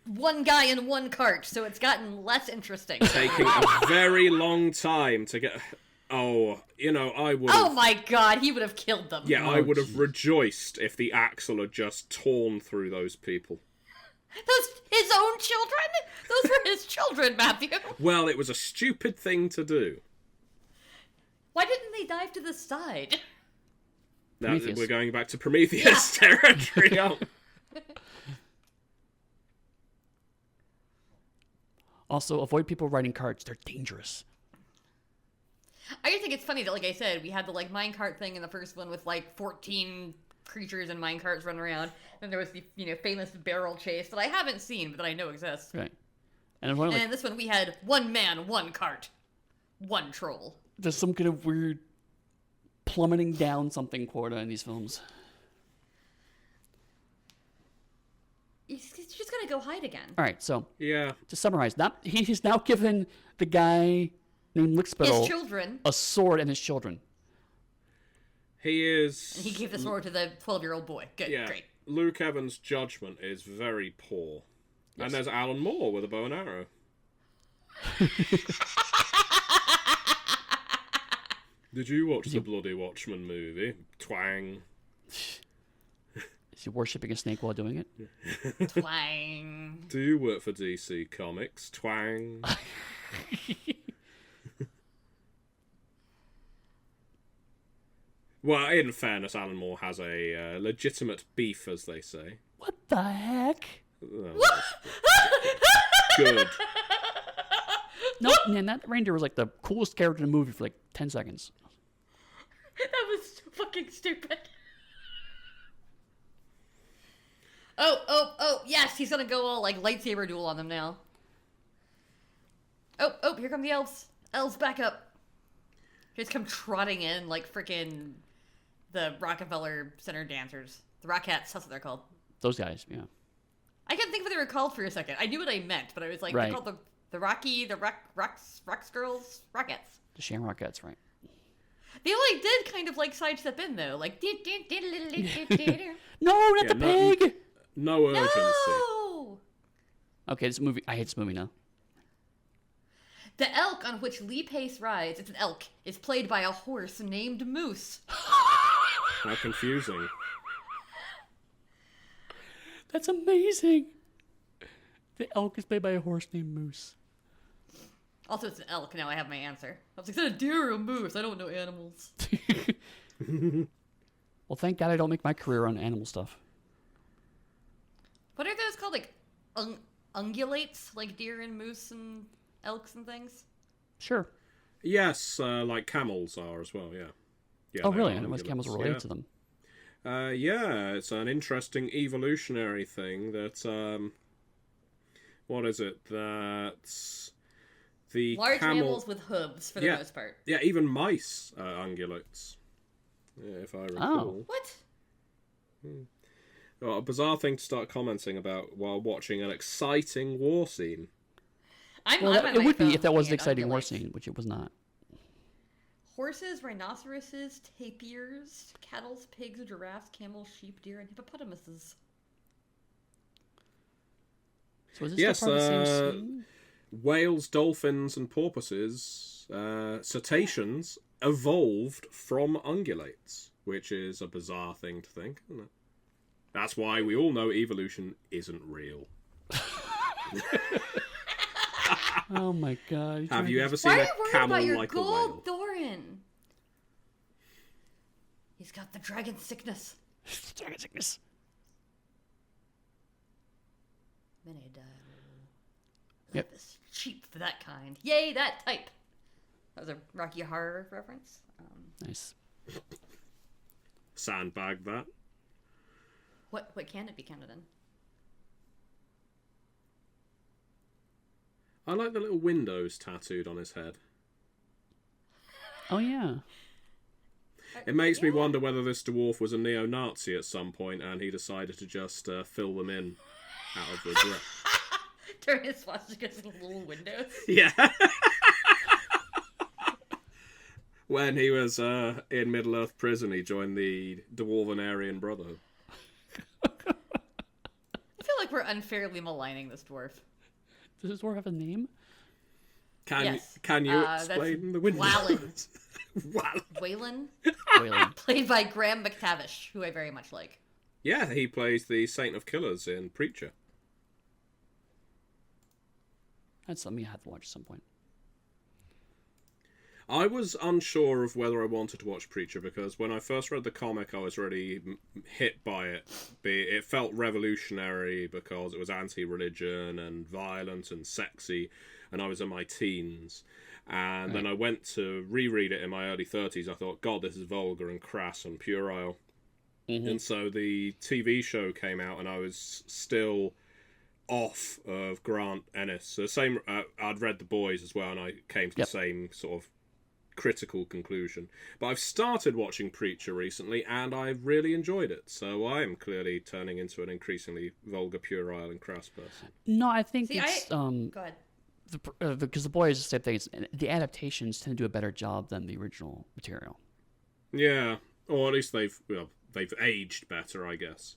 B: one guy in one cart, so it's gotten less interesting.
C: Taking a very long time to get... Oh, I would have...
B: Oh my god, he would have killed them.
C: Yeah, I
A: Oh,
C: would have
A: geez.
C: rejoiced if the axle had just torn through those people.
B: Those his own children? Those were his children, Matthew.
C: Well, it was a stupid thing to do.
B: Why didn't they dive to the side?
A: Prometheus.
C: We're going back to Prometheus territory. Oh.
A: also avoid people riding carts. They're dangerous.
B: I just think it's funny that, like I said, we had the minecart thing in the first one with 14 creatures and minecarts running around. Then there was the famous barrel chase that I haven't seen but that I know exists.
A: Right. And I'm wondering,
B: And this one we had one man, one cart, one troll.
A: there's some kind of weird plummeting down something quota in these films.
B: He's just gonna go hide again.
A: All right, so
C: Yeah.
A: to summarize, he has now given the guy named
B: His
A: Lickspittle
B: children.
A: a sword and his children.
C: He is.
B: And he gave the sword to the 12-year-old boy. Good,
C: Yeah.
B: great.
C: Luke Evans' judgment is very poor.
A: Yes.
C: And there's Alan Moore with a bow and arrow. Did you watch the Bloody Watchmen movie? Twang.
A: Is he worshipping a snake while doing it?
B: Twang.
C: Do you work for DC Comics? Twang. Well, in fairness, Alan Moore has a legitimate beef, as they say.
A: What the heck?
C: Oh, good.
A: No, man, that reindeer was like the coolest character in the movie for like 10 seconds.
B: That was so fucking stupid. Oh, yes, he's gonna go all like lightsaber duel on them now. Oh, here come the elves. Elves, back up. Just come trotting in like freaking the Rockefeller Center dancers. The Rockettes, that's what they're called.
A: Those guys, yeah.
B: I couldn't think of what they were called for a second. I knew what I meant, but I was like,
A: Right.
B: they're called the Rocks Girls, Rockettes.
A: The Shamrockettes, right?
B: They like did kind of like sidestep in though, like
A: No, not the pig!
C: No urgency.
B: No!
A: Okay, this movie, I hate this movie now.
B: The elk on which Lee Pace rides, it's an elk, is played by a horse named Moose.
C: How confusing.
A: That's amazing. The elk is played by a horse named Moose.
B: Also, it's an elk. Now I have my answer. I was like, is that a deer or a moose? I don't know animals.
A: Well, thank God I don't make my career on animal stuff.
B: What are those called? Like ungulates? Like deer and moose and elks and things?
A: Sure.
C: Yes, like camels are as well, yeah. Yeah.
A: Oh,
C: they
A: really?
C: are
A: I didn't realize camels were
C: ungulates,
A: related to them.
C: Yeah, it's an interesting evolutionary thing that, what is it? That's the
B: Large
C: camel...
B: mammals with hooves, for the most part.
C: Yeah, even mice are ungulates, if I recall.
A: Oh.
B: What?
C: Well, a bizarre thing to start commenting about while watching an exciting war scene.
B: I'm
A: Well,
B: on my
A: it
B: way
A: would be
B: from
A: if that was an
B: looking at
A: exciting war
B: ungulates.
A: scene, which it was not.
B: Horses, rhinoceroses, tapirs, cattle, pigs, giraffes, camels, sheep, deer, and hippopotamuses.
A: So is this
C: Yes,
A: still part of the same scene?
C: Whales, dolphins, and porpoises, cetaceans, evolved from ungulates, which is a bizarre thing to think, isn't it? That's why we all know evolution isn't real.
A: Oh my God.
C: Have you ever
B: Why
C: seen
B: are
C: a
B: you worried
C: camel
B: about your
C: like a
B: gold
C: whale?
B: Doran? He's got the dragon sickness.
A: Dragon sickness.
B: Many die.
A: Yep.
B: Life is cheap for that kind. Yay, that type. That was a Rocky Horror reference.
A: Nice.
C: Sandbag that.
B: What can it be counted in?
C: I like the little windows tattooed on his head.
A: Oh, yeah.
C: It makes me wonder whether this dwarf was a neo-Nazi at some point and he decided to just fill them in out of regret.
B: Turn his swastikas into little windows.
C: Yeah. When he was in Middle-earth prison, he joined the Dwarven Aryan Brotherhood.
B: I feel like we're unfairly maligning this dwarf.
A: Does this dwarf have a name?
B: Yes.
C: Can you
B: That's
C: explain the windows?
B: Wallen.
C: Wallen.
B: Waylon?
A: Wayland.
B: Played by Graham McTavish, who I very much like.
C: Yeah, he plays the Saint of Killers in Preacher.
A: That's something I have to watch at some point.
C: I was unsure of whether I wanted to watch Preacher because when I first read the comic, I was really hit by it. It felt revolutionary because it was anti-religion and violent and sexy, and I was in my teens. And then I went to reread it in my early 30s. I thought, God, this is vulgar and crass and puerile.
A: Mm-hmm.
C: And so the TV show came out, and I was still off of Grant Ennis. The same, I'd read The Boys as well, and I came to the same sort of critical conclusion. But I've started watching Preacher recently, and I've really enjoyed it. So I am clearly turning into an increasingly vulgar, puerile, and crass person.
A: No, I think
B: See,
A: it's
B: Go ahead.
A: because the boy is the same thing. The adaptations tend to do a better job than the original material.
C: Yeah. Or at least they've aged better, I guess.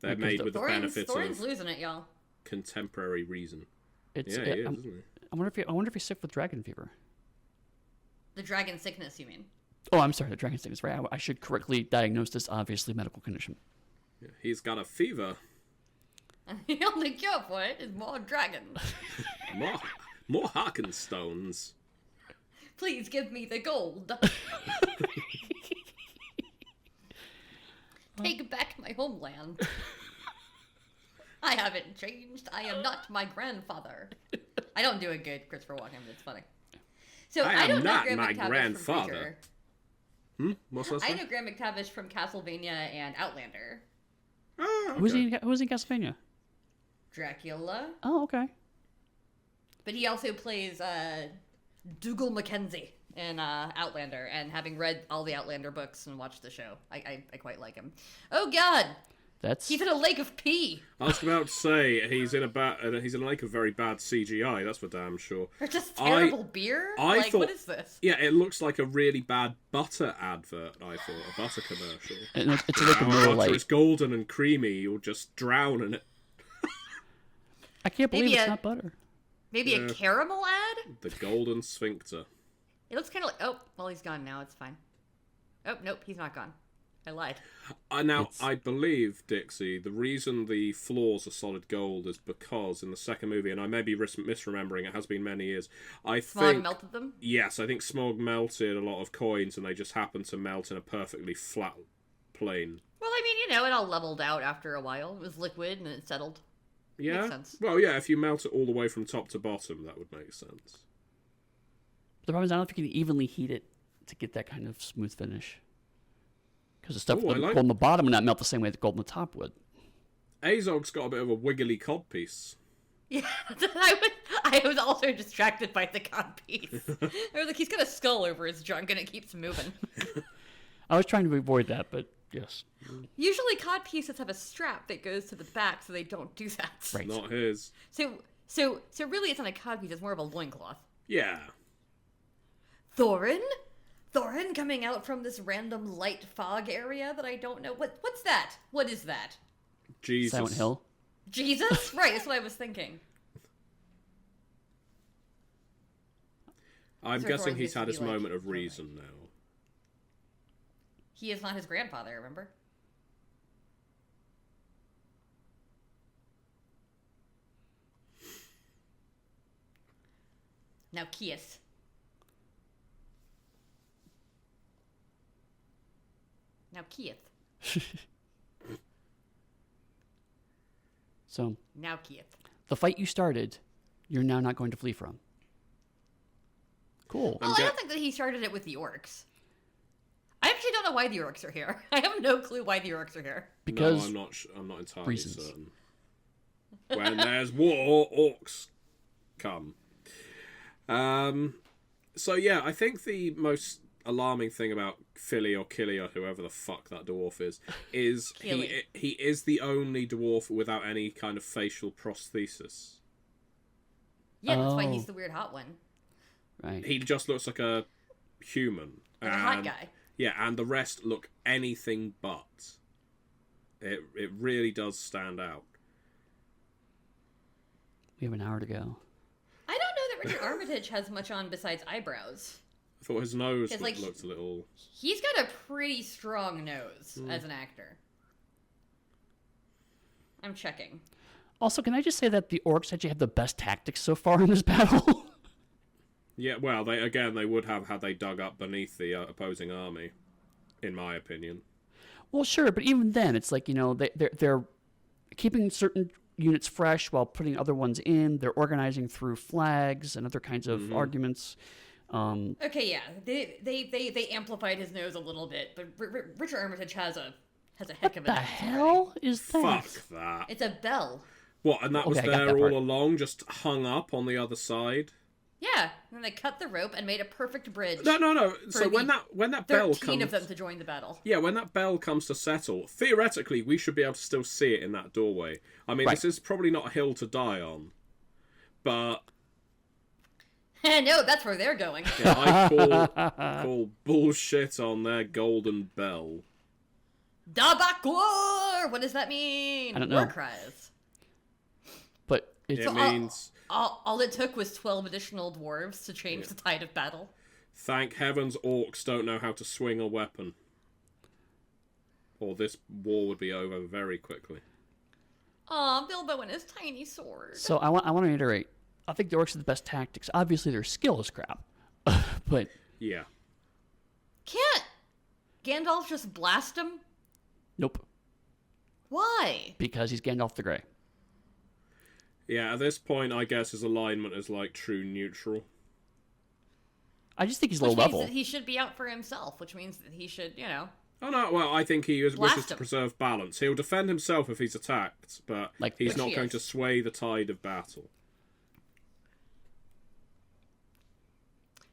C: They're made with the benefits
B: Thorin's
C: of
B: losing it, y'all.
C: contemporary reason.
A: It's,
C: Yeah, he is, isn't he?
A: I wonder if he's sick with dragon fever.
B: The dragon sickness, you mean?
A: Oh, I'm sorry, the dragon sickness. Right, I should correctly diagnose this obviously medical condition.
C: Yeah, he's got a fever.
B: And the only cure for it is more dragons.
C: More Harkenstones.
B: Please give me the gold. Take back my homeland. I haven't changed. I am not my grandfather. I don't do a good Christopher Walken, but it's funny. So
C: I
B: don't
C: am
B: know
C: not
B: Graham
C: my
B: McTavish
C: grandfather.
B: From Preacher.
C: What's that?
B: I know Graham McTavish from Castlevania and Outlander.
C: Oh, okay.
A: Who's in Castlevania?
B: Dracula.
A: Oh, okay.
B: But he also plays Dougal Mackenzie in Outlander, and having read all the Outlander books and watched the show, I quite like him. Oh God, he's in a lake of pee.
C: I was about to say he's in a lake of very bad CGI. That's for damn sure.
B: Or just terrible beer.
C: I thought,
B: what is this?
C: Yeah, it looks like a really bad butter advert. I thought a butter commercial.
A: And it's like a more like
C: it's golden and creamy. You'll just drown in it.
A: I can't believe
B: Maybe
A: it's not butter.
B: Maybe a caramel ad.
C: The golden sphincter.
B: It looks kind of like. Oh, well, he's gone now. It's fine. Oh nope, he's not gone. I lied.
C: I believe, Dixie, the reason the floors are solid gold is because in the second movie, and I may be misremembering, it has been many years,
B: Smog melted them?
C: Yes, I think Smog melted a lot of coins and they just happened to melt in a perfectly flat plane.
B: Well, I mean, it all leveled out after a while. It was liquid and it settled.
C: Yeah?
B: Makes sense.
C: Well, yeah, if you melt it all the way from top to bottom, that would make sense.
A: The problem is I don't know if you can evenly heat it to get that kind of smooth finish. Because the stuff gold on the bottom would not melt the same way the gold on the top would.
C: Azog's got a bit of a wiggly codpiece.
B: Yeah, I was also distracted by the codpiece. I was like, he's got a skull over his junk and it keeps moving.
A: I was trying to avoid that, but yes.
B: Usually codpieces have a strap that goes to the back, so they don't do that.
A: Right.
C: Not his.
B: So really it's not a codpiece, it's more of a loincloth.
C: Yeah.
B: Thorin coming out from this random light fog area that I don't know. What's that? What is that?
C: Jesus.
A: Silent Hill?
B: Jesus? Right, that's what I was thinking.
C: I'm
B: So
C: guessing
B: Thorin
C: he's
B: used to
C: had
B: be
C: his
B: like
C: moment of
B: Thorin.
C: reason now.
B: He is not his grandfather, remember? Now Kias. Now Kieth.
A: So,
B: Now Kieth.
A: the fight you started, you're now not going to flee from. Cool.
B: Well, I don't think that he started it with the orcs. I actually don't know why the orcs are here. I have no clue why the orcs are here.
A: Because
C: no, I'm not entirely
A: reasons.
C: certain. When there's war, orcs come. So yeah, I think the most alarming thing about Philly or Killy or whoever the fuck that dwarf is he is the only dwarf without any kind of facial prosthesis.
B: Yeah, that's why
A: Oh.
B: he's the weird hot one.
A: Right.
C: He just looks like a human.
B: Like a hot guy.
C: Yeah, and the rest look anything but. It really does stand out.
A: We have an hour to go.
B: I don't know that Richard Armitage has much on besides eyebrows.
C: I thought his nose
B: It's like-
C: looked a little...
B: He's got a pretty strong nose as an actor. I'm checking.
A: Also, can I just say that the orcs actually have the best tactics so far in this battle?
C: Yeah, well, they would have had they dug up beneath the opposing army, in my opinion.
A: Well, sure, but even then, it's like, they're keeping certain units fresh while putting other ones in. They're organizing through flags and other kinds of arguments.
B: Okay, yeah, they amplified his nose a little bit, but Richard Armitage has a heck of a
A: The
B: nose.
A: hell is that?
C: Fuck that.
B: It's a bell.
C: What, and that was
A: Okay, I got
C: there
A: that
C: all
A: part.
C: along, just hung up on the other side?
B: Yeah, and they cut the rope and made a perfect bridge.
C: No. So
B: For
C: when
B: the
C: that bell
B: 13
C: comes...
B: of them to join the battle.
C: Yeah, when that bell comes to settle, theoretically, we should be able to still see it in that doorway. I mean,
A: Right.
C: This is probably not a hill to die on, but...
B: No, that's where they're going.
C: Yeah, I call bullshit on their golden bell.
B: Dabakor! What does that mean?
A: I don't know.
B: War cries.
A: But it's
C: It means
B: All it took was 12 additional dwarves to change the tide of battle.
C: thank heavens orcs don't know how to swing a weapon. Or this war would be over very quickly.
B: Aw, Bilbo and his tiny sword.
A: so I want to reiterate. I think the orcs are the best tactics. Obviously, their skill is crap, but
C: Yeah.
B: Can't Gandalf just blast him?
A: nope,
B: Why?
A: because he's Gandalf the Grey.
C: Yeah, at this point, I guess his alignment is like true neutral.
A: I just think he's low
B: Which means
A: level.
B: that he should be out for himself, which means that he should,
C: Oh no, well, I think he
B: Blast
C: wishes to
B: him.
C: preserve balance. He'll defend himself if he's attacked, but
A: Like-
C: he's
B: Which
C: not
B: he
C: going
B: is.
C: to sway the tide of battle.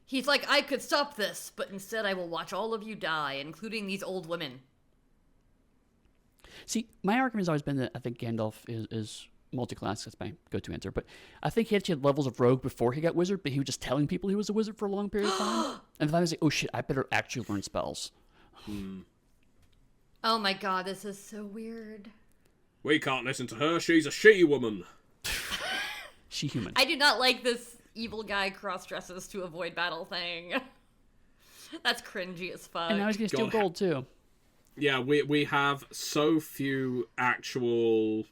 B: He's like, I could stop this, but instead I will watch all of you die, including these old women.
A: See, my argument has always been that I think Gandalf is multi-class. That's my go-to answer. But I think he actually had levels of rogue before he got wizard, but he was just telling people he was a wizard for a long period of time. And then I was like, oh shit, I better actually learn spells.
B: Oh my god, this is so weird.
C: We can't listen to her, she's a she-woman.
A: She-human.
B: I do not like this evil guy cross-dresses to avoid battle thing. That's cringy as fuck.
A: And now he's going to steal
C: God.
A: gold, too.
C: Yeah, we have so few actual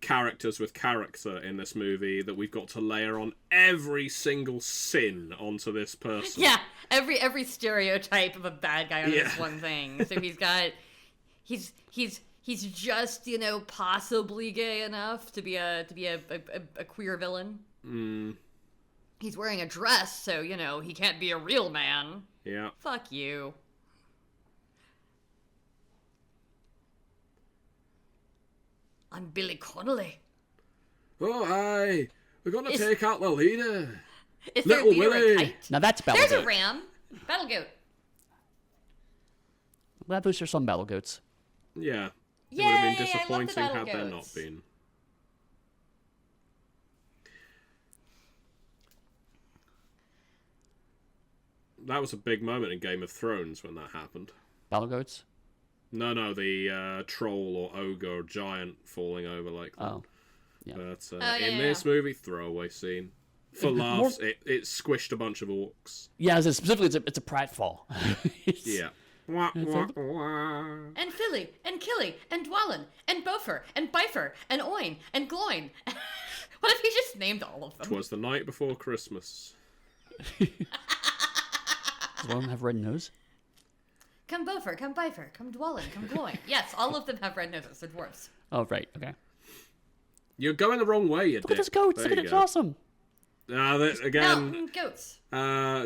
C: characters with character in this movie that we've got to layer on every single sin onto this person.
B: Yeah, every stereotype of a bad guy on
C: Yeah.
B: this one thing. So he's just, possibly gay enough to be a queer villain. He's wearing a dress, so he can't be a real man.
C: Yeah.
B: Fuck you. I'm Billy Connolly.
C: Oh, hi. We're going to
B: Is-
C: take out the leader.
B: Is there a
C: Little
B: leader
C: Willy.
B: a kite?
A: Now that's battle
B: There's
A: goat.
B: a ram. Battle goat.
A: Well, those are some battle goats.
C: Yeah. It
B: Yay!
C: would have
B: I
C: been
B: love the
C: disappointing
B: battle
C: had there not
B: goats.
C: been. That was a big moment in Game of Thrones when that happened.
A: Battle goats?
C: No, the troll or ogre or giant falling over like that.
A: Oh. Yeah.
C: But
B: yeah,
C: in
B: yeah.
C: this movie, throwaway scene. For laughs, it squished a bunch of orcs.
A: Yeah, specifically, it's a pratfall. It's-
C: Yeah. Wah, wah,
A: like-
C: wah.
B: And Philly, and Killy, and Dwalin, and Bofer, and Bifer, and Oin, and Gloin. What if he just named all of them?
C: 'Twas the night before Christmas.
A: Does one of them have red nose?
B: Come Bofer, come Bifer, come Dwalin, come Gloin. Yes, all of them have red noses. They're dwarves.
A: Oh, right. Okay.
C: You're going the wrong way, you
A: Look at those goats. Look at it. It's awesome.
C: Again,
B: No, goats.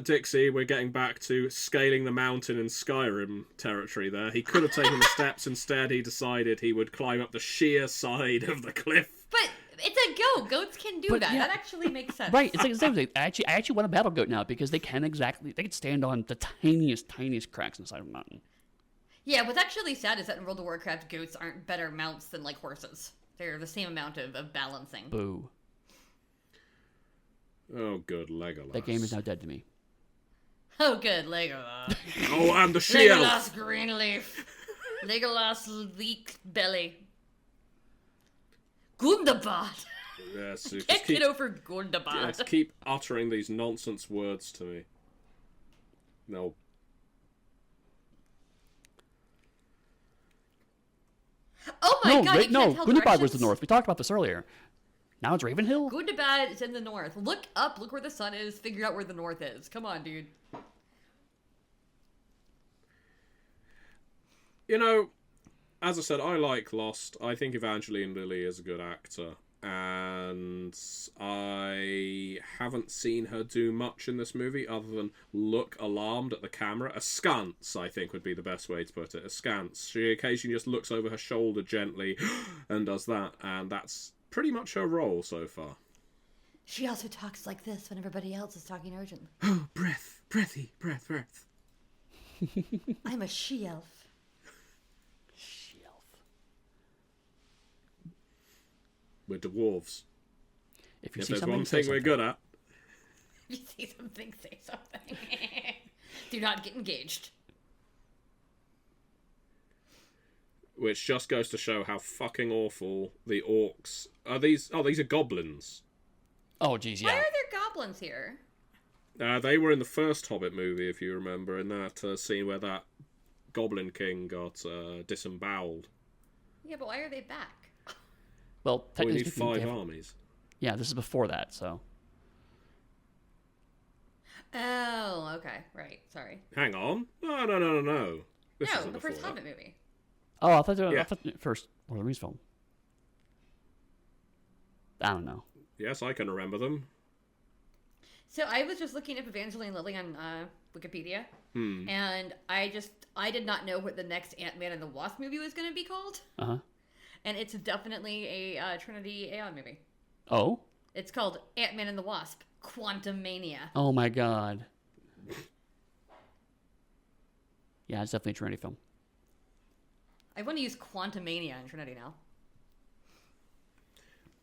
C: Dixie, we're getting back to scaling the mountain in Skyrim territory there. He could have taken the steps. Instead, he decided he would climb up the sheer side of the cliff.
B: But it's a goat. Goats can do
A: But,
B: that.
A: yeah.
B: That actually makes sense.
A: Right. It's like the same thing. I actually want a battle goat now because they can stand on the tiniest cracks inside of a mountain.
B: Yeah, what's actually sad is that in World of Warcraft, goats aren't better mounts than, like, horses. They're the same amount of balancing.
A: Boo.
C: Oh, good, Legolas.
A: That game is now dead to me.
B: Oh, good, Legolas.
C: Oh, and the shield.
B: Legolas Greenleaf. Legolas Leak Belly. Gundabad.
C: Yes, you
B: Can't
C: just keep,
B: get over Gundabad.
C: just keep uttering these nonsense words to me. No.
B: Oh my god, you can't tell
A: Gundabad was
B: directions?
A: the north. We talked about this earlier. Now it's Ravenhill?
B: Gundabad is in the north. Look up, look where the sun is, figure out where the north is. Come on, dude.
C: You know, as I said, I like Lost. I think Evangeline Lilly is a good actor. And I haven't seen her do much in this movie other than look alarmed at the camera. Askance, I think, would be the best way to put it. Askance. She occasionally just looks over her shoulder gently and does that. And that's pretty much her role so far.
B: She also talks like this when everybody else is talking urgently.
C: Oh, breath. Breathy. Breath.
B: I'm a she-elf.
C: We're dwarves.
A: If you
C: If
A: see
C: there's
A: something,
C: one
A: say
C: thing we're
A: something.
C: good at.
B: If you see something, say something. Do not get engaged.
C: Which just goes to show how fucking awful the orcs are. These are goblins.
A: Oh, geez, yeah.
B: Why are there goblins here?
C: They were in the first Hobbit movie, if you remember, in that scene where that Goblin King got disemboweled.
B: Yeah, but why are they back?
A: Well,
C: We
A: technically
C: need
A: speaking,
C: five
A: they have-
C: armies.
A: Yeah, this is before that, so.
B: Oh, okay. Right. Sorry.
C: Hang on. No. This
B: No,
C: isn't
B: the
C: before
B: first
C: that.
B: Hobbit movie.
A: Oh, I thought they were,
C: Yeah.
A: I thought the first Lord of the Rings film. I don't know.
C: Yes, I can remember them.
B: So I was just looking up Evangeline Lilly on Wikipedia, and I did not know what the next Ant-Man and the Wasp movie was going to be called,
A: Uh-huh.
B: and it's definitely a Trinity Aeon movie.
A: Oh?
B: It's called Ant-Man and the Wasp: Quantum Mania.
A: Oh my god. Yeah, it's definitely a Trinity film.
B: I want to use Quantum Mania in Trinity now.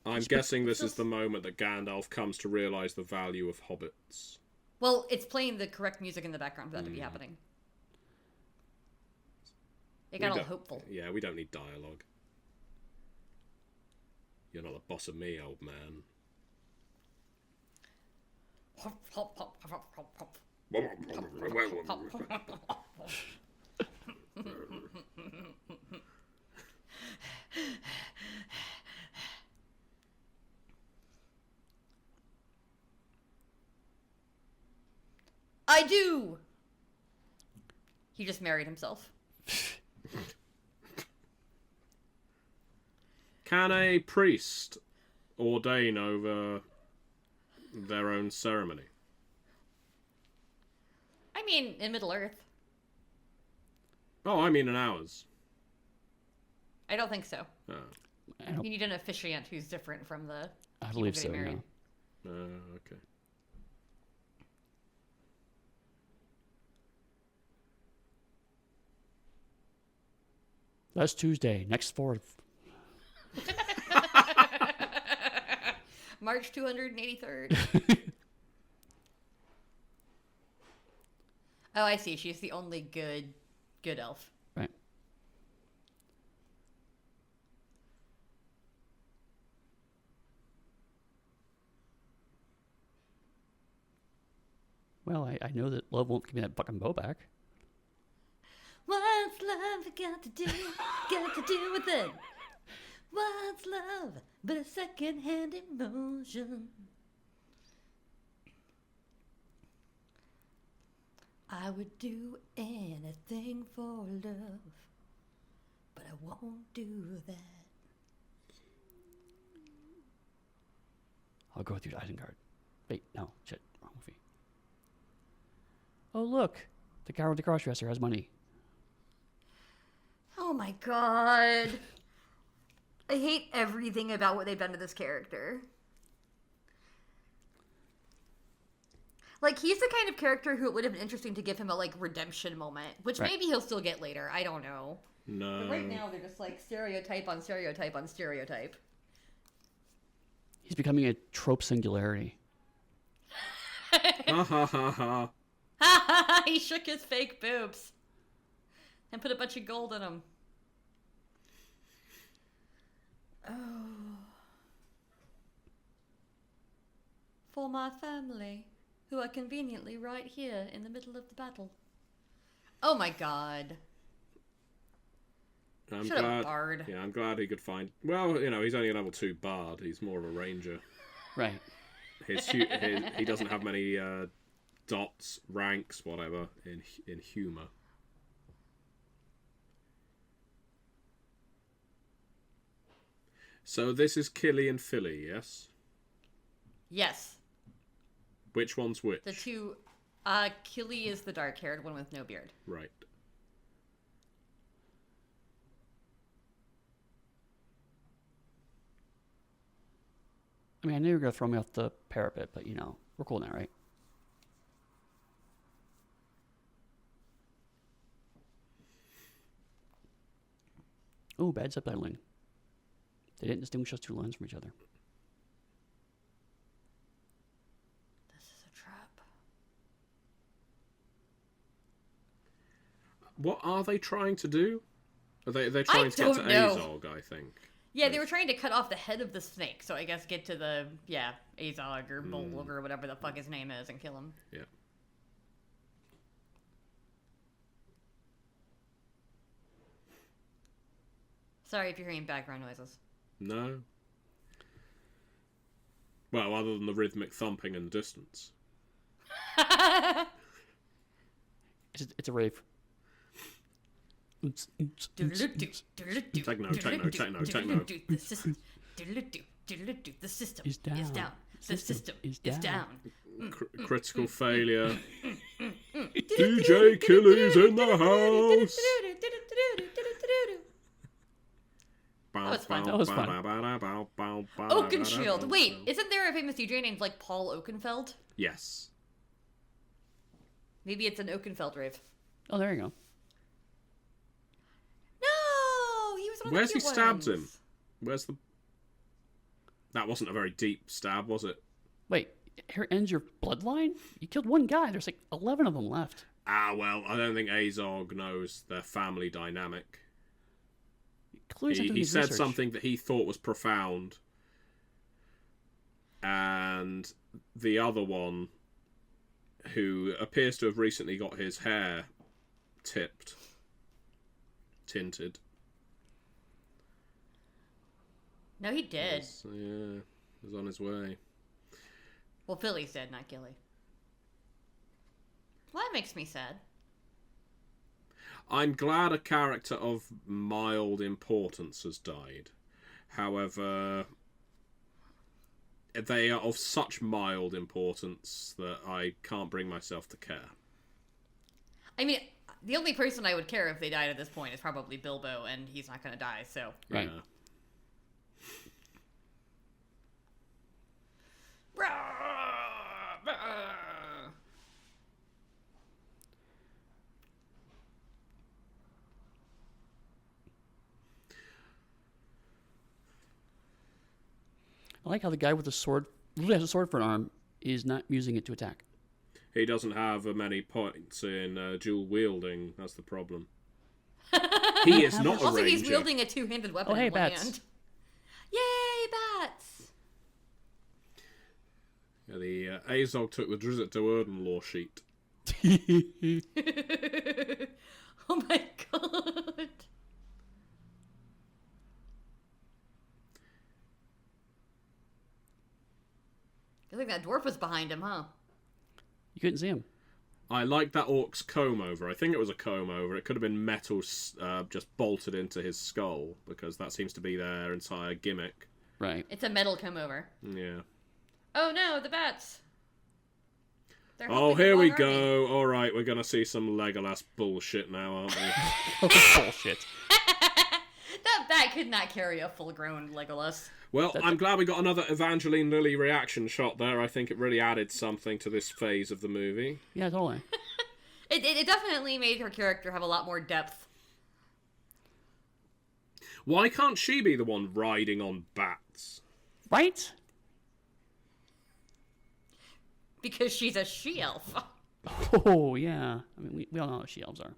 C: I'm guessing this is the moment that Gandalf comes to realise the value of hobbits.
B: Well, it's playing the correct music in the background for that to be happening. It got all hopeful.
C: Yeah, we don't need dialogue. You're not the boss of me, old man.
B: Hop, hop, hop, hop, hop, hop. I do! He just married himself.
C: Can a priest ordain over their own ceremony?
B: I mean, in Middle Earth.
C: Oh, I mean in ours.
B: I don't think so.
C: Oh.
A: I, don't,
B: You need an officiant who's different from the
A: I believe so,
B: getting
A: yeah.
B: married.
C: Okay.
A: That's Tuesday, next 4th.
B: March 283rd. Oh, I see. She's the only good elf.
A: Right. Well, I know that love won't give me that fucking bow back.
B: What's love got to do with it? What's love but a second-hand emotion? I would do anything for love, but I won't do that.
A: I'll go with you to Isengard. Wait, no, shit, wrong movie. Oh, look, the guy with the crossdresser has money.
B: Oh my god. I hate everything about what they've done to this character. Like, he's the kind of character who it would have been interesting to give him a, like, redemption moment, which
A: Right.
B: maybe he'll still get later. I don't know.
C: No.
B: But right now, they're just, like, stereotype on stereotype on stereotype.
A: He's becoming a trope singularity.
C: Ha ha ha ha.
B: He shook his fake boobs. And put a bunch of gold in them. Oh. For my family, who are conveniently right here in the middle of the battle. Oh my god.
C: I'm
B: Shut up,
C: glad.
B: Bard.
C: Yeah, I'm glad he could find. Well, you know, he's only a level 2 bard. He's more of a ranger.
A: Right.
C: He doesn't have many dots, ranks, whatever in humor. So this is Killy and Philly, yes?
B: Yes.
C: Which one's which?
B: The two... Killy is the dark-haired one with no beard.
C: Right.
A: I mean, I knew you were going to throw me off the parapet, but, you know, we're cool now, right? Ooh, bad subtitling. They didn't distinguish those two lines from each other.
B: This is a trap.
C: What are they trying to do? They're trying to get to
B: don't know.
C: Azog, I think.
B: Yeah, they were trying to cut off the head of the snake, so I guess get to the, Azog or Bolg or whatever the fuck his name is and kill him.
C: Yeah.
B: Sorry if you're hearing background noises.
C: No. Well, other than the rhythmic thumping in the distance.
A: It's a rave.
C: Techno.
B: The system is down. The system is down.
C: Critical failure. DJ Killy's in the house.
B: That was fun.
A: That was fun.
B: Oakenshield. Wait, isn't there a famous DJ named like Paul Oakenfeld?
C: Yes.
B: Maybe it's an Oakenfeld rave.
A: Oh, there you go.
B: No, he was one of
C: Where's
B: the
C: he
B: cute
C: stabbed
B: ones.
C: him? Where's the... That wasn't a very deep stab, was it?
A: Wait, here ends your bloodline? You killed one guy. There's like 11 of them left.
C: Ah, well, I don't think Azog knows their family dynamic.
A: Clearly
C: He said something that he thought was profound. And the other one, who appears to have recently got his hair tinted.
B: No, he did.
C: Was on his way.
B: Well, Philly's dead, not Gilly. Well, that makes me sad.
C: I'm glad a character of mild importance has died. However, they are of such mild importance that I can't bring myself to care.
B: I mean, the only person I would care if they died at this point is probably Bilbo, and he's not going to die, so...
A: Right.
C: Yeah.
A: I like how the guy with the sword, who has a sword for an arm, is not using it to attack.
C: He doesn't have many points in dual wielding. That's the problem. He is not a
B: Also,
C: ranger.
B: he's wielding a two-handed weapon
A: Oh, hey,
B: in one
A: bats.
B: hand. Yay, bats!
C: Yeah, the Azog took the Drizzt to Erden law sheet.
B: Oh my god. I think that dwarf was behind him, huh?
A: You couldn't see him.
C: I like that orc's comb over. I think it was a comb over. It could have been metal just bolted into his skull, because that seems to be their entire gimmick.
A: Right.
B: It's a metal come over.
C: Yeah.
B: Oh no, the bats. They're
C: Oh,
B: helping the
C: here we
B: Long Army.
C: go. All right, we're going to see some Legolas bullshit now, aren't we?
A: Bullshit.
B: That bat could not carry a full-grown Legolas.
C: Well, I'm glad we got another Evangeline Lilly reaction shot there. I think it really added something to this phase of the movie.
A: Yeah, totally.
B: It definitely made her character have a lot more depth.
C: Why can't she be the one riding on bats?
A: Right?
B: Because she's a she-elf.
A: Oh, yeah. I mean, we all know how she-elves are.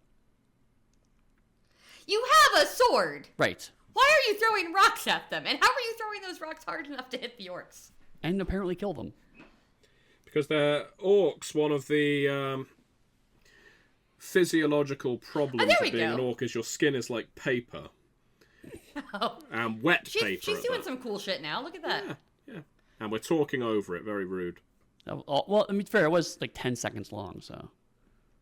B: You have a sword!
A: Right.
B: Why are you throwing rocks at them? And how are you throwing those rocks hard enough to hit the orcs?
A: And apparently kill them.
C: Because they're orcs. One of the physiological problems
B: there we
C: of being
B: go.
C: an orc is your skin is like paper.
B: Oh.
C: And wet paper.
B: She's
C: at
B: doing
C: that.
B: some cool shit now. Look at that.
C: Yeah. And we're talking over it. Very rude.
A: Well, I mean, fair, it was like 10 seconds long, so.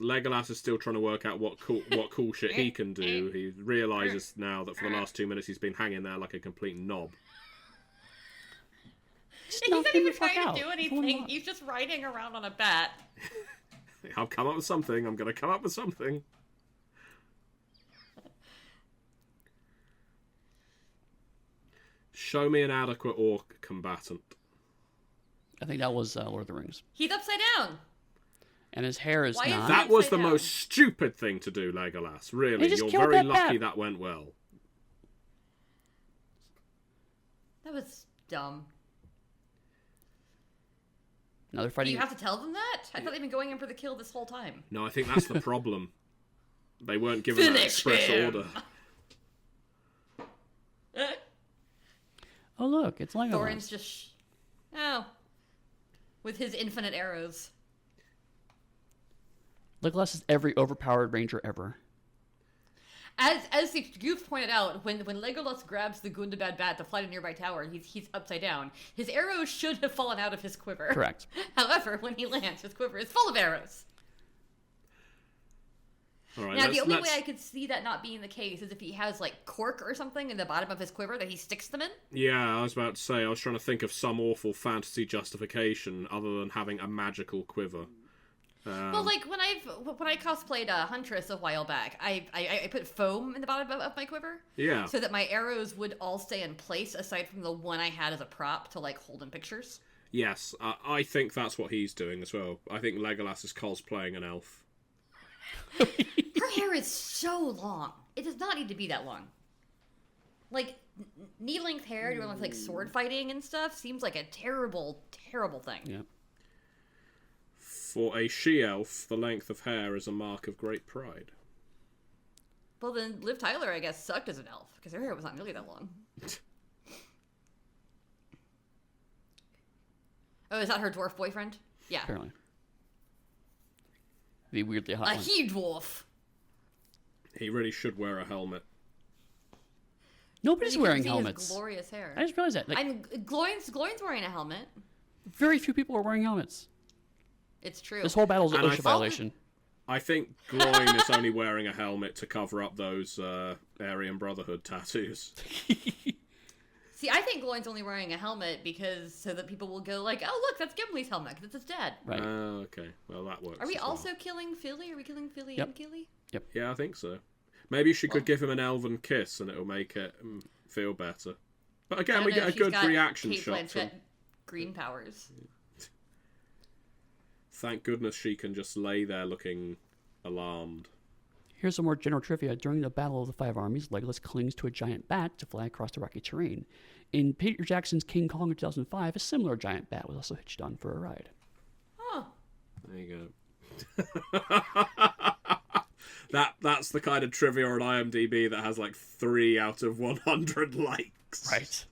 C: Legolas is still trying to work out what cool shit he can do. He realizes now that for the last 2 minutes he's been hanging there like a complete knob.
B: He's not even trying to do anything. He's just riding around on a bat.
C: I'll come up with something. I'm going to come up with something. Show me an adequate orc combatant.
A: I think that was Lord of the Rings.
B: He's upside down.
A: And his hair is
B: Why is
A: not.
C: That was
B: upside
C: the
B: down.
C: most stupid thing to do, Legolas. Really,
A: He just
C: you're
A: killed
C: very
A: that
C: lucky
A: bat.
C: that went well.
B: That was dumb.
A: Now they're
B: Do
A: fighting.
B: you have to tell them that? I thought they've been going in for the kill this whole time.
C: No, I think that's the problem. They weren't given that
B: Finish
C: express
B: him!
C: order.
A: Oh, look, it's Legolas.
B: Thorin's just... with his infinite arrows.
A: Legolas is every overpowered ranger ever.
B: As the youth pointed out, when Legolas grabs the Gundabad bat to fly to a nearby tower, he's upside down. His arrows should have fallen out of his quiver.
A: Correct.
B: However, when he lands, his quiver is full of arrows.
C: All right,
B: Now, the only way I could see that not being the case is if he has, like, cork or something in the bottom of his quiver that he sticks them in.
C: Yeah, I was about to say, I was trying to think of some awful fantasy justification other than having a magical quiver.
B: Well, like, when I cosplayed a Huntress a while back, I put foam in the bottom of my quiver.
C: Yeah.
B: So that my arrows would all stay in place, aside from the one I had as a prop to, like, hold in pictures.
C: Yes, I think that's what he's doing as well. I think Legolas is cosplaying an elf.
B: Her hair is so long. It does not need to be that long. Like, knee-length hair doing, like, sword fighting and stuff seems like a terrible, terrible thing.
A: Yeah.
C: For a she-elf, the length of hair is a mark of great pride.
B: Well, then Liv Tyler, I guess, sucked as an elf, because her hair was not nearly that long. Oh, is that her dwarf boyfriend? Yeah.
A: Apparently. The weirdly hot
B: A
A: one.
B: he-dwarf.
C: He really should wear a helmet.
A: Nobody's
B: You can
A: wearing
B: see his
A: helmets.
B: glorious hair.
A: I just realized that. Like,
B: Gloin's wearing a helmet.
A: very few people are wearing helmets.
B: It's true.
A: This whole battle is an
C: And I
A: OSHA violation.
C: I think Gloin is only wearing a helmet to cover up those Aryan Brotherhood tattoos.
B: See, I think Gloin's only wearing a helmet because so that people will go like, "Oh, look, that's Gimli's helmet because it's his dad."
A: Right.
C: Oh, okay. Well, that works.
B: Are we
C: as well.
B: also killing Philly? Are we killing Philly
A: Yep.
B: and Killy?
C: Yeah, I think so. Maybe she could
B: Well-
C: give him an elven kiss and it'll make it feel better. But
B: I
C: again,
B: don't
C: we
B: know,
C: get a
B: she's
C: good
B: got
C: reaction
B: Kate
C: shot from...
B: Blanchett green powers.
C: Thank goodness she can just lay there looking alarmed.
A: Here's some more general trivia. During the Battle of the Five Armies, Legolas clings to a giant bat to fly across the rocky terrain. In Peter Jackson's King Kong in 2005, a similar giant bat was also hitched on for a ride.
B: Oh,
C: There you go. That's the kind of trivia on IMDb that has like 3 out of 100 likes.
A: Right.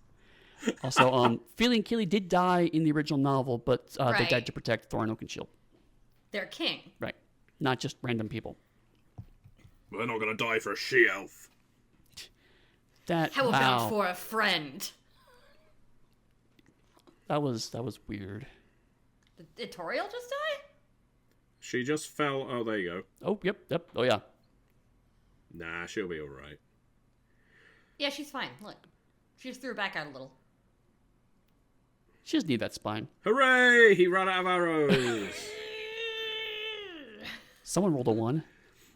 A: Also, Philly and Killy did die in the original novel, but they
B: Right.
A: died to protect Thorin Oakenshield.
B: they're king.
A: Right. Not just random people.
C: We're not going to die for a she-elf.
B: How
A: Wow.
B: about for a friend?
A: That was weird.
B: Did Toriel just die?
C: She just fell... Oh, there you go.
A: Oh, yep. Oh, yeah.
C: Nah, she'll be alright.
B: Yeah, she's fine. Look, she just threw her back out a little.
A: She just need that spine.
C: Hooray! He ran out of arrows!
A: Someone rolled a 1.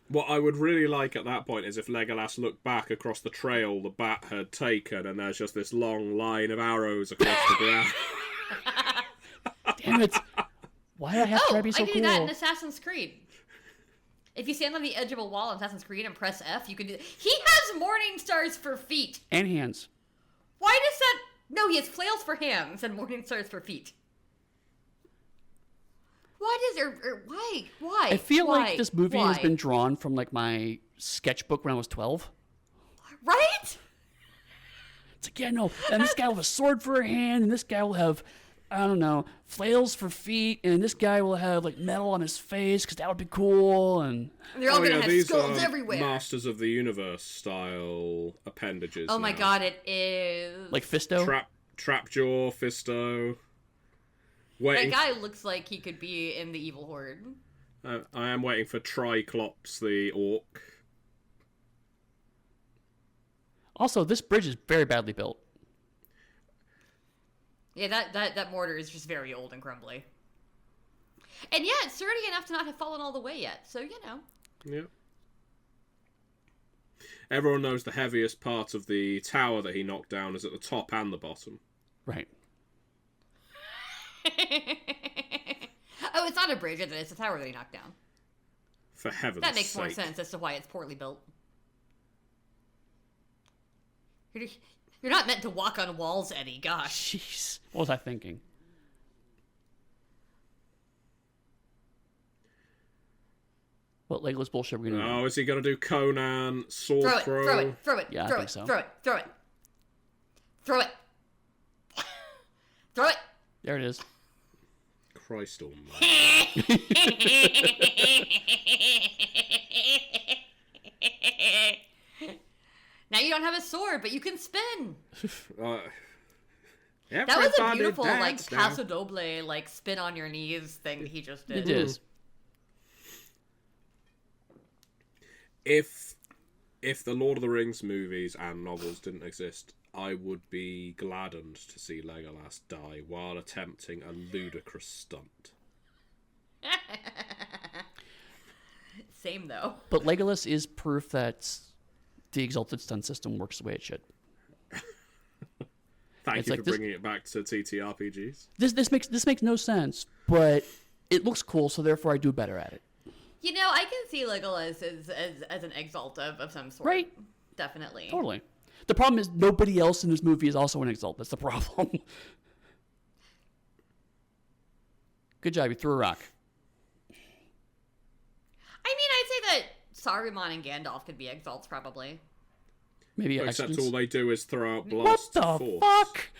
C: What I would really like at that point is if Legolas looked back across the trail the bat had taken and there's just this long line of arrows across the ground.
A: Damn it. Why did I have to be so
B: I did
A: cool?
B: that in Assassin's Creed. If you stand on the edge of a wall in Assassin's Creed and press F, you can do that. He has morning stars for feet.
A: And hands.
B: Why does that... No, he has flails for hands and morning stars for feet. Why does... Why? Why?
A: I feel
B: Why?
A: like this movie has
B: Why?
A: been drawn from like my sketchbook when I was 12.
B: Right?
A: It's like, yeah, no. And this guy will have a sword for a hand, and this guy will have, I don't know, flails for feet, and this guy will have like metal on his face because that would be cool. And
B: They're all gonna have
C: these
B: skulls
C: are
B: everywhere.
C: Masters of the Universe style appendages.
B: Oh my
C: now.
B: god, it is.
A: like Fisto.
C: Trapjaw, Fisto.
B: That
C: Waiting.
B: guy looks like he could be in the Evil Horde.
C: I am waiting for Triclops the orc.
A: Also, this bridge is very badly built.
B: Yeah, that mortar is just very old and crumbly. And yeah, it's sturdy enough to not have fallen all the way yet, so you know.
C: Yeah. Everyone knows the heaviest part of the tower that he knocked down is at the top and the bottom.
A: Right.
B: Oh, it's not a bridge, is it? It's a tower that he knocked down.
C: For heaven's
B: That makes
C: sake.
B: more sense as to why it's poorly built. You're not meant to walk on walls, Eddie. Gosh.
A: Jeez. What was I thinking? What Legolas bullshit we're gonna do?
C: Oh, is he going to do Conan, sword throw?
B: Throw it.
A: Yeah, I
B: throw
A: think
B: it.
A: so.
B: Throw it. Throw it. Throw it. Throw it.
A: There it is.
C: Christ almighty.
B: Now you don't have a sword, but you can spin.
C: That
B: That was a beautiful, like, Paso Doble, like, spin on your knees thing he just did.
A: It is.
C: If the Lord of the Rings movies and novels didn't exist, I would be gladdened to see Legolas die while attempting a ludicrous stunt.
B: Same, though.
A: But Legolas is proof that the Exalted Stun system works the way it should.
C: Thank
A: It's
C: you
A: like
C: for
A: this-
C: bringing it back to TTRPGs.
A: This makes no sense, but it looks cool, so therefore I do better at it.
B: You know, I can see Legolas as an exalt of some sort.
A: Right.
B: Definitely.
A: Totally. The problem is nobody else in this movie is also an Exalt. That's the problem. Good job. You threw a rock.
B: I mean, I'd say that Saruman and Gandalf could be exalts, probably.
A: Maybe
C: Except
A: actions.
C: all they do is throw out
A: What
C: blast
A: the
C: force.
A: fuck?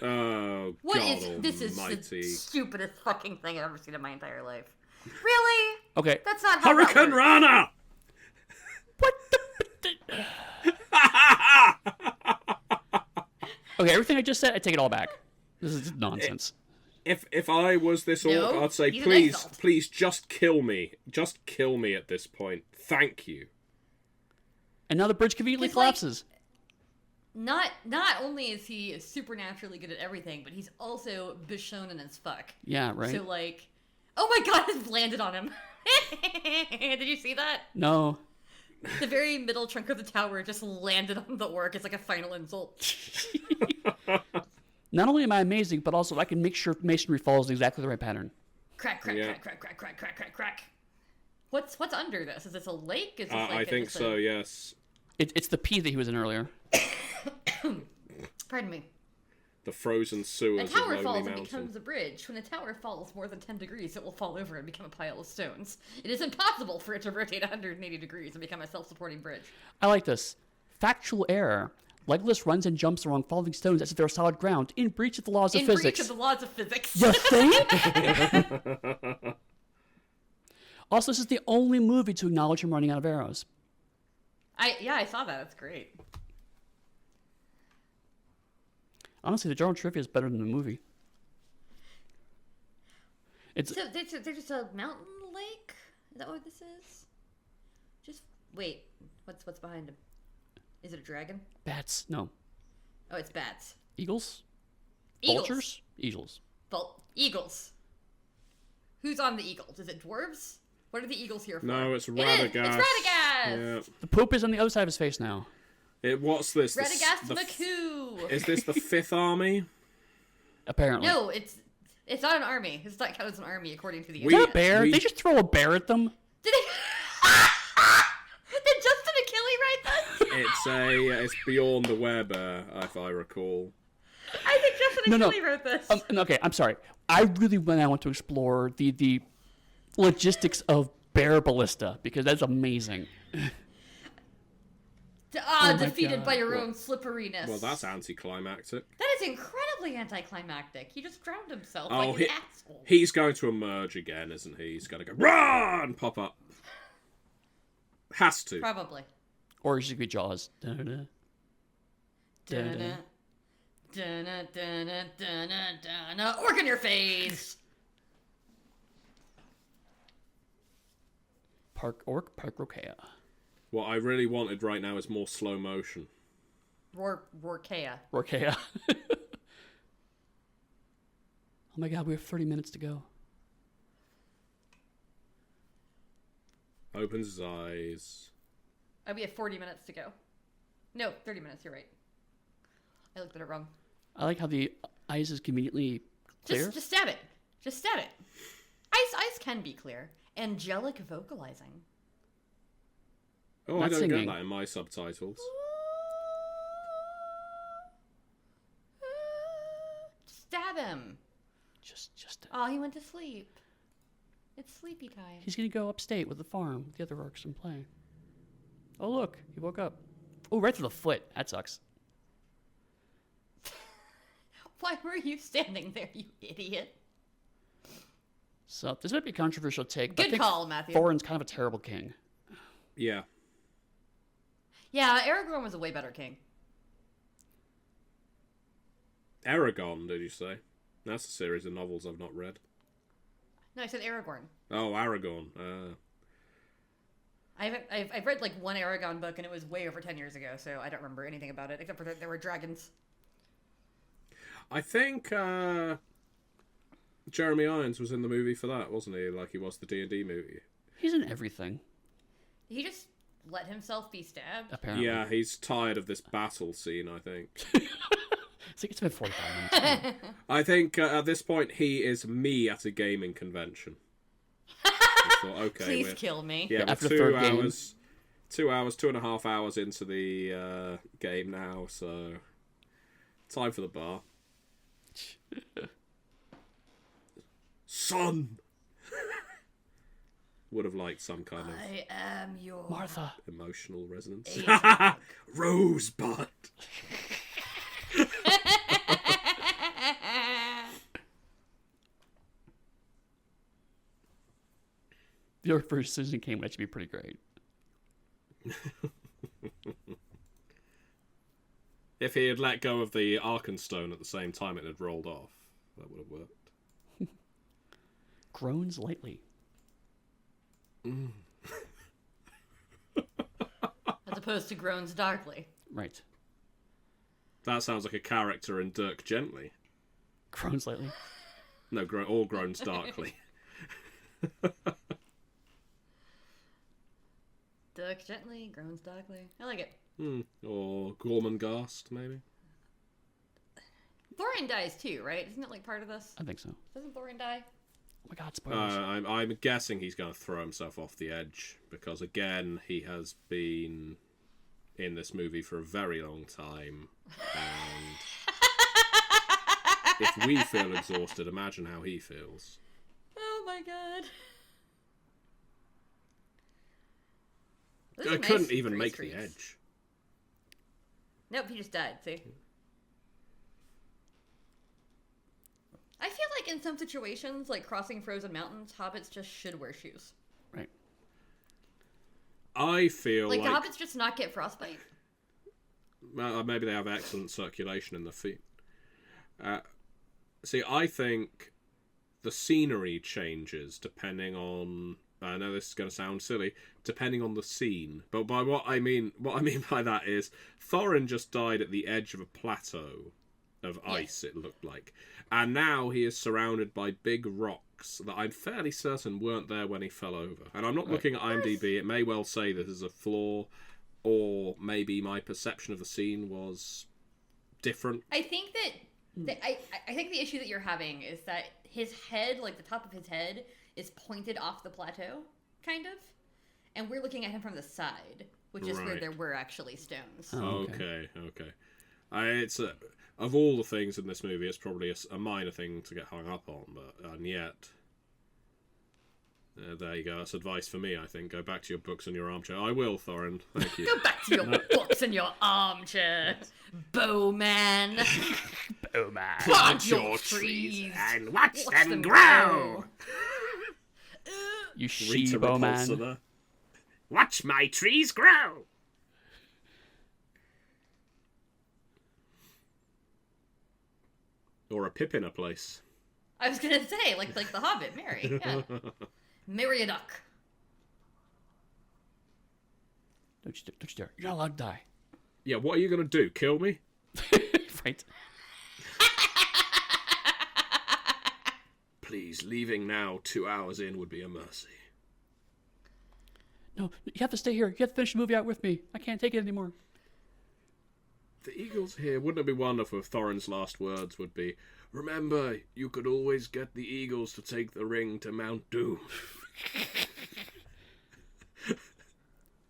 C: Oh,
B: What
C: God
B: is this? Is the
C: almighty.
B: stupidest fucking thing I've ever seen in my entire life. Really?
A: Okay.
B: That's not how that
C: Hurricane
B: works.
C: Rana!
A: What the? Okay, everything I just said, I take it all back. This is nonsense.
C: If I was this
B: No,
C: orc, I'd say,
B: he's an
C: please,
B: exalt.
C: please, just kill me. Just kill me at this point. Thank you.
A: And now the bridge conveniently
B: It's like-
A: collapses.
B: Not only is he supernaturally good at everything, but he's also Bishonen as fuck.
A: Yeah, right?
B: So like, oh my god, it's landed on him. Did you see that?
A: No.
B: The very middle chunk of the tower just landed on the orc. It's like a final insult.
A: Not only am I amazing, but also I can make sure masonry follows exactly the right pattern.
B: Crack, crack,
C: Yeah.
B: crack, crack, crack, crack, crack, crack. What's under this? Is this a lake? Is this like
C: I think
B: just
C: so, yes.
A: It's the P that he was in earlier.
B: Pardon me.
C: The frozen
B: A
C: sewers of
B: tower
C: Lonely
B: falls and
C: Mountain.
B: becomes a bridge. When a tower falls more than 10 degrees, it will fall over and become a pile of stones. It is impossible for it to rotate 180 degrees and become a self-supporting bridge.
A: I like this. Factual error. Legolas runs and jumps along falling stones as if they're solid ground, in breach of the laws of
B: In
A: physics.
B: breach of the laws of physics.
A: You think? Also, this is the only movie to acknowledge him running out of arrows.
B: I saw that. That's great.
A: Honestly, the journal trivia is better than the movie. It's
B: So there's just a mountain lake? Is that what this is? Just wait. What's behind him? Is it a dragon?
A: bats. No.
B: Oh, it's bats.
A: Eagles?
B: Eagles.
A: Vultures? Eagles.
B: Eagles. Who's on the eagles? Is it dwarves? What are the eagles here for?
C: No, it's
B: It is!
C: Radagast.
B: It's Radagast!
C: Yeah.
A: The poop is on the other side of his face now.
C: What's this?
B: Radagast
C: The
B: McCoo!
C: Is this the Fifth Army?
A: Apparently.
B: No, it's not an army. It's not counted as an army according to the
A: Is that a
B: internet.
A: bear?
C: we-
A: They just throw a bear at them?
B: Did it? Did Justin Achille write that?
C: It's beyond the web, if I recall.
B: I think Justin
A: No.
B: Achille wrote this.
A: Okay, I'm sorry. I really want to explore the logistics of bear ballista, because that's amazing. my
B: Defeated
A: God.
B: by your own slipperiness.
C: Well, that's anticlimactic.
B: That is incredibly anticlimactic. He just drowned himself
C: Oh,
B: like an asshole.
C: he's going to emerge again, isn't he? He's going to go, run! Pop up. Has to.
B: Probably.
A: Or it should be Jaws. Da-da-da.
B: Dun-dun. Dun-dun, dun-dun, dun-dun, dun-dun. Orc in your face!
A: Park Rokea.
C: What I really wanted right now is more slow motion.
B: Rorkea.
A: Rokea. Oh my god, we have 30 minutes to go.
C: Opens his eyes.
B: We have 40 minutes to go. No, 30 minutes, you're right. I looked at it wrong.
A: I like how the ice is conveniently clear.
B: Just stab it. Just stab it. Ice can be clear. Angelic vocalizing.
C: Oh,
A: Not
C: I don't
A: singing.
C: get that in my subtitles.
B: Stab him.
A: Just
B: Oh, he went to sleep. It's sleepy time.
A: He's gonna go upstate with the farm with the other orcs and play. Oh look, he woke up. Oh, right to the foot. That sucks.
B: Why were you standing there, you idiot?
A: So this might be a controversial take. But I
B: Good
A: think
B: call, Matthew.
A: Thorin's kind of a terrible king.
C: Yeah.
B: Yeah, Aragorn was a way better king.
C: Aragon, did you say? That's a series of novels I've not read.
B: No, I said Aragorn.
C: Oh, Aragon.
B: I've read like one Aragon book, and it was way over 10 years ago, so I don't remember anything about it, except for that there were dragons.
C: I think Jeremy Irons was in the movie for that, wasn't he? Like he was the D&D movie.
A: He's in everything,
B: He just let himself be stabbed.
A: apparently.
C: Yeah, he's tired of this battle scene, I think.
A: It's been 45 minutes.
C: I think at this point he is me at a gaming convention. I thought, okay,
B: Please
C: we're,
B: kill me.
C: yeah, we're
A: After the third game.
C: 2.5 hours into the game now, so time for the bar. Son! Would have liked some kind of
B: I am your...
A: Martha.
C: emotional resonance.
B: Agent.
C: Rosebud!
A: Your first Citizen Kane might be pretty great.
C: If he had let go of the Arkenstone at the same time it had rolled off, that would have worked.
A: Groans lightly.
B: As opposed to groans darkly.
A: Right.
C: That sounds like a character in Dirk Gently.
A: Groans lightly.
C: No, all groans darkly.
B: Dirk gently, groans darkly. I like it.
C: Or Gormenghast, maybe.
B: Thorin dies too, right? Isn't it like part of this?
A: I think so.
B: Doesn't Thorin die?
A: Oh my god, spoilers.
C: I'm guessing he's going to throw himself off the edge because, again, he has been in this movie for a very long time, and if we feel exhausted, imagine how he feels.
B: Oh my god. Those
C: I
B: are nice
C: couldn't even
B: freeze
C: make the
B: freaks.
C: edge.
B: Nope, he just died, see? I feel like in some situations, like crossing frozen mountains, hobbits just should wear shoes.
A: Right.
C: I feel
B: Like,
C: like
B: do hobbits just not get frostbite?
C: maybe they have excellent circulation in the feet. See, I think the scenery changes depending on. I know this is going to sound silly, depending on the scene. But by what I mean by that is, Thorin just died at the edge of a plateau of ice. It looked like, and now he is surrounded by big rocks that I'm fairly certain weren't there when he fell over. And I'm not looking at IMDb. It may well say this is a flaw, or maybe my perception of the scene was different.
B: I think that I think the issue that you're having is that his head, like the top of his head, is pointed off the plateau, kind of, and we're looking at him from the side, which is where
C: Right.
B: there were actually stones.
A: Oh,
C: Okay. It's of all the things in this movie, it's probably a minor thing to get hung up on, and yet, there you go. That's advice for me. I think go back to your books and your armchair. I will, Thorin. Thank you.
B: Go back to your books and your armchair, bowman.
A: Oh man.
B: Plant your trees
C: and watch
B: them grow.
A: You
C: Rita
A: she-bo man.
C: Repulsa there. Watch my trees grow. Or a pip in a place.
B: I was gonna say, like the Hobbit, Mary. Yeah. Marry a duck.
A: Don't you dare. You're not allowed to die.
C: Yeah, what are you going to do? Kill me?
A: Right.
C: Please, leaving now 2 hours in would be a mercy.
A: No, you have to stay here. You have to finish the movie out with me. I can't take it anymore.
C: The eagles here, wouldn't it be wonderful if Thorin's last words would be, remember, you could always get the eagles to take the ring to Mount Doom.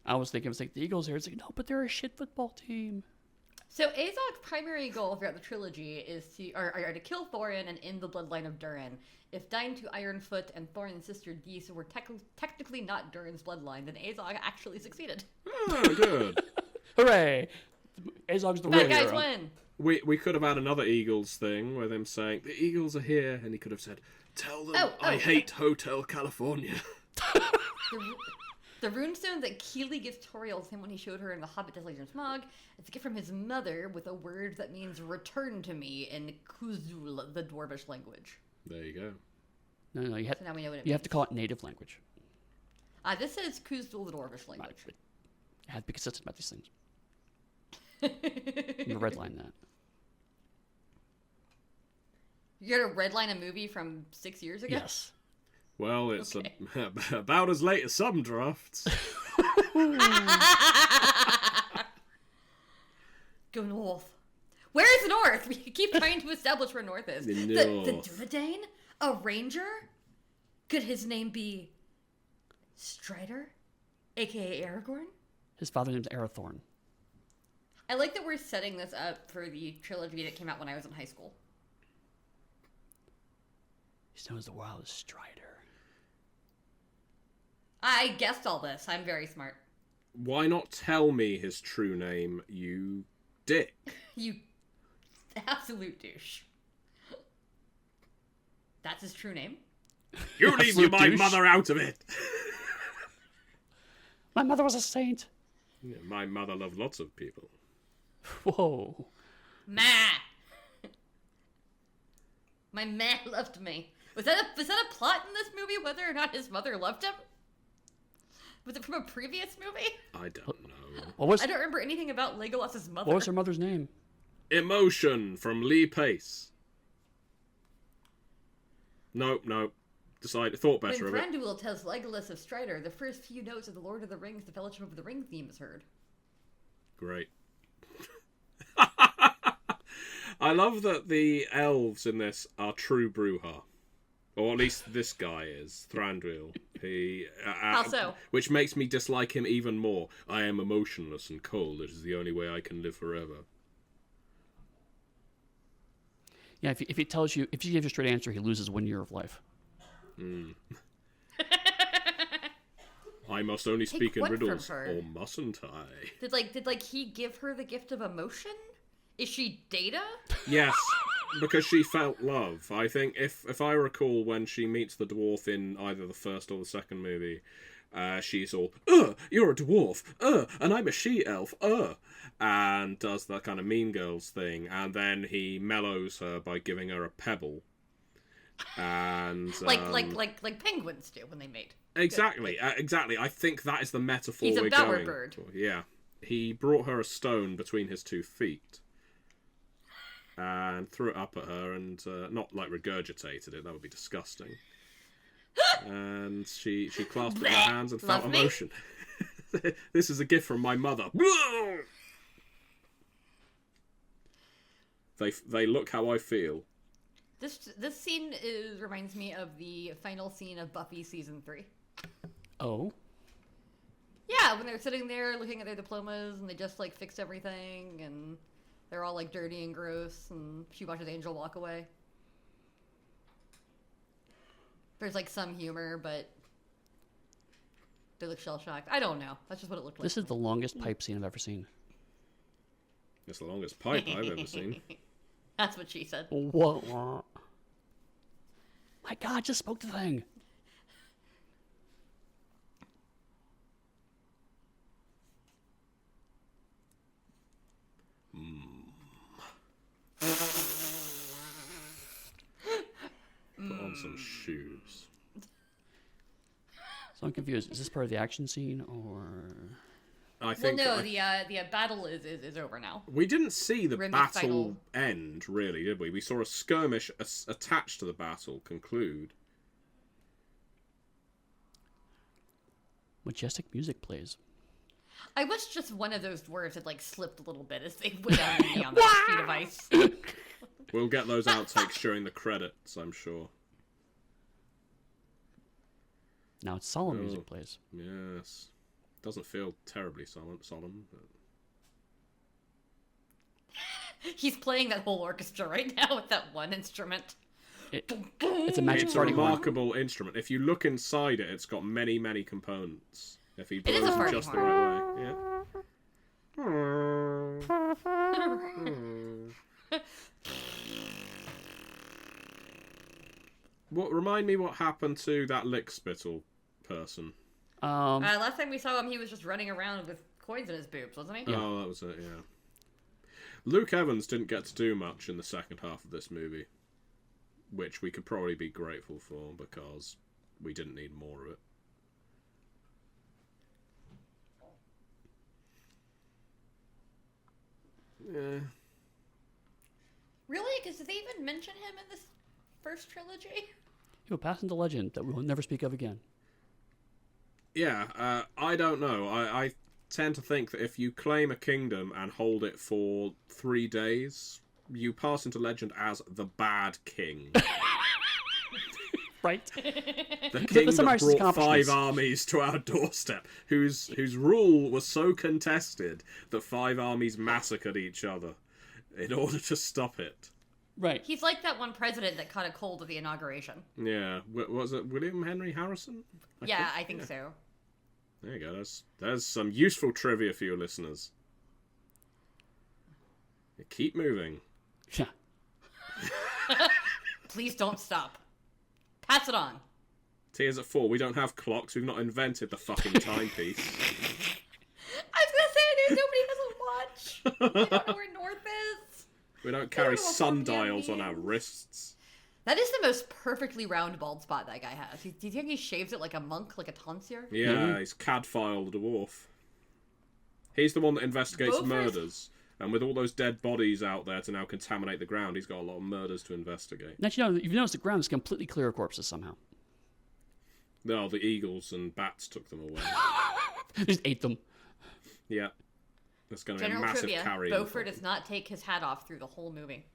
A: I was thinking, the Eagles here. It's like, no, but they're a shit football team.
B: So Azog's primary goal throughout the trilogy is to kill Thorin and end the bloodline of Durin. If dying to Ironfoot and Thorin's sister Dise were technically not Durin's bloodline, then Azog actually succeeded.
C: Oh, good.
A: Hooray! Azog's the real
B: Bad guys
A: hero.
B: win.
C: We could have had another Eagles thing with him saying, the Eagles are here, and he could have said, tell them I hate Hotel California.
B: The runestone that Keely gives Toriel to him when he showed her in the Hobbit Desolation of Smog is a gift from his mother with a word that means return to me in Kuzul, the Dwarvish language.
C: There you go.
A: No,
B: So now we know what it
A: you
B: means.
A: have to call it native language.
B: This is Kuzul, the Dwarvish
A: Right,
B: language.
A: but you have to be consistent about these things. I'm gonna redline that.
B: You're gonna redline a movie from 6 years ago?
A: Yes.
C: Well, it's
B: Okay.
C: about as late as some drafts.
B: Go north. Where's north? We keep trying to establish where north is.
C: The
B: The
C: north.
B: Dunedain? A ranger? Could his name be Strider? AKA Aragorn?
A: His father's name's Arathorn.
B: I like that we're setting this up for the trilogy that came out when I was in high school.
A: He's known as the wildest Strider.
B: I guessed all this. I'm very smart.
C: Why not tell me his true name, you dick?
B: You absolute douche. That's his true name?
C: You leave
A: Absolute
C: my
A: douche.
C: mother out of it!
A: My mother was a saint.
C: Yeah, my mother loved lots of people.
A: Whoa.
B: Ma! My ma loved me. Was that a plot in this movie, whether or not his mother loved him? Was it from a previous movie?
C: I don't know.
A: What
B: I don't remember anything about Legolas's mother.
A: was her mother's name?
C: Emotion from Lee Pace. Nope. Thought
B: When
C: better of it.
B: Thranduil tells Legolas of Strider, the first few notes of the Lord of the Rings, the Fellowship of the Ring theme is heard.
C: Great. I love that the elves in this are true Bruja. Or at least this guy is, Thranduil.
B: How so?
C: Which makes me dislike him even more. I am emotionless and cold. It is the only way I can live forever.
A: Yeah, if he tells you, if you give a straight answer, he loses 1 year of life.
C: I must only speak in
B: what from
C: riddles,
B: her?
C: or mustn't I?
B: Did he give her the gift of emotion? Is she Data?
C: Yes, because she felt love. I think, if I recall, when she meets the dwarf in either the first or the second movie, she's all, you're a dwarf, and I'm a she-elf, and does that kind of Mean Girls thing, and then he mellows her by giving her a pebble. And
B: Like penguins do when they mate.
C: exactly. I think that is the metaphor
B: He's a
C: we're
B: bower
C: going
B: bird.
C: for. Yeah, he brought her a stone between his 2 feet. And threw it up at her and not like regurgitated it, that would be disgusting. And she clasped it in her hands and felt
B: Love me?
C: emotion. This is a gift from my mother. They look how I feel.
B: This scene reminds me of the final scene of Buffy season 3.
A: Oh.
B: Yeah, when they're sitting there looking at their diplomas and they just like fixed everything and they're all like dirty and gross and she watches Angel walk away. There's like some humor, but they look shell-shocked. I don't know. That's just what it looked like.
A: This is the longest pipe scene I've ever seen.
C: It's the longest pipe I've ever seen.
B: That's what she said.
A: Whoa. My God, I just spoke the thing.
C: Put on some shoes.
A: So I'm confused. Is this part of the action scene or?
C: I
B: Well,
C: think
B: no, the battle is over now.
C: we didn't see the
B: Remy's
C: battle
B: final.
C: end, really, did we? We saw a skirmish attached to the battle conclude.
A: Majestic music plays.
B: I wish just one of those dwarves had like slipped a little bit as they went down on that sheet of ice.
C: We'll get those outtakes during the credits, I'm sure.
A: Now it's solemn
C: Oh.
A: music plays.
C: Yes. Doesn't feel terribly solemn. But...
B: He's playing that whole orchestra right now with that one instrument.
A: It's a magic
C: It's a
A: farting horn.
C: remarkable instrument. If you look inside it, it's got many, many components. If he
B: is
C: blows
B: a
C: it
B: farting
C: just the
B: horn.
C: right way. Yeah. Remind me what happened to that lickspittle person?
B: Last time we saw him, he was just running around with coins in his boobs, wasn't he?
A: Yeah.
C: Oh, that was it, yeah. Luke Evans didn't get to do much in the second half of this movie, which we could probably be grateful for because we didn't need more of it. Yeah.
B: Really? Because did they even mention him in this first trilogy?
A: He will pass into legend that we will never speak of again.
C: Yeah, I don't know. I tend to think that if you claim a kingdom and hold it for 3 days, you pass into legend as the bad king.
A: Right?
C: The king that
A: summarizes his
C: brought 5
A: accomplishments.
C: armies to our doorstep, whose rule was so contested that 5 armies massacred each other in order to stop it.
A: Right.
B: He's like that one president that caught a cold at the inauguration.
C: Yeah, was it William Henry Harrison?
B: I think so.
C: There you go. There's some useful trivia for your listeners. Keep moving.
A: Yeah.
B: Please don't stop. Pass it on.
C: Tears at 4. We don't have clocks. We've not invented the fucking timepiece.
B: I was gonna say, there's nobody who doesn't watch. They don't know where north is.
C: We don't carry
B: don't know what 4 p.m.
C: sundials on our
B: means.
C: wrists.
B: That is the most perfectly round bald spot that guy has. Do you think he shaves it like a monk, like a tonsure?
C: Yeah, he's Cadfael the dwarf. He's the one that investigates
B: Both
C: murders. And with all those dead bodies out there to now contaminate the ground, he's got a lot of murders to investigate.
A: Now, you've noticed the ground is completely clear of corpses somehow.
C: No, the eagles and bats took them away.
A: Just ate them.
C: Yeah. That's going to be a
B: General
C: massive
B: trivia,
C: carry.
B: Beaufort does not take his hat off through the whole movie.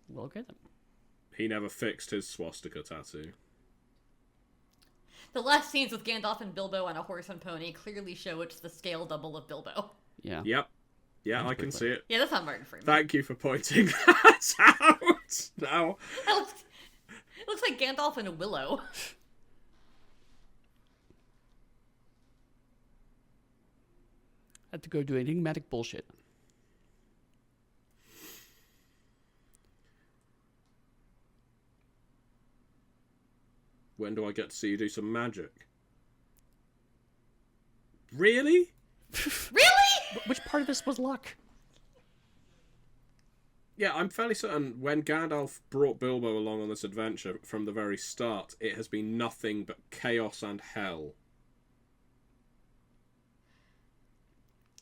A: Well, okay then.
C: He never fixed his swastika tattoo.
B: The last scenes with Gandalf and Bilbo on a horse and pony clearly show it's the scale double of Bilbo.
A: Yeah.
C: Yep. Yeah,
A: That's
C: I can
A: pretty
C: see it.
B: Yeah, that's not Martin Freeman.
C: Thank you for pointing that out. Now,
B: It looks like Gandalf and a willow.
A: I have to go do enigmatic bullshit.
C: when do I get to see you do some magic? Really?
B: Really?
A: Which part of this was luck?
C: Yeah, I'm fairly certain when Gandalf brought Bilbo along on this adventure from the very start, it has been nothing but chaos and hell.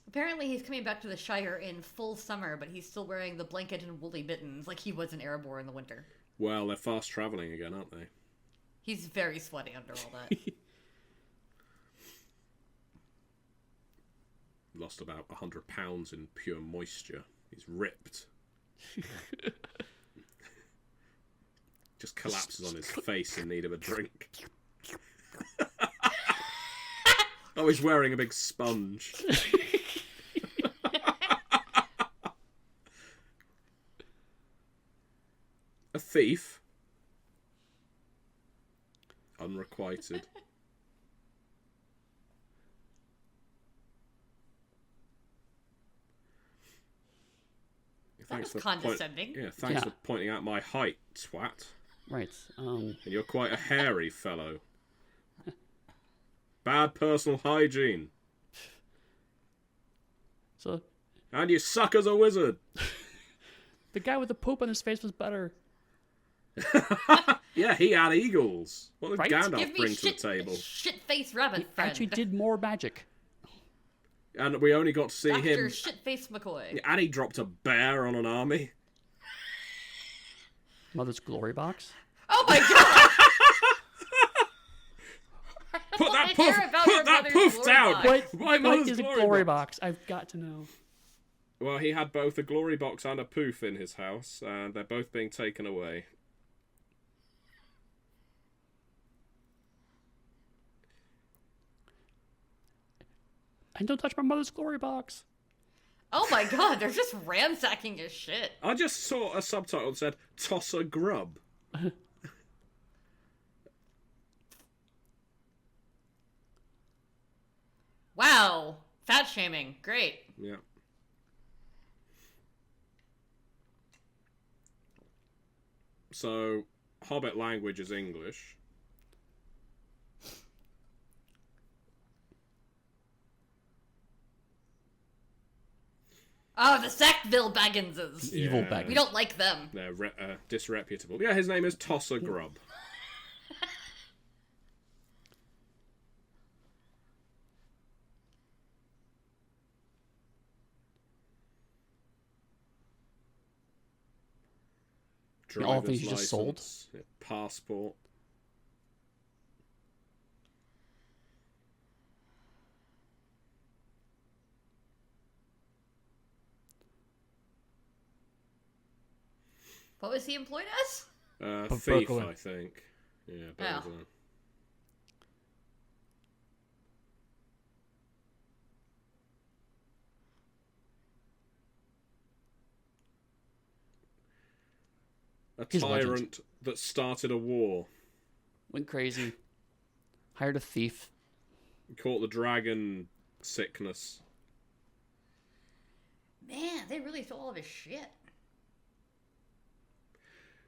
B: Apparently he's coming back to the Shire in full summer, but he's still wearing the blanket and woolly mittens like he was in Erebor in the winter.
C: Well, they're fast travelling again, aren't they?
B: He's very sweaty under all that.
C: Lost about 100 pounds in pure moisture. He's ripped. Just collapses on his face in need of a drink. Oh, he's wearing a big sponge. A thief. Unrequited.
B: That was condescending.
C: Thanks
A: Yeah.
C: for pointing out my height, twat.
A: Right.
C: And you're quite a hairy fellow. Bad personal hygiene.
A: So
C: And you suck as a wizard.
A: the guy with the poop on his face was better.
C: Yeah, he had eagles. What did
A: Right?
B: Give
C: Gandalf
B: me
C: bring to the table?
B: shit-face rabbit
A: He
B: friend.
A: actually did more magic.
C: And we only got to see
B: Dr.
C: him.
B: Shitface McCoy.
C: And he dropped a bear on an army.
A: Mother's glory box.
B: Oh my god!
C: Put that
B: I
C: poof!
B: hear about your
C: Put that
B: mother's
C: poof
B: glory
C: down!
B: box.
A: What?
C: My
A: What
C: mother's
A: is a
C: glory
A: glory
C: box.
A: box? I've got to know.
C: Well, he had both a glory box and a poof in his house, and they're both being taken away.
A: And don't touch my mother's glory box.
B: Oh my god, they're just ransacking his shit.
C: I just saw a subtitle that said "Tosser Grub."
B: Wow. Fat shaming. Great.
C: Yeah. So, Hobbit language is English.
B: Oh, the Sackville Bagginses.
A: Evil
C: Yeah.
A: bag.
B: We don't like them.
C: They're disreputable. Yeah, his name is Tosser Grub.
A: All
C: Driver's
A: things you just sold?
C: license, yeah, passport.
B: What was he employed as?
C: Thief,
A: burglar.
C: I think. Yeah,
B: Oh.
C: burglar. A
A: He's a legend.
C: tyrant that started a war.
A: Went crazy. Hired a thief.
C: Caught the dragon sickness.
B: Man, they really stole all of his shit.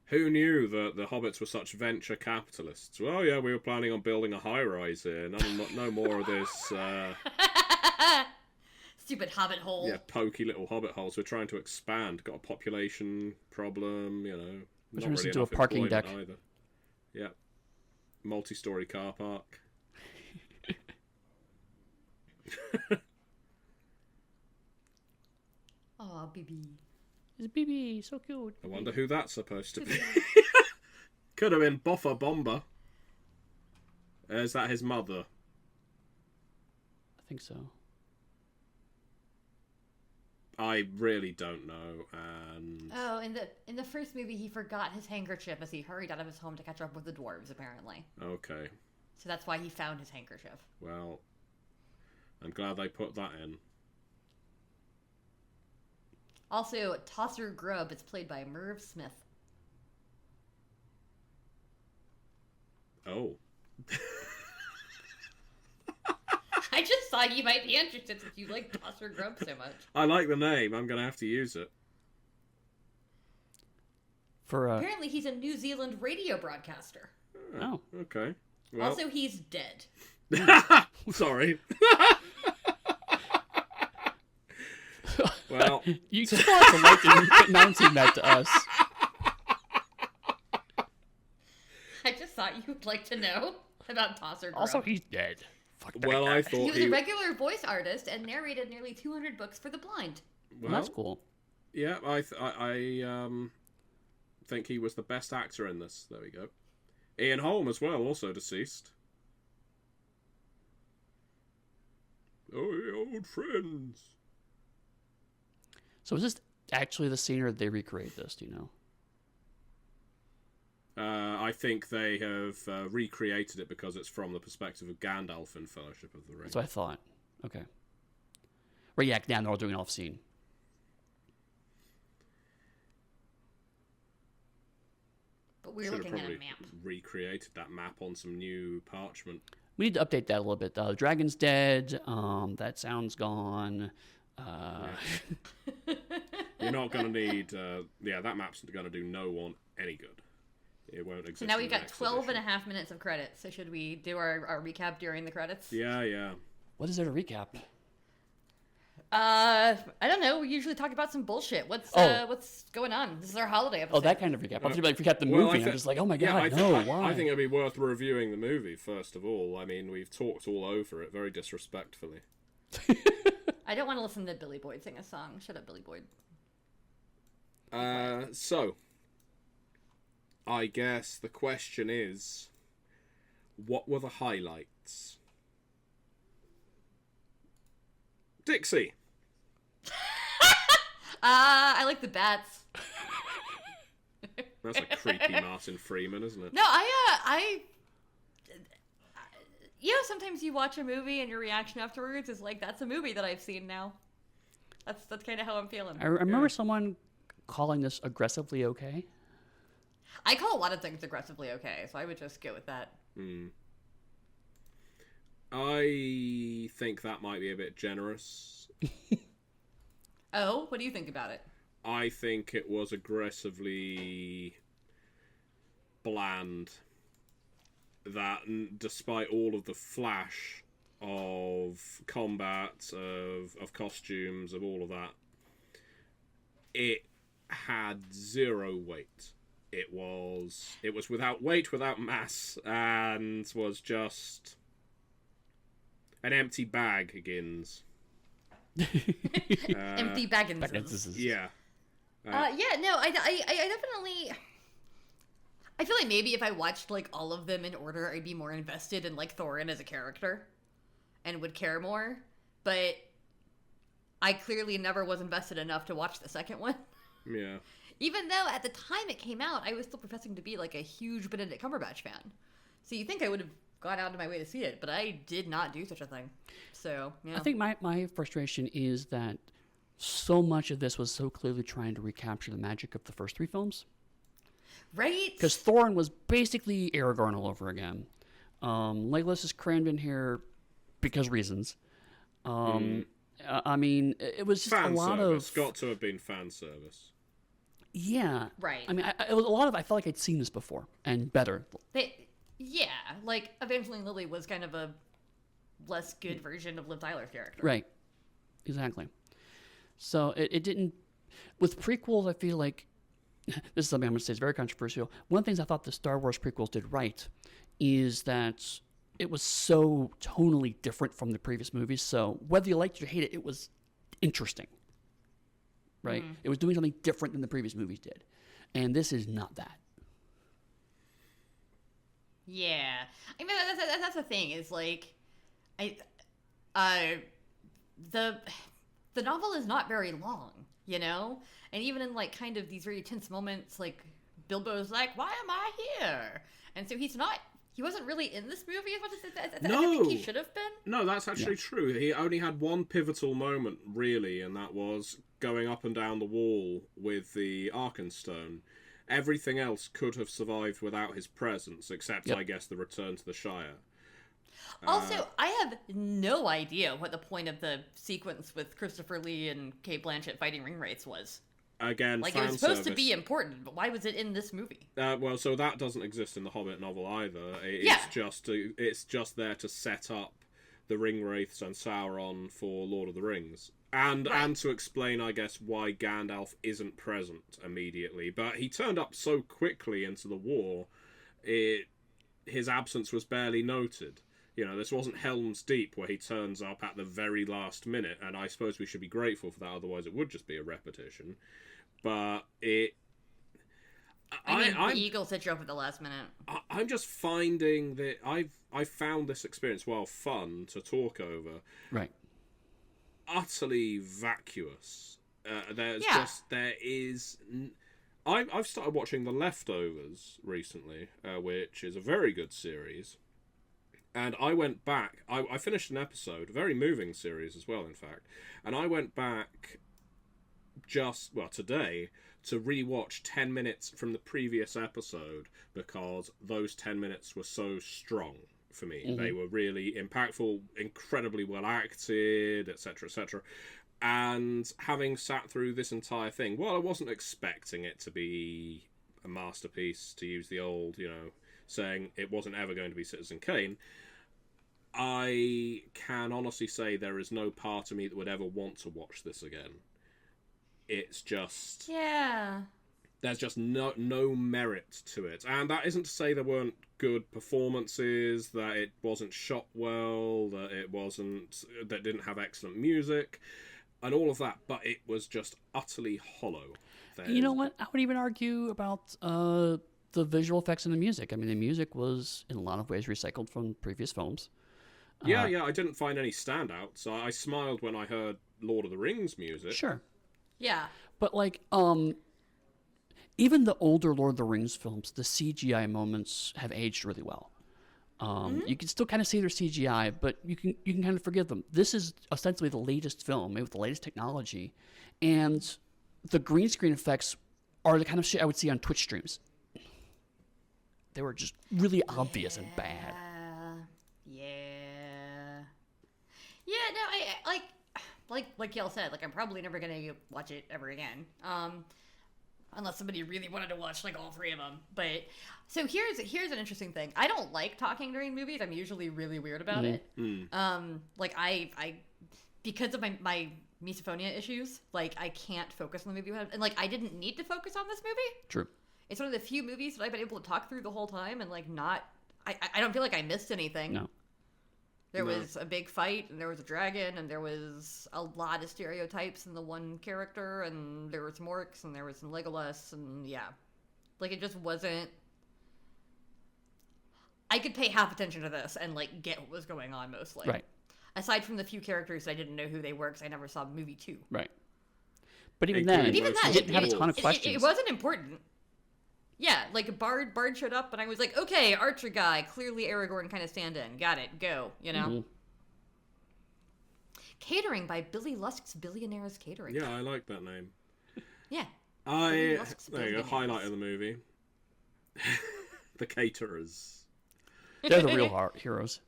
C: Who knew that the hobbits were such venture capitalists? Well, yeah, we were planning on building a high-rise here. No more of this,
B: Stupid hobbit hole.
C: yeah, pokey little hobbit holes. We're trying to expand. Got a population problem, you know. Not
A: turns
C: really
A: into a
C: enough
A: parking
C: employment
A: deck.
C: either. Yeah. Multi-story car park.
B: Aw, BB.
A: It's BB, so cute.
C: I wonder who that's supposed to be. Could have been Boffa Bomber. Is that his mother?
A: I think so.
C: I really don't know, and
B: Oh, in the first movie, he forgot his handkerchief as he hurried out of his home to catch up with the dwarves, apparently.
C: okay.
B: So that's why he found his handkerchief.
C: Well, I'm glad they put that in.
B: Also, Tosser Grub is played by Merv Smith.
C: Oh.
B: I just thought you might be interested since you like Tosser Grub so much.
C: I like the name. I'm going to have to use it.
A: For
B: Apparently, he's a New Zealand radio broadcaster.
A: oh,
C: Okay. Well,
B: Also, he's dead.
C: sorry. Well,
A: you just want to like announcing that to us.
B: I just thought you would like to know about Tosser Grub.
A: Also, he's dead. Fuck that
C: well,
A: guy.
C: I
B: He
C: thought
B: was a regular voice artist and narrated nearly 200 books for the blind.
A: Well, that's cool.
C: Yeah, I think he was the best actor in this. There we go. Ian Holm as well, also deceased. Oh, old friends.
A: So is this actually the scene, or did they recreate this? Do you know?
C: I think they have recreated it because it's from the perspective of Gandalf in Fellowship of the Ring.
A: That's what I thought. Okay. Right, yeah, now they're all doing off scene.
B: But we're
C: Should have
B: looking at
C: probably
B: a map.
C: recreated that map on some new parchment.
A: We need to update that a little bit. The dragon's dead. That sound's gone.
C: You're not going to need... that map's going to do no one any good. It won't exist.
B: So now
C: in
B: we've
C: the
B: got
C: next
B: 12 and
C: edition.
B: a half minutes of credits. So should we do our recap during the credits?
C: Yeah.
A: What is there to recap?
B: I don't know. We usually talk about some bullshit. What's going on? This is our holiday episode.
A: Oh, that kind of recap. I was like, recap the
C: Well,
A: movie. I'm just like, oh my god, why?
C: I think it'd be worth reviewing the movie, first of all. I mean, we've talked all over it very disrespectfully.
B: I don't want to listen to Billy Boyd sing a song. Shut up, Billy Boyd.
C: So, I guess the question is, what were the highlights? Dixie!
B: I like the bats.
C: That's a creepy Martin Freeman, isn't it?
B: No, sometimes you watch a movie and your reaction afterwards is like, that's a movie that I've seen now. That's kind of how I'm feeling.
A: I remember someone calling this aggressively okay.
B: I call a lot of things aggressively okay, so I would just go with that.
C: I think that might be a bit generous.
B: Oh, what do you think about it?
C: I think it was aggressively bland. That despite all of the flash of combat, of costumes, of all of that, it had zero weight. It was without weight, without mass, and was just an empty bag, Higgins.
B: Empty Bagginses.
C: Yeah.
B: Yeah, no, I definitely... I feel like maybe if I watched, like, all of them in order, I'd be more invested in, like, Thorin as a character and would care more. But I clearly never was invested enough to watch the second one.
C: Yeah.
B: Even though at the time it came out, I was still professing to be, like, a huge Benedict Cumberbatch fan. So you think I would have gone out of my way to see it, but I did not do such a thing. So, yeah.
A: I think my frustration is that so much of this was so clearly trying to recapture the magic of the first three films.
B: Right?
A: Because Thorin was basically Aragorn all over again. Legolas is crammed in here because reasons. I mean, it was just
C: Fan
A: a lot
C: service.
A: of...
C: Got to have been fan service.
A: Yeah.
B: Right.
A: I mean, it was a lot of... I felt like I'd seen this before, and better.
B: Yeah, like, Evangeline Lilly was kind of a less good version of Liv Tyler's character.
A: Right. Exactly. So it didn't... With prequels, I feel like... This is something I'm going to say is very controversial. One of the things I thought the Star Wars prequels did right is that it was so tonally different from the previous movies. So whether you liked it or hated it, it was interesting. Right? It was doing something different than the previous movies did. And this is not that.
B: Yeah. I mean, that's the thing, is, like, the novel is not very long, you know? And even in, like, kind of these very tense moments, like, Bilbo's like, why am I here? And so he wasn't really in this movie as much as I think he should have been.
C: No, that's actually true. He only had one pivotal moment, really, and that was going up and down the wall with the Arkenstone. Everything else could have survived without his presence, except, I guess, the return to the Shire.
B: Also, I have no idea what the point of the sequence with Christopher Lee and Cate Blanchett fighting ring wraiths was.
C: Again,
B: like,
C: fan
B: it was supposed
C: service.
B: to be important, but why was it in this movie?
C: Well, so that doesn't exist in the Hobbit novel either. It's just there to set up the ring wraiths and Sauron for Lord of the Rings. And to explain, I guess, why Gandalf isn't present immediately. But he turned up so quickly into the war, his absence was barely noted. You know, this wasn't Helm's Deep, where he turns up at the very last minute, and I suppose we should be grateful for that, otherwise it would just be a repetition. But the
B: Eagles hit you up at the last minute.
C: I'm just finding that I've found this experience, while fun to talk over,
A: Right.
C: utterly vacuous. I've started watching The Leftovers recently, which is a very good series. And I went back, I finished an episode, a very moving series as well, in fact, and I went back today to rewatch 10 minutes from the previous episode, because those 10 minutes were so strong for me. Mm-hmm. They were really impactful, incredibly well acted, etc., etc. And having sat through this entire thing, well, I wasn't expecting it to be a masterpiece, to use the old, saying it wasn't ever going to be Citizen Kane. I can honestly say there is no part of me that would ever want to watch this again. It's just...
B: Yeah.
C: There's just no merit to it. And that isn't to say there weren't good performances, that it wasn't shot well, that didn't have excellent music, and all of that, but it was just utterly hollow.
A: You know what? I would even argue about the visual effects and the music. I mean, the music was, in a lot of ways, recycled from previous films.
C: Yeah, I didn't find any standouts. I smiled when I heard Lord of the Rings music.
A: Sure.
B: Yeah.
A: But, like, even the older Lord of the Rings films, the CGI moments have aged really well. You can still kind of see their CGI, but you can kind of forgive them. This is ostensibly the latest film made with the latest technology, and the green screen effects are the kind of shit I would see on Twitch streams. They were just really obvious and bad.
B: Yeah, no, I like y'all said, like I'm probably never gonna watch it ever again. Unless somebody really wanted to watch like all three of them. But so here's an interesting thing. I don't like talking during movies. I'm usually really weird about it. Like I because of my misophonia issues, like I can't focus on the movie, and like I didn't need to focus on this movie.
A: True.
B: It's one of the few movies that I've been able to talk through the whole time and like not. I don't feel like I missed anything.
A: No.
B: There was a big fight, and there was a dragon, and there was a lot of stereotypes in the one character, and there was some orcs, and there was some Legolas, and yeah. Like, it just wasn't... I could pay half attention to this and, like, get what was going on, mostly.
A: Right.
B: Aside from the few characters I didn't know who they were, because I never saw movie 2.
A: Right. But even then, you didn't have a ton of questions.
B: It wasn't important. Yeah, like Bard showed up, and I was like, okay, Archer guy, clearly Aragorn kind of stand-in. Got it, go, you know? Mm-hmm. Catering by Billy Lusk's Billionaires Catering.
C: Yeah, I like that name.
B: Yeah.
C: There you go, highlight of the movie. The caterers.
A: They're the real heroes.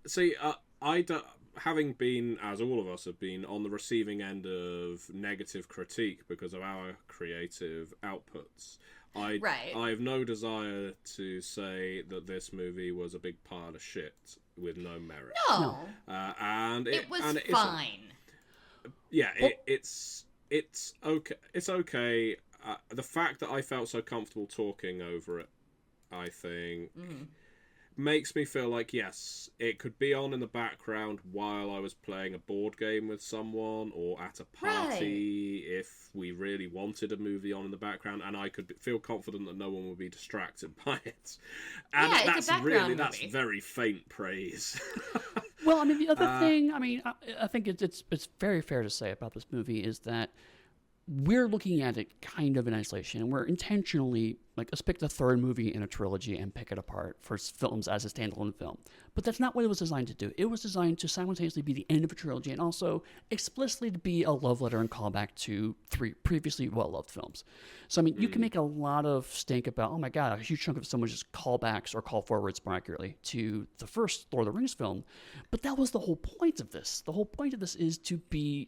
C: See, having been, as all of us have been, on the receiving end of negative critique because of our creative outputs, I have no desire to say that this movie was a big pile of shit with no merit.
B: No.
C: And
B: it was fine.
C: Yeah, it's okay. It's okay. The fact that I felt so comfortable talking over it, I think... makes me feel like, yes, it could be on in the background while I was playing a board game with someone or at a party if we really wanted a movie on in the background, and I could feel confident that no one would be distracted by it. And
B: yeah,
C: that's that's very faint praise.
A: Well, I mean, the other thing, I mean, I think it's very fair to say about this movie is that we're looking at it kind of in isolation, and we're intentionally, like, let's pick the third movie in a trilogy and pick it apart for films as a standalone film. But that's not what it was designed to do. It was designed to simultaneously be the end of a trilogy and also explicitly to be a love letter and callback to 3 previously well-loved films. So, I mean, you can make a lot of stink about, oh my god, a huge chunk of some was just callbacks or call forwards, more accurately, to the first Lord of the Rings film. But that was the whole point of this. The whole point of this is to be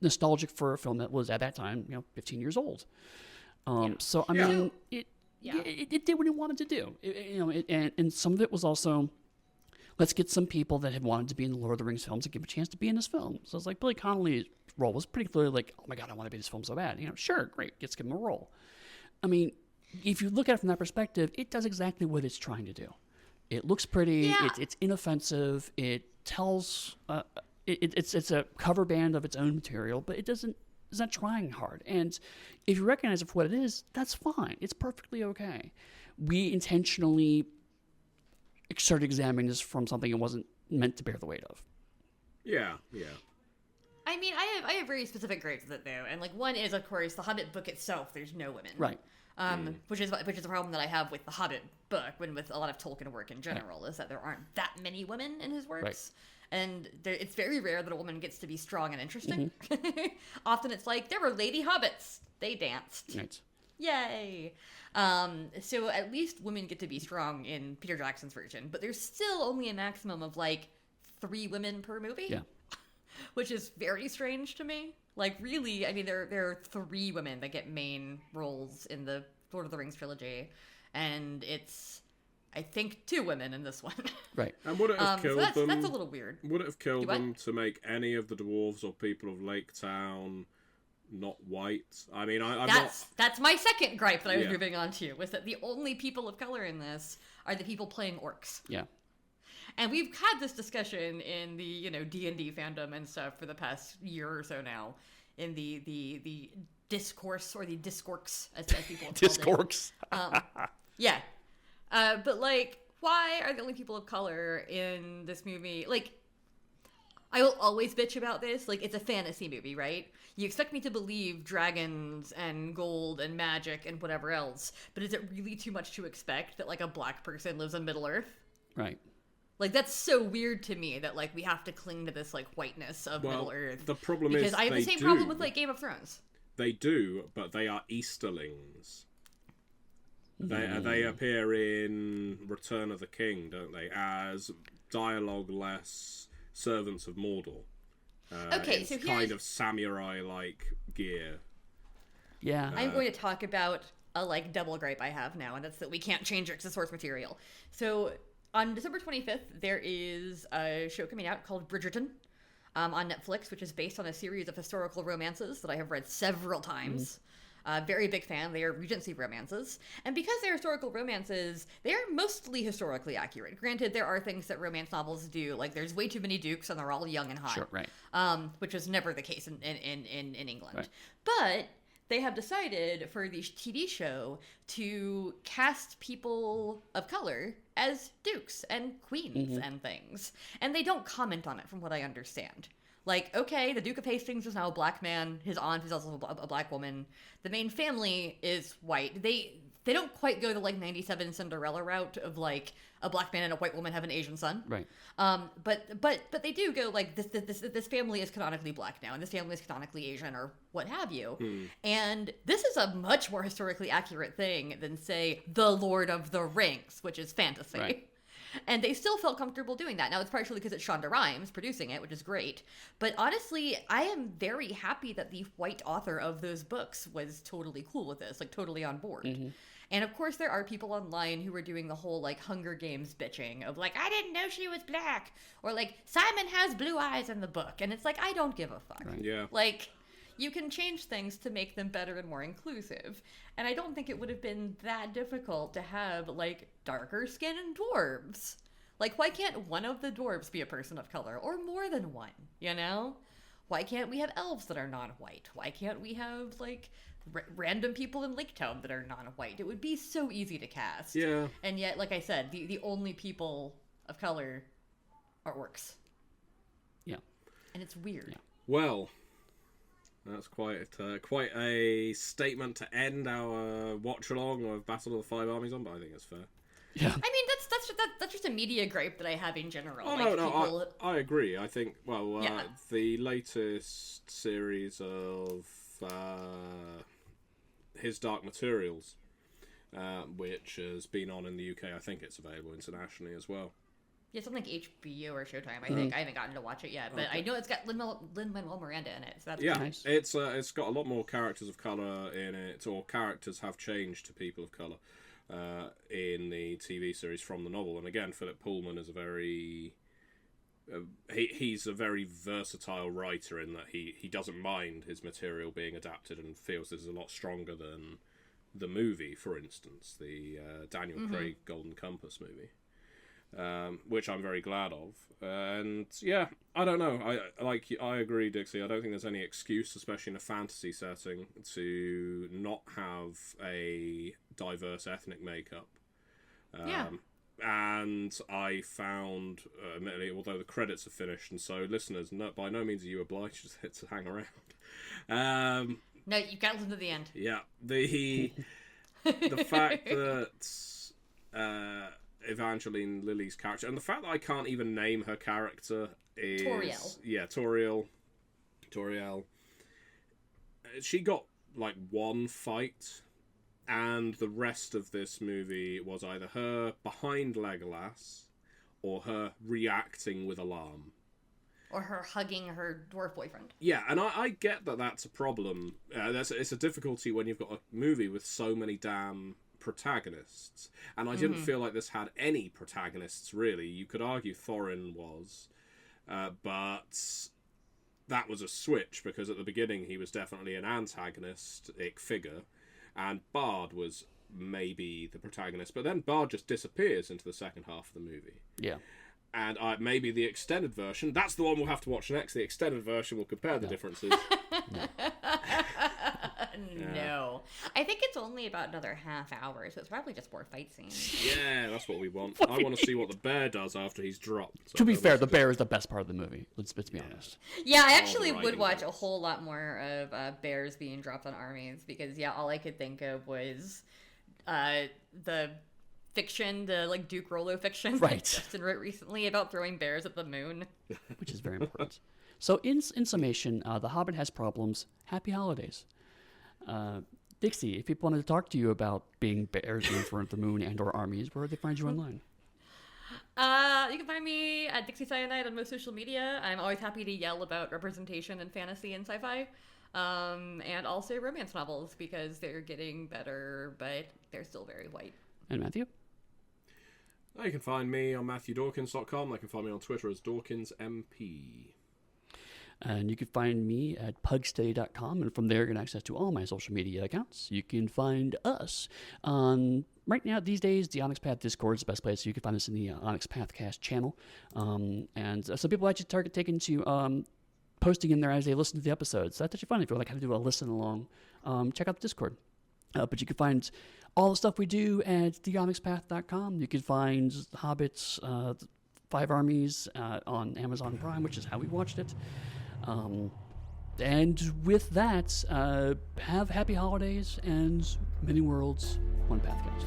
A: nostalgic for a film that was at that time, 15 years old. So I mean, it did what it wanted to do. And some of it was also, let's get some people that had wanted to be in the Lord of the Rings films and give a chance to be in this film. So it's like Billy Connolly's role was pretty clearly like, oh my god, I want to be in this film so bad. Sure, great, let's give him a role. I mean, if you look at it from that perspective, it does exactly what it's trying to do. It looks pretty. It's inoffensive. It tells. It's a cover band of its own material, but it's not trying hard. And if you recognize it for what it is, that's fine. It's perfectly okay. We intentionally started examining this from something it wasn't meant to bear the weight of.
C: Yeah.
B: I mean, I have very specific gripes with it though, and like one is, of course, the Hobbit book itself. There's no women,
A: right?
B: Which is a problem that I have with the Hobbit book, when with a lot of Tolkien work in general, is that there aren't that many women in his works. Right. And it's very rare that a woman gets to be strong and interesting. Mm-hmm. Often it's like, there were lady hobbits. They danced.
A: Right.
B: Yay. So at least women get to be strong in Peter Jackson's version. But there's still only a maximum of, 3 women per movie. Yeah. Which is very strange to me. Like, really, I mean, there are 3 women that get main roles in the Lord of the Rings trilogy. And it's... I think 2 women in this one.
A: Right.
C: And would it have killed them?
B: That's a little weird.
C: Would it have killed them to make any of the dwarves or people of Lake Town not white? I mean,
B: that's my second gripe that I was moving on to, was that the only people of color in this are the people playing orcs.
A: Yeah.
B: And we've had this discussion in the, D&D fandom and stuff for the past year or so now, in the discourse, or the discorks, as people have called
A: discorks.
B: Yeah. But, why are the only people of color in this movie? I will always bitch about this. Like, it's a fantasy movie, right? You expect me to believe dragons and gold and magic and whatever else, but is it really too much to expect that, like, a black person lives in Middle-earth?
A: Right.
B: Like, that's so weird to me that, like, we have to cling to this, like, whiteness of Middle-earth.
C: The problem
B: because
C: is
B: I have the same problem with, like, Game of Thrones.
C: They do, but they are Easterlings. They appear in Return of the King, don't they? As dialogue-less servants of Mordor.
B: Okay, so
C: it's kind of samurai-like gear.
A: Yeah.
B: I'm going to talk about a, like, double gripe I have now, and that's that we can't change it to source material. So, on December 25th, there is a show coming out called Bridgerton on Netflix, which is based on a series of historical romances that I have read several times. Very big fan. They are Regency romances. And because they're historical romances, they are mostly historically accurate. Granted, there are things that romance novels do. Like, there's way too many dukes and they're all young and hot.
A: Sure, right.
B: Which was never the case in England.
A: Right.
B: But they have decided for the TV show to cast people of color as dukes and queens and things. And they don't comment on it, from what I understand. Like, okay, the Duke of Hastings is now a black man. His aunt is also a black woman. The main family is white. They don't quite go the, like, 97 Cinderella route of, like, a black man and a white woman have an Asian son.
A: Right.
B: But they do go, like, this family is canonically black now, and this family is canonically Asian, or what have you. And this is a much more historically accurate thing than, say, The Lord of the Rings, which is fantasy.
A: Right.
B: And they still felt comfortable doing that. Now, it's partially because it's Shonda Rhimes producing it, which is great. But honestly, I am very happy that the white author of those books was totally cool with this, like, totally on board. And of course, there are people online who are doing the whole, like, Hunger Games bitching of, like, I didn't know she was black. Or, like, Simon has blue eyes in the book. And it's like, I don't give a fuck.
A: Right.
C: Yeah.
B: Like, you can change things to make them better and more inclusive. And I don't think it would have been that difficult to have, like, darker skin and dwarves. Like, why can't one of the dwarves be a person of color? Or more than one, you know? Why can't we have elves that are non-white? Why can't we have, like, random people in Lake Town that are non-white? It would be so easy to cast.
C: Yeah.
B: And yet, like I said, the only people of color are orcs.
A: Yeah.
B: And it's weird.
A: Yeah.
C: Well, that's quite a statement to end our watch-along of Battle of the Five Armies on, but I think it's fair.
A: Yeah.
B: I mean, that's just a media gripe that I have in general.
C: Oh,
B: like,
C: no, I agree. I think, well,
B: Yeah.
C: the latest series of His Dark Materials, which has been on in the UK, I think it's available internationally as well.
B: Yeah, something like HBO or Showtime, I think. I haven't gotten to watch it yet, but I know it's got Lin-Manuel Miranda in it, so that's
A: nice.
C: It's got a lot more characters of colour in it, or characters have changed to people of colour in the TV series from the novel. And again, Philip Pullman is a very... he's a very versatile writer in that he doesn't mind his material being adapted and feels this is a lot stronger than the movie, for instance, the Daniel Craig Golden Compass movie. Which I'm very glad of, and yeah, I don't know. I agree, Dixie. I don't think there's any excuse, especially in a fantasy setting, to not have a diverse ethnic makeup. And I found, admittedly, although the credits are finished, and so listeners, by no means are you obliged to hang around.
B: No, you've got to listen to the end.
C: Yeah, the fact that Evangeline Lilly's character, and the fact that I can't even name her character is...
B: Toriel.
C: Yeah, Toriel. She got, like, one fight, and the rest of this movie was either her behind Legolas, or her reacting with alarm.
B: Or her hugging her dwarf boyfriend.
C: Yeah, and I get that that's a problem. It's a difficulty when you've got a movie with so many damn protagonists, and I didn't feel like this had any protagonists, really. You could argue Thorin was, but that was a switch, because at the beginning he was definitely an antagonistic figure, and Bard was maybe the protagonist, but then Bard just disappears into the second half of the movie.
A: Yeah.
C: And maybe the extended version, that's the one we'll have to watch next. The extended version will compare the differences.
B: No. I I think it's only about another half hour, so it's probably just more fight scenes.
C: Yeah, that's what we want. I want to see what the bear does after he's dropped.
A: To be fair, the bear is the best part of the movie. Let's be honest.
B: Yeah, I actually
C: right,
B: would watch a
C: yes.
B: whole lot more of bears being dropped on armies because, yeah, all I could think of was the fiction, the like Duke Rollo fiction
A: Right.
B: that Justin wrote recently about throwing bears at the moon.
A: Which is very important. So in summation, The Hobbit has problems. Happy holidays. Dixie, if people wanted to talk to you about being bears in front of the moon and or armies, where would they find you online?
B: You can find me at Dixie Cyanide on most social media. I'm always happy to yell about representation in fantasy and sci-fi. And also romance novels because they're getting better, but they're still very white.
A: And Matthew?
C: You can find me on MatthewDawkins.com. They can find me on Twitter as DawkinsMP.
A: And you can find me at pugsteady.com, and from there you can access to all my social media accounts. You can find us on, right now, these days, the Onyx Path Discord is the best place. So you can find us in the Onyx Pathcast channel. And some people actually taken to posting in there as they listen to the episodes. So that's actually fun if you like how to do a listen along. Check out the Discord. But you can find all the stuff we do at theonyxpath.com. You can find Hobbits, Five Armies on Amazon Prime, which is how we watched it. And with that, have happy holidays and many worlds, one Pathcast.